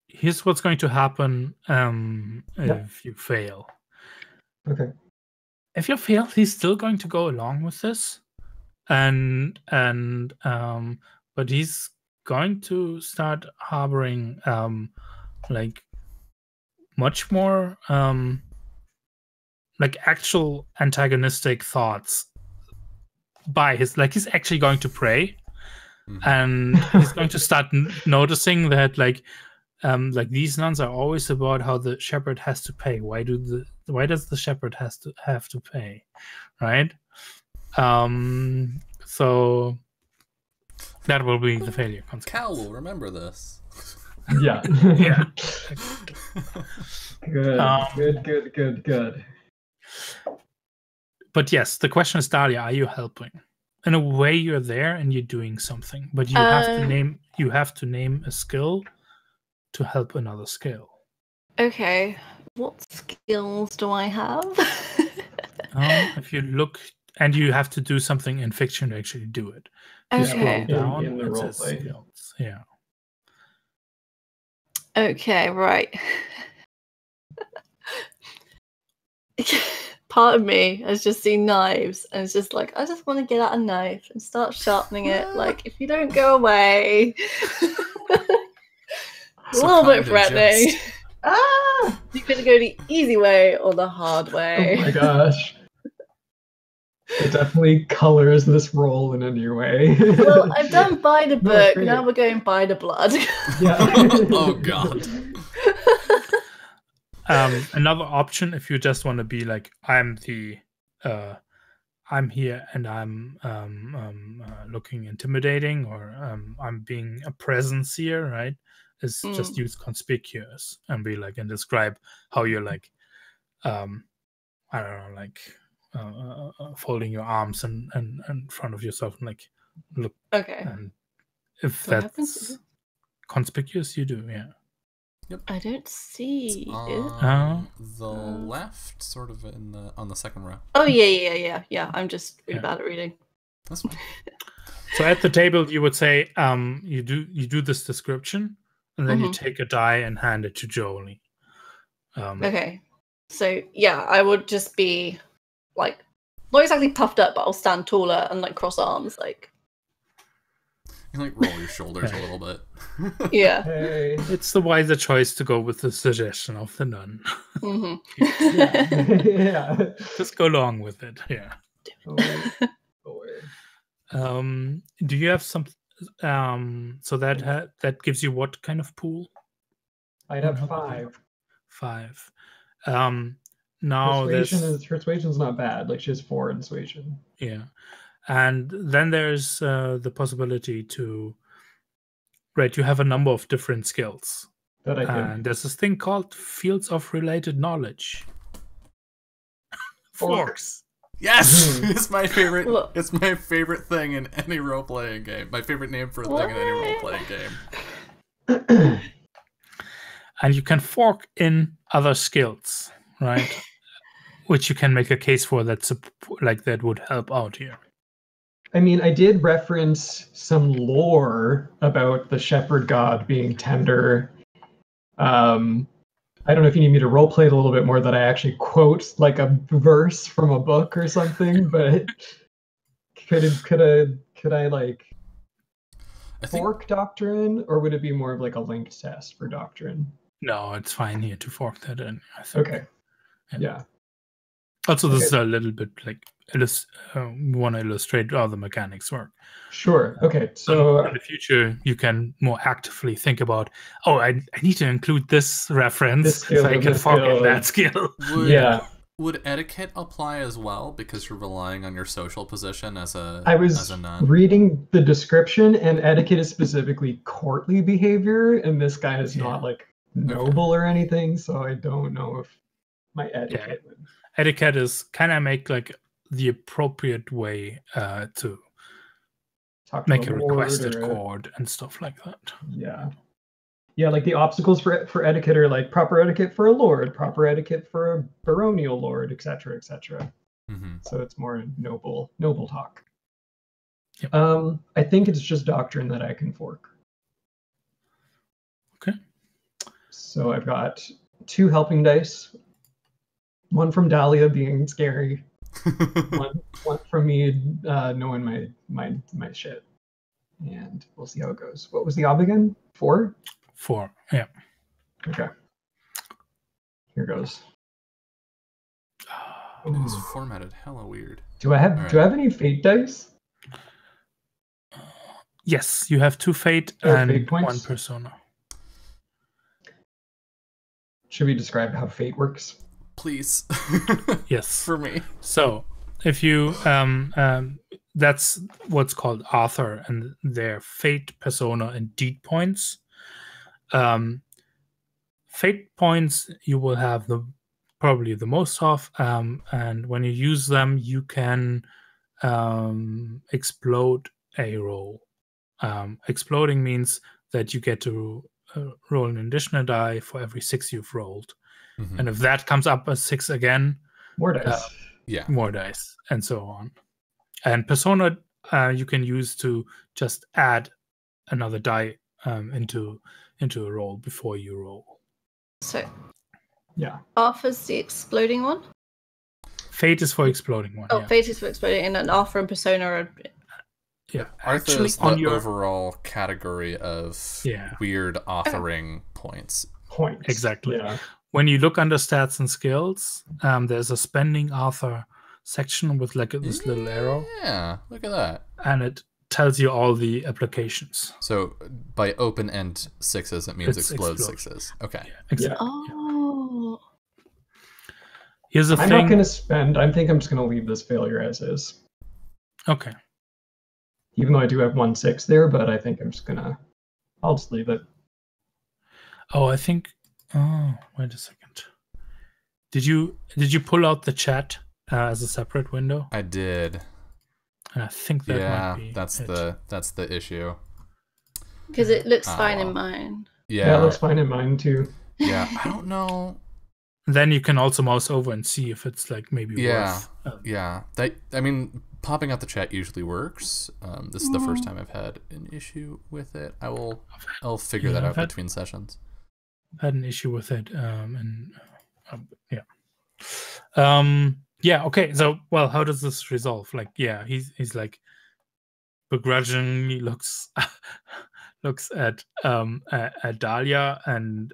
Here's what's going to happen if you fail. Okay. If you fail, he's still going to go along with this, but he's going to start harboring like much more like actual antagonistic thoughts by he's actually going to pray, and he's going to start noticing that like these nuns are always about how the shepherd has to pay. Why does the shepherd have to pay, right? So that will be the failure consequence. Cal will remember this. Yeah. Yeah. Good. But yes, the question is, Dahlia, are you helping? In a way, you're there and you're doing something, but you have to name a skill to help another skill. Okay, what skills do I have? If you look, and you have to do something in fiction to actually do it. If you scroll down, in the it role says play. skills. Yeah. Okay, right. Part of me has just seen knives and it's just like, I just want to get out a knife and start sharpening it. Like, if you don't go away. A little bit threatening. Ah! You could go the easy way or the hard way. Oh my gosh. It definitely colors this role in a new way. Well, I've done by the book, great. now we're going by the blood. Yeah. Oh god. Another option, if you just want to be like, I'm here and I'm looking intimidating, or I'm being a presence here, right? Is just use conspicuous and be like, and describe how you're like, I don't know, like folding your arms and in front of yourself and like look. Okay. And if What that's happens? conspicuous, you do, yeah. Yep. I don't see it. On the left, sort of on the second row. Oh yeah. I'm just really bad at reading. That's fine. So at the table, you would say, you do this description, and then you take a die and hand it to Jolie. Okay. So yeah, I would just be like not exactly puffed up, but I'll stand taller and like cross arms, like. You like roll your shoulders a little bit. Yeah. Hey. It's the wiser choice to go with the suggestion of the nun. Yeah. Just go along with it. Yeah. Do you have some? So that gives you what kind of pool? I'd have 5. 5. Now Persuasion's not bad. Like she has 4 in persuasion. Yeah, and then there's the possibility to. Right, you have a number of different skills. That I can. And there's this thing called fields of related knowledge. Forks. Yes, it's my favorite. It's my favorite thing in any role-playing game. My favorite name for a thing in any role-playing game. And you can fork in other skills, right? Which you can make a case for that would help out here. I mean, I did reference some lore about the shepherd god being tender. I don't know if you need me to roleplay it a little bit more, that I actually quote like a verse from a book or something, but could I like fork doctrine, or would it be more of like a linked test for doctrine? No, it's fine here to fork that in, I think. Okay. Yeah. Also, this is a little bit like we want to illustrate how the mechanics work. Sure. Okay. So in the future, you can more actively think about, I need to include this reference if I can fork in that skill. Would etiquette apply as well, because you're relying on your social position as a I was reading the description, and etiquette is specifically courtly behavior, and this guy is not like noble or anything, so I don't know if my etiquette would. Etiquette is kind of make like the appropriate way to make a requested chord and stuff like that. Yeah, like the obstacles for etiquette are like proper etiquette for a lord, proper etiquette for a baronial lord, etc., etc. So it's more noble talk. Yep. I think it's just doctrine that I can fork. Okay. So I've got 2 helping dice. One from Dahlia being scary. one from me knowing my shit. And we'll see how it goes. What was the ob again? 4? 4. Yeah. Okay. Here goes. It is formatted hella weird. Do I have any fate dice? Yes, you have 2 fate Fate and points? 1 persona. Should we describe how fate works? Please. Yes. For me. So if you that's what's called author and their fate, persona, and deed points. Fate points you will have probably the most of, and when you use them, you can explode a roll. Exploding means that you get to roll an additional die for every 6 you've rolled, and if that comes up as 6 again, More dice. more dice, and so on. And persona you can use to just add another die into a roll before you roll. So Yeah. Arthur's the exploding one. Fate is for exploding one. Oh, Yeah. Fate is for exploding, and then Arthur and Persona are. Yeah. Arthur is the on your overall category of weird authoring points. Exactly. Yeah. When you look under stats and skills, there's a spending author section with like this little arrow. Yeah, look at that. And it tells you all the applications. So by open end 6s, it means It's explode explode. 6s. Okay. Yeah, exactly. Oh. Here's the I'm thing. not going to spend. I think I'm just going to leave this failure as is. Okay. Even though I do have 1/6 there, but I think I'm just going to. I'll just leave it. Oh, I think. Oh, wait a second. Did you pull out the chat as a separate window? I did. And I think that might be that's it. that's the issue. Because it looks fine well. in mine. Yeah, it looks fine in mine too. Yeah, I don't know. Then you can also mouse over and see if it's like maybe worth. Yeah. I mean, popping out the chat usually works. This is the first time I've had an issue with it. I'll figure that out between sessions. I've had an issue with it, yeah. Okay. So, well, how does this resolve? Like, yeah, he's like begrudgingly looks at Dahlia and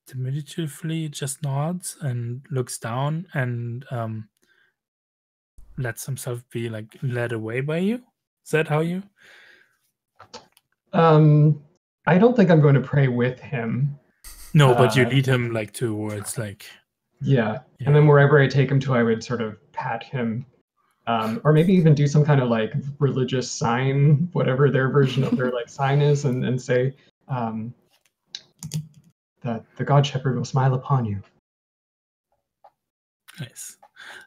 diminutively just nods and looks down and lets himself be like led away by you. Is that how you? I don't think I'm going to pray with him. No, but you lead him like towards like. Yeah, and then wherever I take him to, I would sort of pat him, or maybe even do some kind of like religious sign, whatever their version of their like sign is, and say that the God Shepherd will smile upon you. Nice.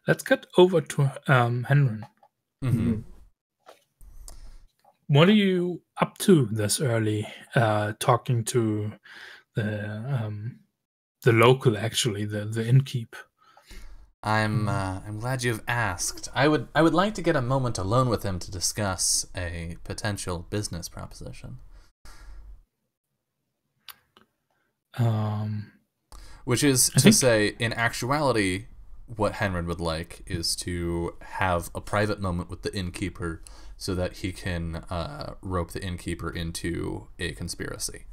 Let's get over to Henry. Mm-hmm. What are you up to this early? Talking to the local, actually, the innkeep. I'm glad you've asked. I would like to get a moment alone with him to discuss a potential business proposition. Which is to say, in actuality, what Henry would like is to have a private moment with the innkeeper so that he can rope the innkeeper into a conspiracy.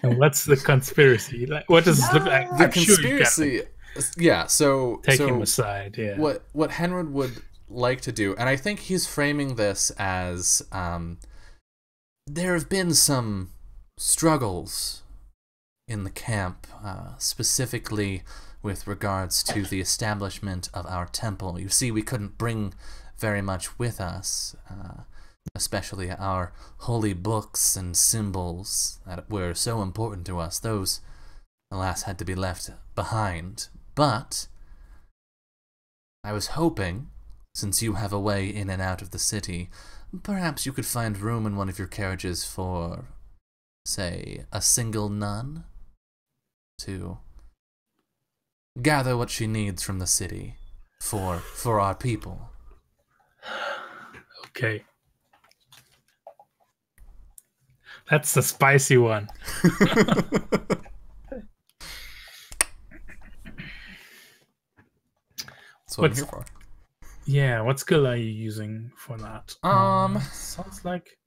And what's the conspiracy? Like, what does it look like? The conspiracy, so take him aside. Yeah. What Henry would like to do, and I think he's framing this as there have been some struggles in the camp, specifically with regards to the establishment of our temple. You see, we couldn't bring very much with us, especially our holy books and symbols that were so important to us. Those, alas, had to be left behind. But I was hoping, since you have a way in and out of the city, perhaps you could find room in one of your carriages for, say, a single nun to gather what she needs from the city for our people. Okay. That's the spicy one. That's what I'm here for. Yeah, what skill are you using for that? Sounds like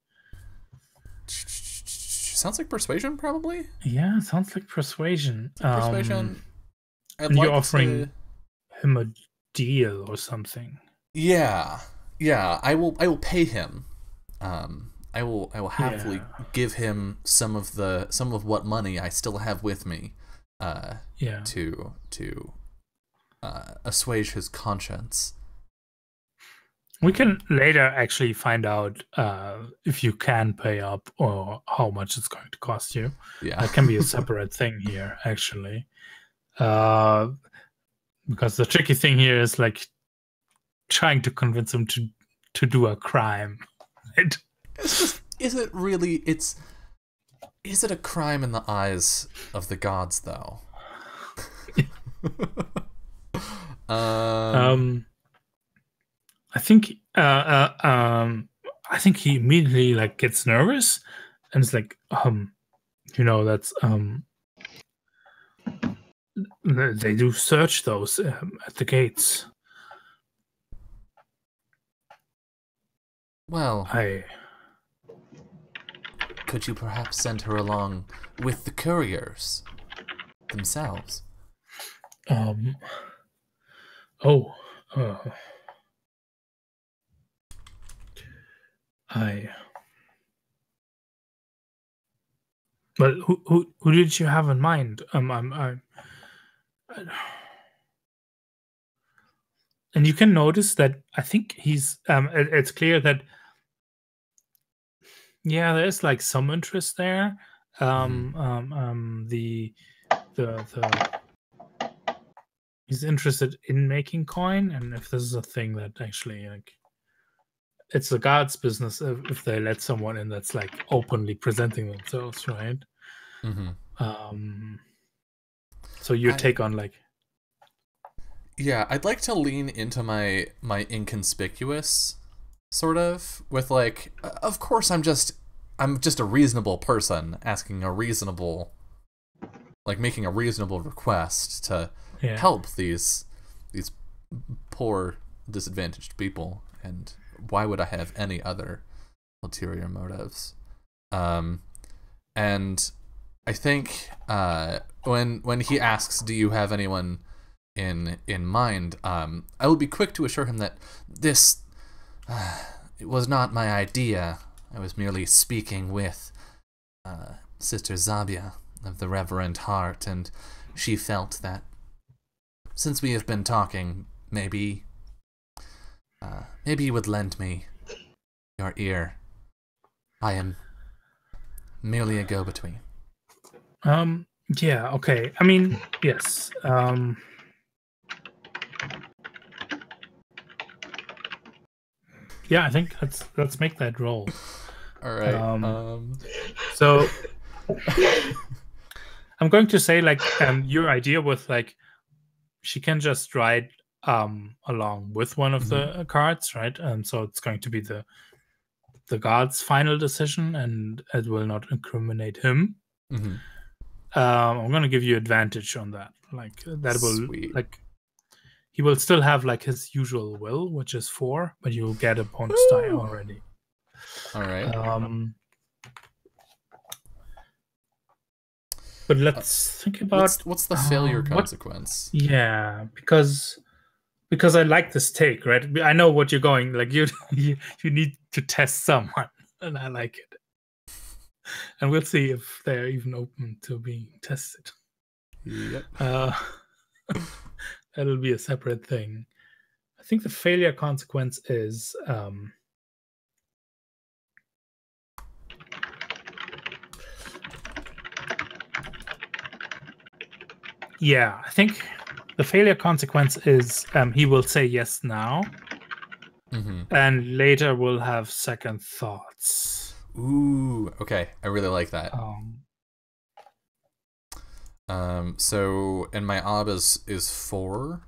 persuasion, probably. Yeah, sounds like persuasion. Persuasion. And you're offering him a deal or something. Yeah. I will pay him. I will happily give him some of what money I still have with me. To assuage his conscience. We can later actually find out if you can pay up or how much it's going to cost you. Yeah, that can be a separate thing here, actually. Because the tricky thing here is like trying to convince him to do a crime. Right? It's just, is it really? Is it a crime in the eyes of the gods, though? I think he immediately like gets nervous and it's like that's they do search those at the gates. Well, could you perhaps send her along with the couriers themselves? But who did you have in mind? And you can notice that I think he's. It's clear that there's like some interest there. He's interested in making coin, and if this is a thing that actually like. It's the guard's business if they let someone in that's like openly presenting themselves, right? Mm-hmm. So your take on like... Yeah, I'd like to lean into my inconspicuous sort of with like, of course I'm just a reasonable person asking a reasonable, like making a reasonable request to help these poor disadvantaged people, and why would I have any other ulterior motives? And I think when he asks, "Do you have anyone in mind?" I will be quick to assure him that this it was not my idea. I was merely speaking with Sister Zabia of the Reverend Heart, and she felt that since we have been talking, maybe you would lend me your ear. I am merely a go-between. Yeah, okay. I mean, yes. Yeah, I think let's make that roll. All right. So I'm going to say like your idea with like she can just ride along with one of the cards, right? So it's going to be the guard's final decision, and it will not incriminate him. I'm going to give you advantage on that. Like that will like he will still have like his usual will, which is 4, but you'll get a bonus die already. All right. But let's think about what's the failure consequence. Yeah, because I like this take, right? I know what you're going. Like you need to test someone, and I like it. And we'll see if they're even open to being tested. Yep. That'll be a separate thing. I think the failure consequence is I think the failure consequence is he will say yes now, and later will have second thoughts. Ooh, okay. I really like that. So and my ob is 4.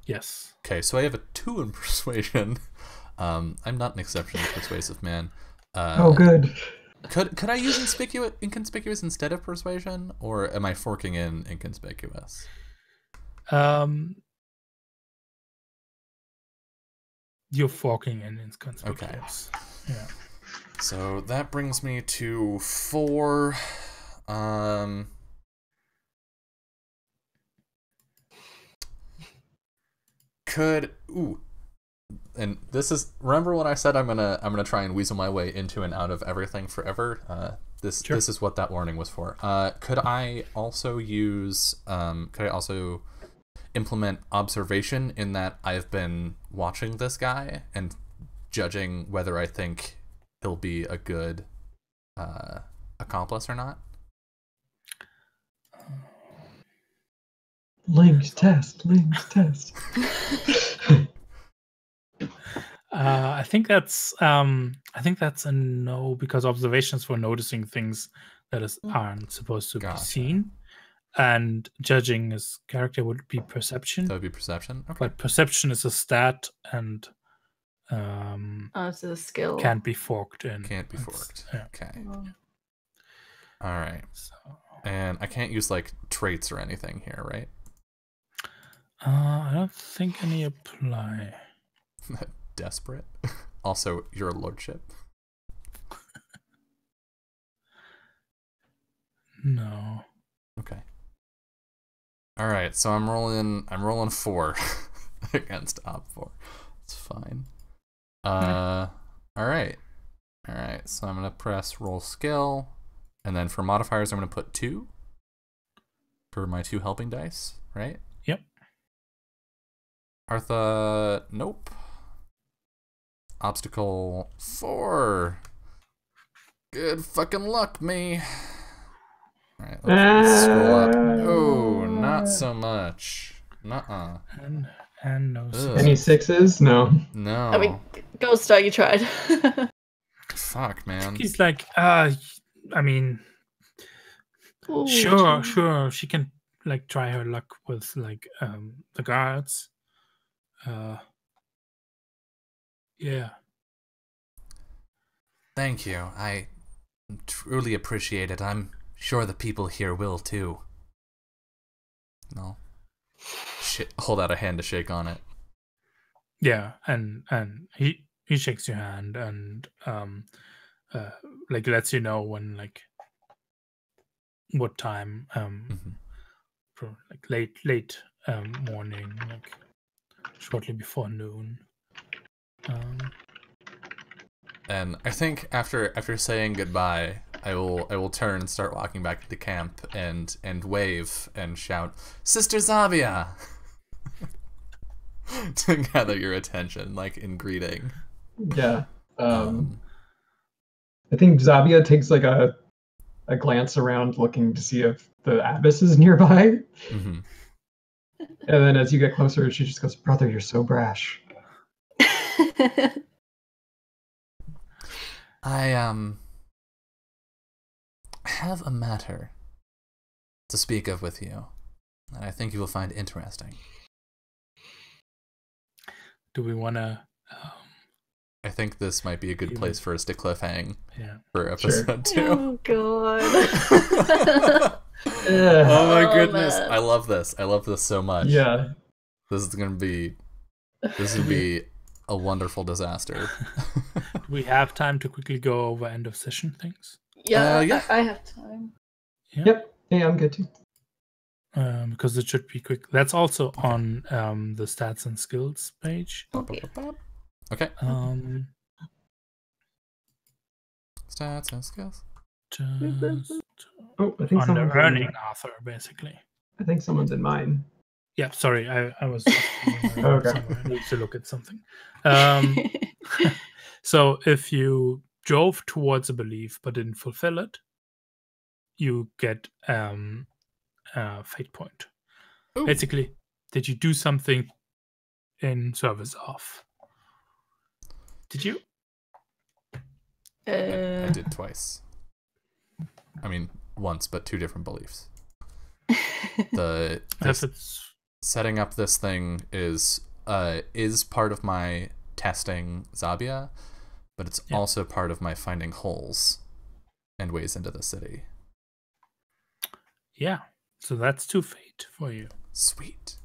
Yes. Okay, so I have a 2 in persuasion. I'm not an exceptionally persuasive man. Oh, good. Could I use inconspicuous instead of persuasion, or am I forking in inconspicuous? You're forking in inconspicuous. Okay. Yeah. So that brings me to 4. And this is, remember when I said I'm gonna try and weasel my way into and out of everything forever? This is what that warning was for. Could I also implement observation in that I've been watching this guy and judging whether I think he'll be a good accomplice or not? Linked test. I think that's a no, because observations for noticing things that aren't supposed to be seen, and judging his character would be perception. That would be perception. Okay. But perception is a stat and it's a skill. can't be forked in. Can't be forked. Yeah. Okay. Oh. All right. So, and I can't use like traits or anything here, right? I don't think any apply. Desperate. Also, your lordship. No. Okay. All right, so I'm rolling 4 against op 4. It's fine. All right. So I'm gonna press roll skill, and then for modifiers I'm gonna put 2 for my 2 helping dice, right? Yep. Artha, nope. Obstacle 4. Good fucking luck, me. Alright, let's scroll up. Oh, not so much. Nuh-uh. And no. Any 6s? No. No. I mean, Gold Star, you tried. Fuck, man. He's like, I mean, Ooh, sure, she can like try her luck with like the guards. Yeah. Thank you. I truly appreciate it. I'm sure the people here will too. No. Shit. Hold out a hand to shake on it. Yeah, and he shakes your hand and like lets you know when like what time for like late morning, like shortly before noon. And I think after saying goodbye, I will turn and start walking back to the camp and wave and shout, "Sister Zavia!" to gather your attention, like in greeting. Yeah. I think Zavia takes like a glance around looking to see if the abbess is nearby. Mm-hmm. And then as you get closer, she just goes, "Brother, you're so brash." I have a matter to speak of with you that I think you will find interesting. Do we want to? I think this might be a good place for us to cliffhang for episode 2. Oh god. Oh my goodness. Man. I love this. I love this so much. Yeah. This is gonna be a wonderful disaster. Do we have time to quickly go over end of session things? Yeah. I have time. Yeah. Yep. Yeah, I'm good too. Because it should be quick. That's also on the stats and skills page. Okay. Okay. Stats and skills. Oh, I think under earning author, basically. I think someone's in mine. Yeah, sorry, I was okay. I need to look at something. So if you drove towards a belief but didn't fulfill it, you get a fate point. Ooh. Basically, did you do something in service of? Did you? I did twice. I mean, once, but 2 different beliefs. Setting up this thing is part of my testing Zabia, but it's also part of my finding holes and ways into the city. Yeah, so that's 2 fate for you. Sweet.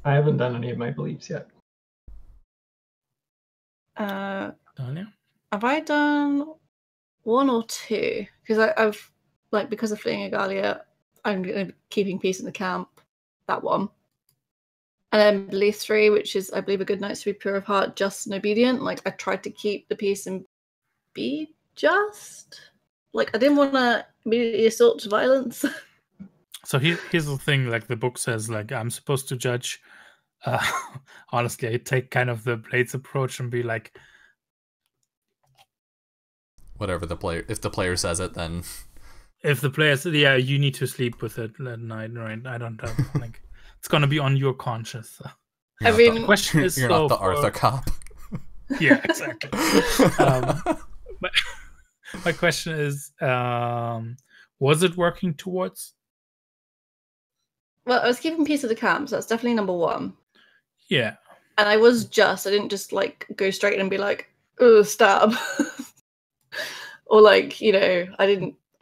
I haven't done any of my beliefs yet. Have Dania? I done 1 or 2? Because I've because of fleeing Eghilia, I'm going to be keeping peace in the camp. That one. And then belief 3, which is I believe a good knight's to be pure of heart, just and obedient. I tried to keep the peace and be just. I didn't want to immediately assault to violence. So here's the thing, the book says, I'm supposed to judge. Honestly, I take kind of the Blades approach and be like, whatever the player, if the player says it, then if the player says, yeah, you need to sleep with it at night, right? I don't have it's gonna be on your conscience. So. The question is, you're not the Arthur cop. Yeah, exactly. My question is, was it working towards? Well, I was keeping peace of the camp, so that's definitely number 1. Yeah. And I was just, I didn't just go straight in and be like, oh, stab. Or I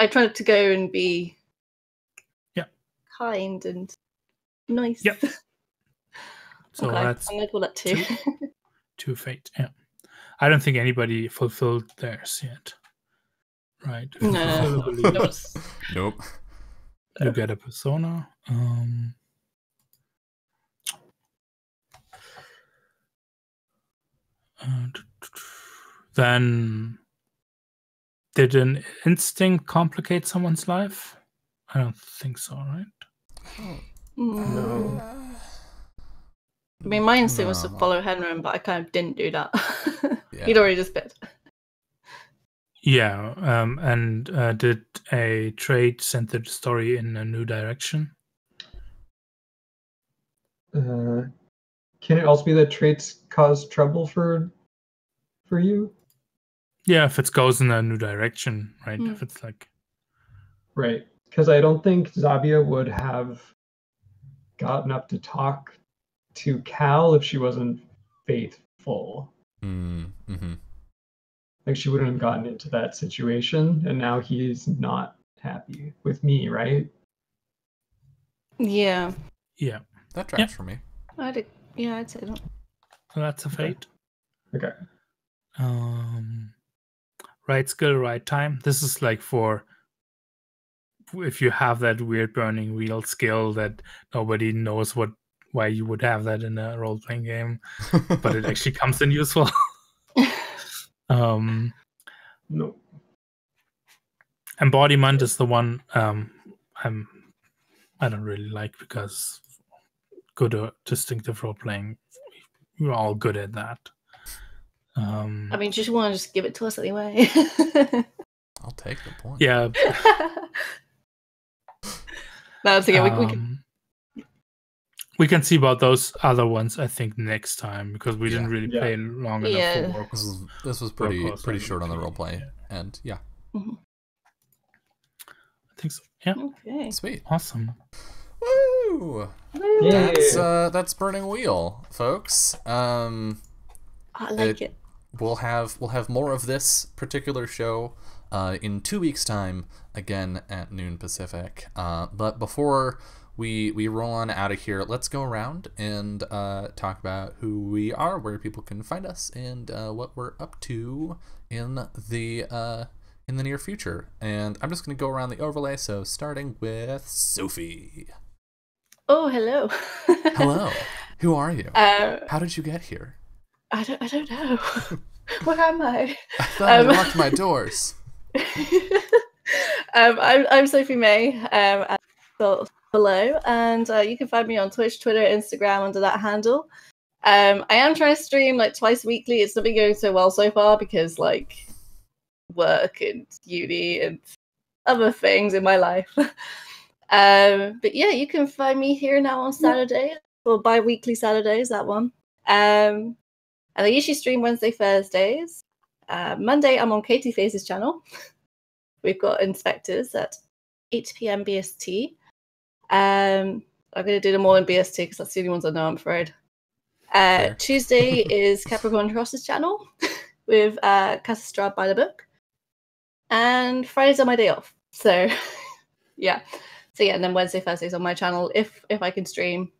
tried to go and be kind and nice. Yep. So okay, that's I'm going to call that 2. 2 fate, yeah. I don't think anybody fulfilled theirs yet. Right? No. Nope. You get a persona. Then, did an instinct complicate someone's life? I don't think so, right? No. I mean, my instinct was to follow Henry, but I kind of didn't do that. Yeah. He'd already just bit. Yeah, and did a trait send the story in a new direction? Can it also be that traits cause trouble for you? Yeah, if it goes in a new direction, right? If it's Right, because I don't think Zabia would have gotten up to talk to Cal if she wasn't faithful. Mm-hmm. She wouldn't have gotten into that situation, and now he's not happy with me, right? Yeah. Yeah. That tracks for me. I'd say that. So that's a fate. Okay. Right skill, right time. This is for if you have that weird burning wheel skill that nobody knows why you would have that in a role-playing game, but it actually comes in useful. No. Embodiment is the one I don't really like, because good or distinctive role-playing, we're all good at that. I mean, just want to just give it to us anyway. I'll take the point. Yeah. No, it's okay. We can see about those other ones, I think, next time, because we didn't really play long enough for work. This was pretty short on the roleplay, and Mm-hmm. I think so. Yeah. Okay. Sweet. Awesome. Woo! That's Burning Wheel, folks. I like it. We'll have more of this particular show in 2 weeks' time, again at noon Pacific. But before we roll on out of here, let's go around and talk about who we are, where people can find us, and what we're up to in the near future. And I'm just going to go around the overlay, so starting with Sophie. Oh, hello. Hello. Who are you? How did you get here? I don't know. Where am I? I thought I locked my doors. I'm Sophie May. Below, and you can find me on Twitch, Twitter, Instagram under that handle. I am trying to stream twice weekly. It's not been going so well so far because work and uni and other things in my life. But yeah, you can find me here now on Saturday, or bi-weekly Saturdays, that one. And I usually stream Wednesday, Thursdays. Monday, I'm on Katie Face's channel. We've got inspectors at 8 p.m. BST. I'm going to do them all in BST because that's the only ones I know, I'm afraid. Fair. Tuesday is Capricorn Cross's channel with Cassandra by the book. And Friday's on my day off. So, yeah. So, yeah, and then Wednesday, Thursday's on my channel if I can stream.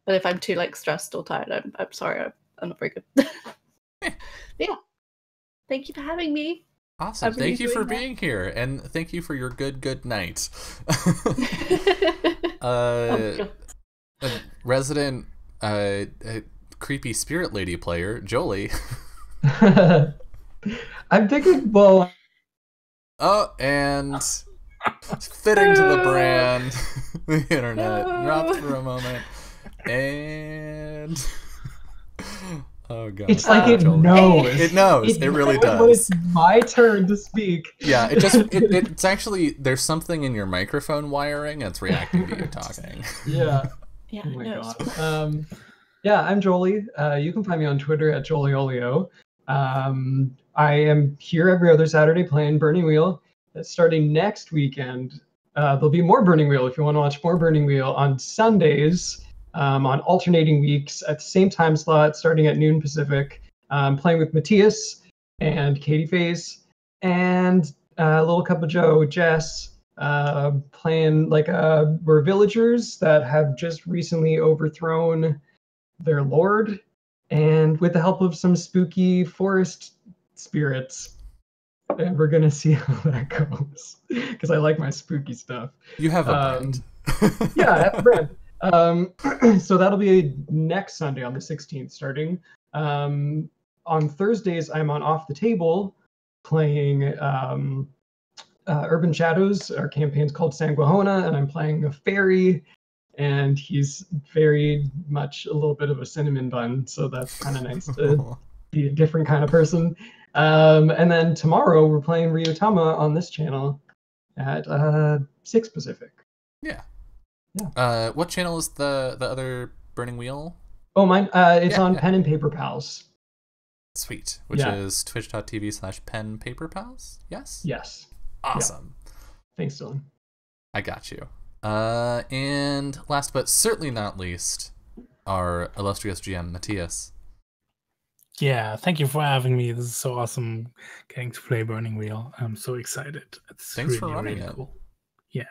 But if I'm too, like, stressed or tired, I'm sorry. I'm not very good. Yeah. Thank you for having me. Awesome. Thank you for being here. And thank you for your good night. Resident creepy spirit lady player, Jolie. I'm thinking, well... Oh, and fitting to the brand, the internet dropped for a moment, and oh god, it's like it knows. It knows. It really does. When it's my turn to speak. Yeah, it's actually, there's something in your microphone wiring that's reacting to you talking. Yeah. Yeah. Oh my god. Yeah, I'm Jolie. You can find me on Twitter at JolieOlio. I am here every other Saturday playing Burning Wheel. Starting next weekend, there'll be more Burning Wheel if you want to watch more Burning Wheel on Sundays, on alternating weeks at the same time slot, starting at noon Pacific. Playing with Matthias and Katie Faze and Little Cup of Joe, Jess, playing we're villagers that have just recently overthrown their lord, and with the help of some spooky forest spirits. And we're gonna see how that goes because I like my spooky stuff. You have a brand. Yeah, I have a brand. So that'll be next Sunday on the 16th starting. On Thursdays, I'm on Off the Table playing Urban Shadows. Our campaign's called Sanguahona, and I'm playing a fairy, and he's very much a little bit of a cinnamon bun, so that's kind of nice to be a different kind of person. And then tomorrow we're playing Ryutama on this channel at 6 Pacific. Yeah. Yeah. What channel is the other Burning Wheel? Oh, mine. It's on Pen and Paper Pals. Sweet. Which is twitch.tv/penpaperpals? Yes? Yes. Awesome. Yeah. Thanks, Dylan. I got you. And last but certainly not least, our illustrious GM, Matthias. Yeah, thank you for having me. This is so awesome getting to play Burning Wheel. I'm so excited. It's Thanks really, for running really it. cool. Yeah.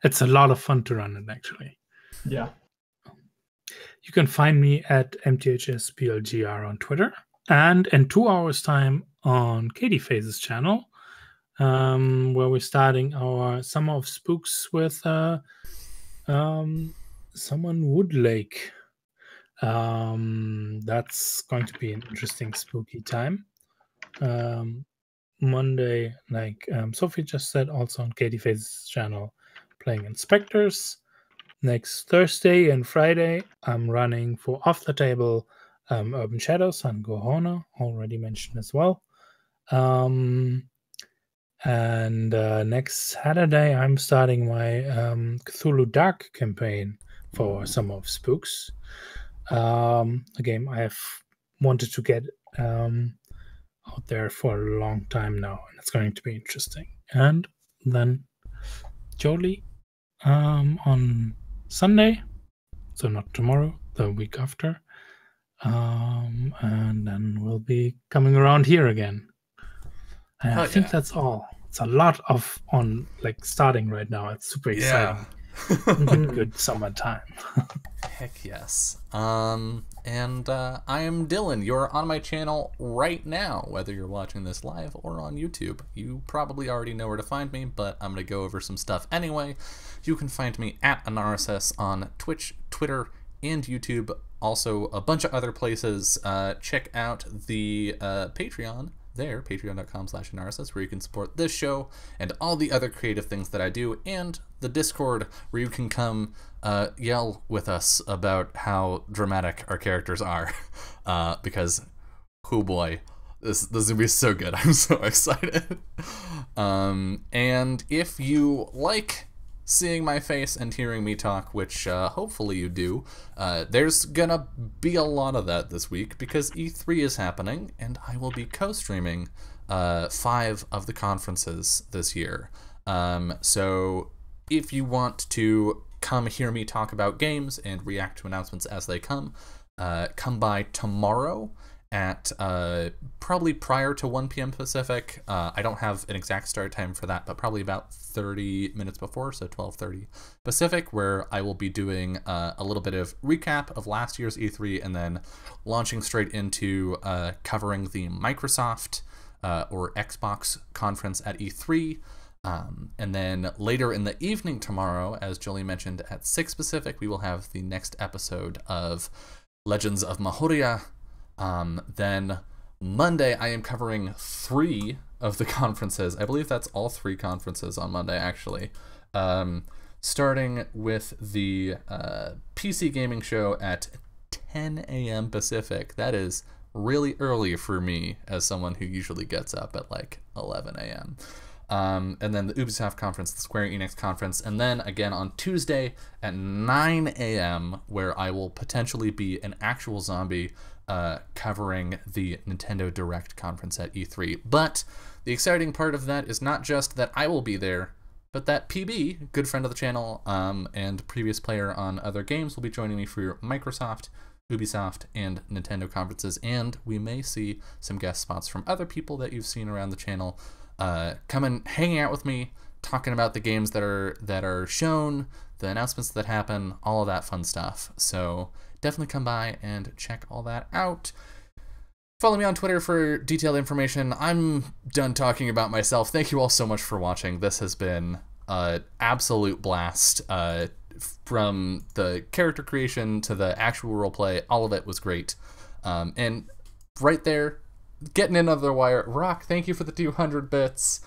It's a lot of fun to run it, actually. Yeah. You can find me at MTHSPLGR on Twitter and in 2 hours' time on Katie Faze's channel, where we're starting our Summer of Spooks with someone Woodlake. That's going to be an interesting spooky time. Monday, like Sophie just said, also on Katie Faze's channel, playing Inspectors. Next Thursday and Friday, I'm running for Off the Table Urban Shadows on Gohona, already mentioned as well. And next Saturday, I'm starting my Cthulhu Dark campaign for Summer of Spooks. A game I have wanted to get out there for a long time now, and it's going to be interesting. And then Jolie on Sunday, so not tomorrow, the week after, and then we'll be coming around here again. And I think that's all. It's a lot of starting right now. It's super exciting. Good summertime. Heck yes. And I am Dylan. You're on my channel right now, whether you're watching this live or on YouTube. You probably already know where to find me, but I'm going to go over some stuff anyway. You can find me at AnarSS on Twitch, Twitter, and YouTube. Also, a bunch of other places. Check out the Patreon there, patreon.com/AnarSS, where you can support this show and all the other creative things that I do, and the Discord, where you can come yell with us about how dramatic our characters are, because, oh boy, this is gonna be so good. I'm so excited. And if you like seeing my face and hearing me talk, which hopefully you do, there's gonna be a lot of that this week because E3 is happening, and I will be co-streaming 5 of the conferences this year. So if you want to come hear me talk about games and react to announcements as they come by tomorrow at probably prior to 1 p.m. Pacific. I don't have an exact start time for that, but probably about 30 minutes before, so 12:30 Pacific, where I will be doing a little bit of recap of last year's E3 and then launching straight into covering the Microsoft or Xbox conference at E3. And then later in the evening tomorrow, as Jolie mentioned, at 6 Pacific, we will have the next episode of Legends of Mahoria. Then Monday, I am covering 3 of the conferences. I believe that's all 3 conferences on Monday, actually. Starting with the PC Gaming Show at 10 a.m. Pacific. That is really early for me as someone who usually gets up at like 11 a.m. And then the Ubisoft conference, the Square Enix conference, and then again on Tuesday at 9 a.m. where I will potentially be an actual zombie covering the Nintendo Direct conference at E3. But the exciting part of that is not just that I will be there, but that PB, good friend of the channel and previous player on other games, will be joining me for Microsoft, Ubisoft, and Nintendo conferences, and we may see some guest spots from other people that you've seen around the channel come and hanging out with me, talking about the games that are shown, the announcements that happen, all of that fun stuff. So definitely come by and check all that out. Follow me on Twitter for detailed information. I'm done talking about myself. Thank you all so much for watching. This has been an absolute blast. From the character creation to the actual roleplay, all of it was great. And right there, getting in under the wire. Rock, thank you for the 200 bits.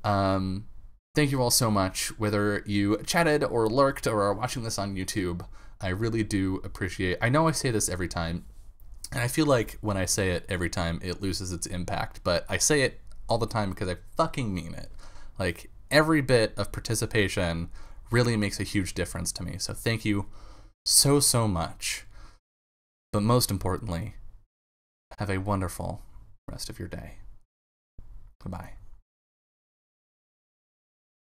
Thank you all so much, whether you chatted or lurked or are watching this on YouTube. I really do appreciate. I know I say this every time, and I feel like when I say it every time, it loses its impact, but I say it all the time because I fucking mean it. Like, every bit of participation really makes a huge difference to me, so thank you so much. But most importantly, have a wonderful rest of your day. Goodbye.